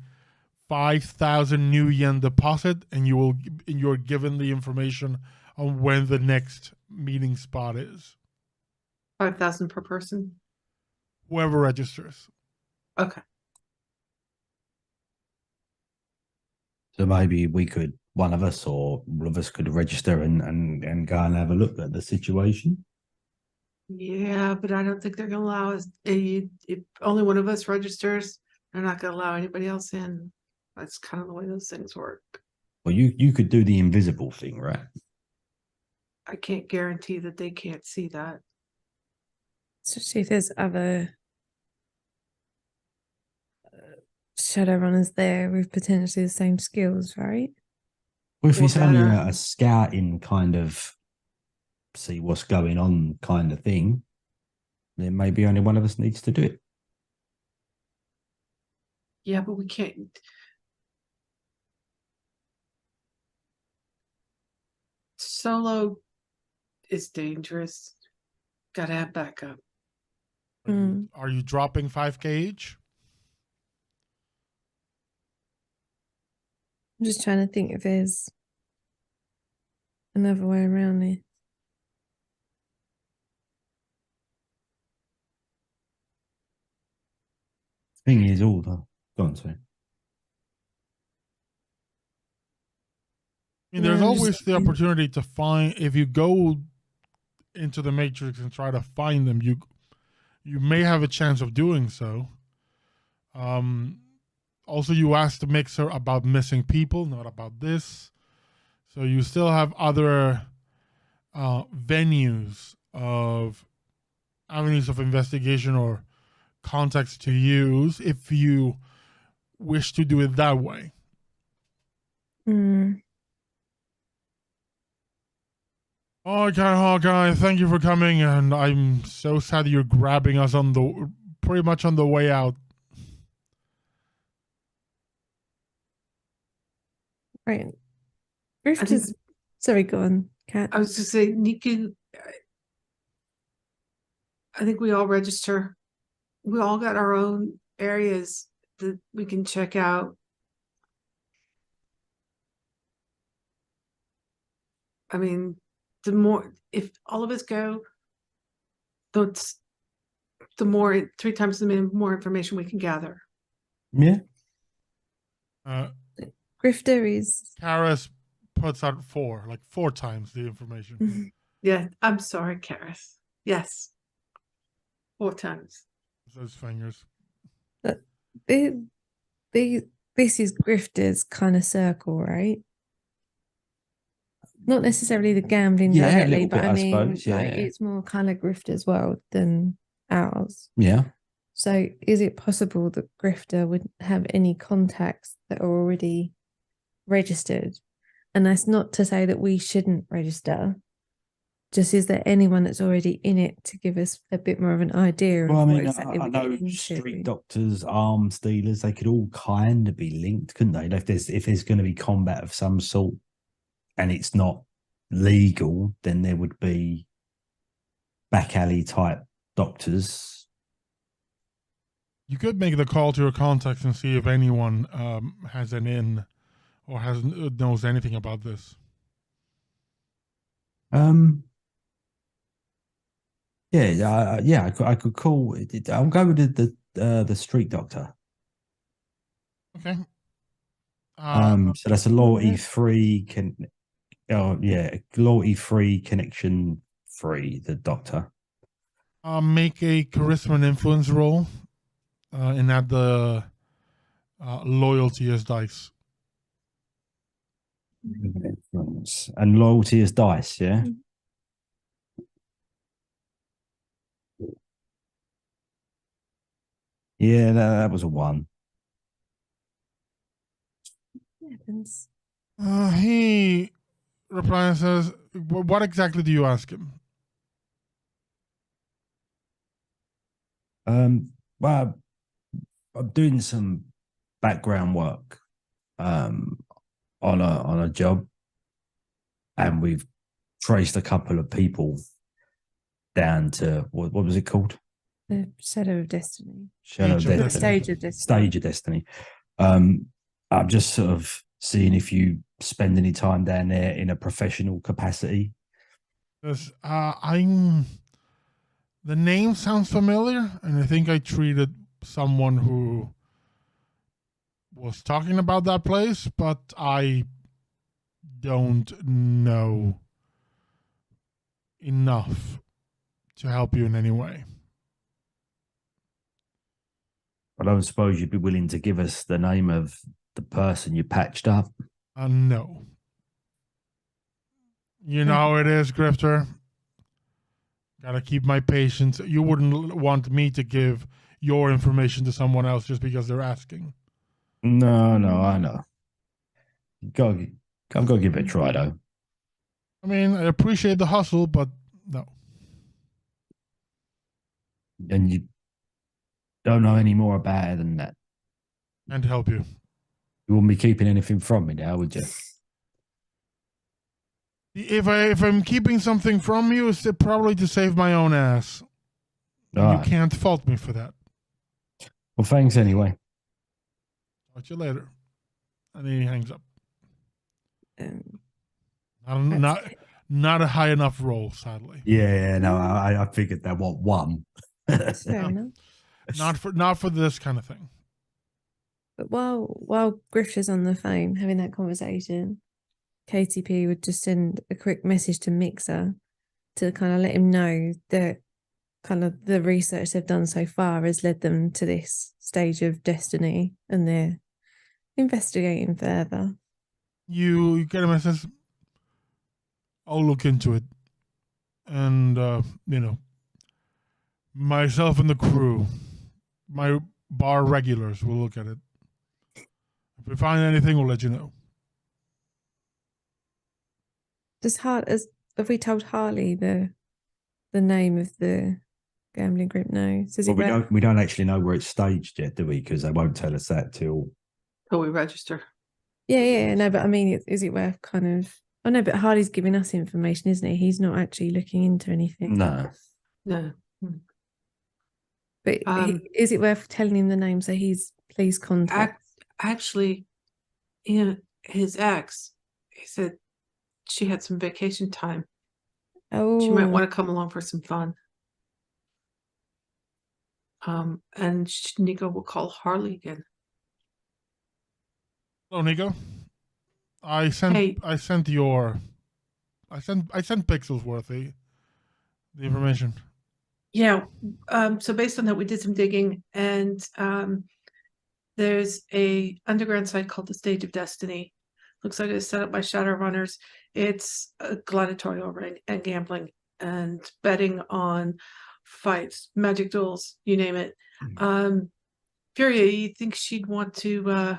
5,000 new yen deposit, and you're given the information on when the next meeting spot is. 5,000 per person. Whoever registers. Okay. So maybe one of us or all of us could register and go and have a look at the situation. Yeah, but I don't think they're going to allow us. If only one of us registers, they're not going to allow anybody else in. That's kind of the way those things work. Well, you could do the invisible thing, right? I can't guarantee that they can't see that. Especially if there's other Shadowrunners there with potentially the same skills, right? Well, if Or it's only better. a scouting kind of see what's going on kind of thing, then maybe only one of us needs to do it. Yeah, but we can't. Solo is dangerous. Gotta have backup. Are you dropping 5K each? I'm just trying to think if there's another way around it. Thing is, all the go on, sorry. I mean, there's Yeah, I'm always just the thinking. opportunity to find, if you go into the matrix and try to find them, you may have a chance of doing so. Also, you asked the mixer about missing people, not about this. So you still have other venues of avenues of investigation or contacts to use if you wish to do it that way. Okay, Hawkeye, thank you for coming, and I'm so sad you're grabbing us pretty much on the way out. Right. Rift is. Sorry, go on, Kat. I was just saying, Niku, I think we all register. We all got our own areas that we can check out. I mean, if all of us go, the more, 3 times the more information we can gather. Yeah. Grifter is. Karis puts out 4 times the information. Yeah, I'm sorry, Karis. Yes. 4 times. Those fingers. The this is Grifter's kind of circle, right? Not necessarily the gambling Yeah, a directly, little but bit, I I mean, suppose, yeah. like it's more kind of Grifter's world than ours. Yeah. So, is it possible that Grifter would have any contacts that are already registered? And that's not to say that we shouldn't register. Just is there anyone that's already in it to give us a bit more of an idea Well, I of what mean, exactly I we're know getting street into? doctors, arms dealers, they could all kind of be linked, couldn't they? Like, if there's going to be combat of some sort and it's not legal, then there would be back alley type doctors. You could make the call to your contacts and see if anyone has an in or knows anything about this. Yeah. I could call. I'll go with the street doctor. Okay. So that's a loyalty free loyalty free connection free. The doctor. Make a charisma and influence roll and add the loyalty as dice. Influence and loyalty as dice. Yeah. Yeah, that was a 1. Happens. He replies and says, "What exactly do you ask him?" Well, I'm doing some background work on a job, and we've traced a couple of people down to what was it called? The Shadow of Destiny. Shadow of Stage of Destiny. Destiny. Stage of Destiny. Stage of Destiny. I'm just sort of seeing if you spend any time down there in a professional capacity. Because the name sounds familiar, and I think I treated someone who was talking about that place, but I don't know enough to help you in any way. I don't suppose you'd be willing to give us the name of the person you patched up. No. You know how it is, Grifter. Gotta keep my patience. You wouldn't want me to give your information to someone else just because they're asking. No, I know. I've got to give it a try, though. I mean, I appreciate the hustle, but no. And you don't know any more about it than that. Can't help you. You wouldn't be keeping anything from me now, would you? If I'm keeping something from you, it's probably to save my own ass. And Right. you can't fault me for that. Well, thanks anyway. Talk to you later. And then he hangs up. That's Not a high enough roll, sadly. Yeah, no, I figured that what 1. fair enough. Not for this kind of thing. But while Grifter's on the phone having that conversation, KTP would just send a quick message to Mixer to kind of let him know that kind of the research they've done so far has led them to this stage of Destiny, and they're investigating further. You get a message. I'll look into it. And, myself and the crew, my bar regulars will look at it. If we find anything, we'll let you know. Have we told Harley the name of the gambling group? No. Well, we don't actually know where it's staged yet, do we? Because they won't tell us that till we register. Yeah, no, but I mean, is it worth kind of? Oh no, but Harley's giving us information, isn't he? He's not actually looking into anything. no. But is it worth telling him the name so he's please contact? Actually, his ex, he said she had some vacation time. Oh, She might want to come along for some fun. And Nico will call Harley again. Hello, Nico. I sent Pixelsworthy the information. Yeah. So based on that, we did some digging, and There's a underground site called the Stage of Destiny. Looks like it's set up by Shadowrunners. It's a gladiatorial ring and gambling and betting on fights, magic duels, you name it. Furia, you think she'd want to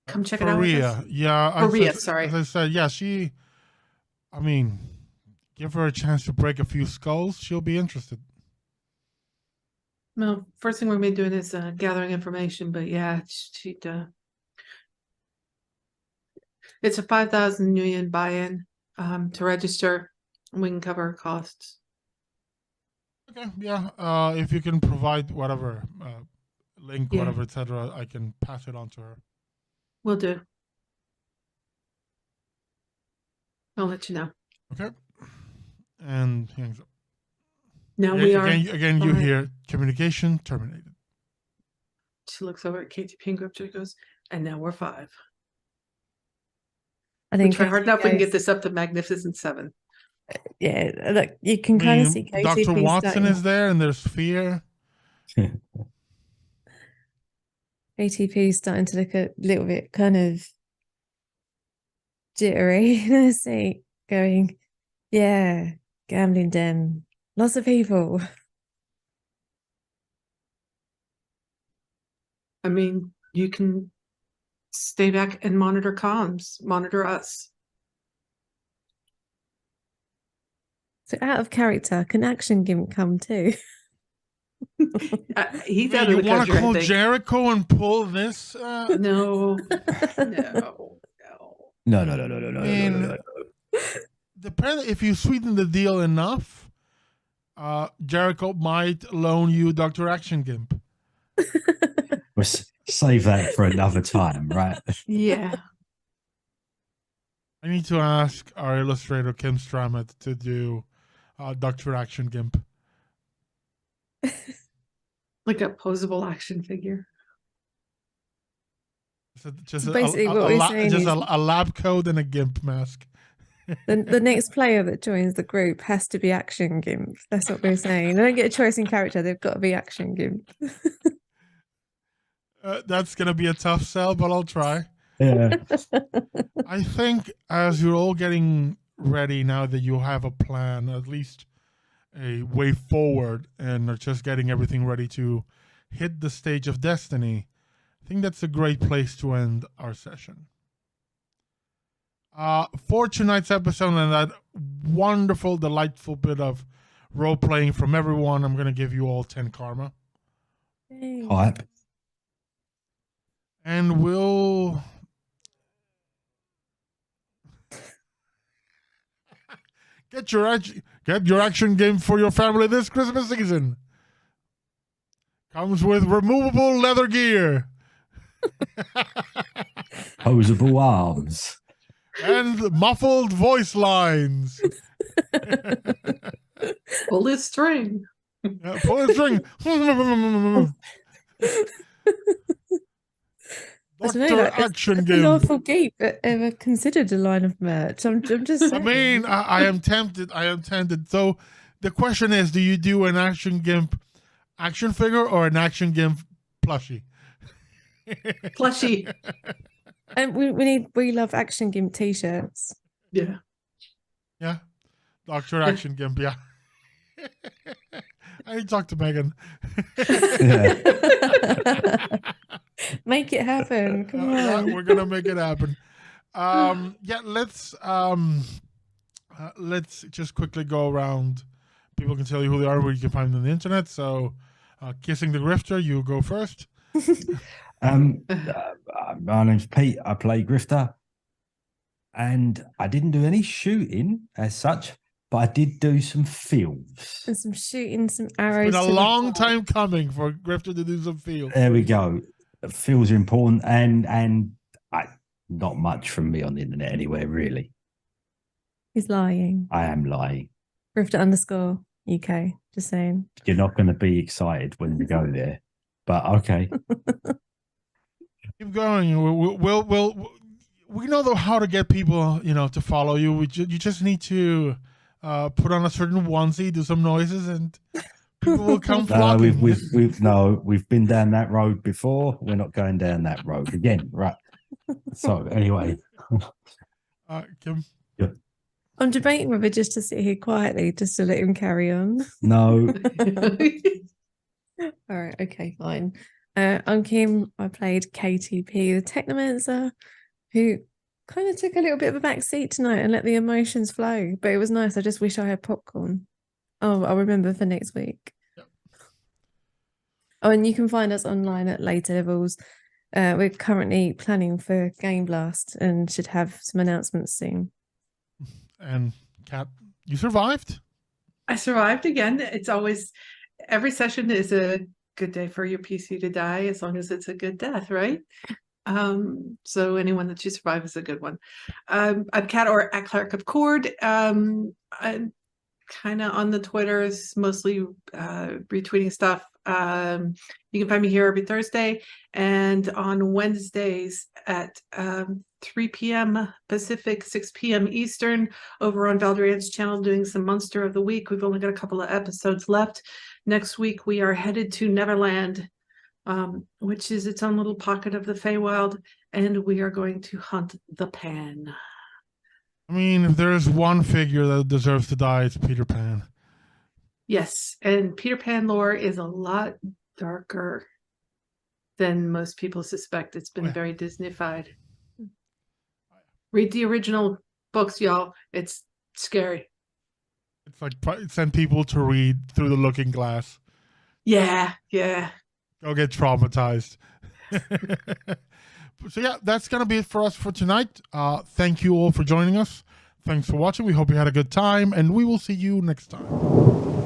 come check it out with us? Faria, yeah. Faria, as sorry. I said, yeah, I mean, give her a chance to break a few skulls. She'll be interested. Well, first thing we're gonna be doing is gathering information, but yeah, she'd it's a 5,000 Yuan buy-in to register, and we can cover her costs. Okay, yeah. If you can provide whatever link, Yeah. whatever, etc., I can pass it on to her. Will do. I'll let you know. Okay. And hangs up. Now we are. Again, you Alright. hear communication terminated. She looks over at KTP and Grip. She goes, and now we're 5. I We think try hard Katie enough. We can goes- get this up to Magnificent 7. Yeah, look, you can I kind of mean, see Dr. KTP Watson starting. is there, and there's fear. ATP starting to look a little bit kind of jittery in her seat, going, yeah, gambling den, lots of people. I mean, you can stay back and monitor comms, monitor us. So out of character, can Action Gimp come too? He's Man, out you of the want to country, I call think. Jericho and pull this? No, no, no. No. mean, Depend if you sweeten the deal enough, Jericho might loan you Dr. Action Gimp. We'll save that for another time, right? Yeah. I need to ask our illustrator Kim Stramet to do Dr. Action Gimp. Like a posable action figure. Just So basically what we're saying just is- a lab coat and a Gimp mask. The next player that joins the group has to be Action Gimp. That's what we're saying. They don't get a choice in character. They've got to be Action Gimp. That's going to be a tough sell, but I'll try. Yeah. I think as you're all getting ready now that you have a plan, at least a way forward, and are just getting everything ready to hit the stage of destiny, I think that's a great place to end our session. For tonight's episode and that wonderful, delightful bit of role playing from everyone, I'm going to give you all 10 karma. Yay. Hype. And we'll get your action game for your family this Christmas season. Comes with removable leather gear Posable arms. and muffled voice lines. Pull this string. Pull the string. I don't know, Dr. like, Action has Game. Lawful Geek ever considered a line of merch? I'm just I saying. mean, I am tempted. So the question is, do you do an Action Gimp action figure or an Action Gimp plushie? Plushie. And we love Action Gimp t-shirts. Yeah. Yeah. Dr. Action Gimp, yeah. I need to talk to Megan. Make it happen. Come on. We're gonna make it happen. Yeah, let's just quickly go around. People can tell you who they are, where you can find them on the internet. So, Kissing the Grifter, you go first. My name's Pete. I play Grifter, and I didn't do any shooting as such, but I did do some films. And some shooting, some arrows. It's been a to the long heart. time coming for Grifter to do some field. There we go. Feels are important, and not much from me on the internet anywhere really. He's lying. I am lying. Grifter_UK. Just saying. You're not going to be excited when you go there, but okay. Keep going. We know how to get people, to follow you. You just need to put on a certain onesie, do some noises, and People will come No, flocking. we've been down that road before. We're not going down that road again, right? So anyway, Kim? I'm debating whether just to sit here quietly, just to let him carry on. no, All right, okay, fine. I'm Kim. I played KTP, the Technomancer, who kind of took a little bit of a back seat tonight and let the emotions flow. But it was nice. I just wish I had popcorn. Oh, I'll remember for next week. Yep. Oh, and you can find us online at later levels. We're currently planning for Game Blast and should have some announcements soon. And Kat, you survived? I survived again. It's always, every session is a good day for your PC to die, as long as it's a good death, right? So anyone that you survive is a good one. I'm Kat, or at Cleric of Cord. I'm kind of on the Twitters, mostly retweeting stuff. You can find me here every Thursday and on Wednesdays at 3 p.m. Pacific, 6 p.m. Eastern, over on Valdrian's channel, doing some Monster of the Week. We've only got a couple of episodes left. Next week, we are headed to Neverland, which is its own little pocket of the Feywild, and we are going to hunt the Pan. I mean, if there's one figure that deserves to die, it's Peter Pan. Yes, and Peter Pan lore is a lot darker than most people suspect. It's been very Disneyfied. Read the original books, y'all. It's scary. It's like send people to read Through the Looking Glass. Yeah. Go get traumatized. So yeah, that's going to be it for us for tonight. Thank you all for joining us. Thanks for watching. We hope you had a good time, and we will see you next time.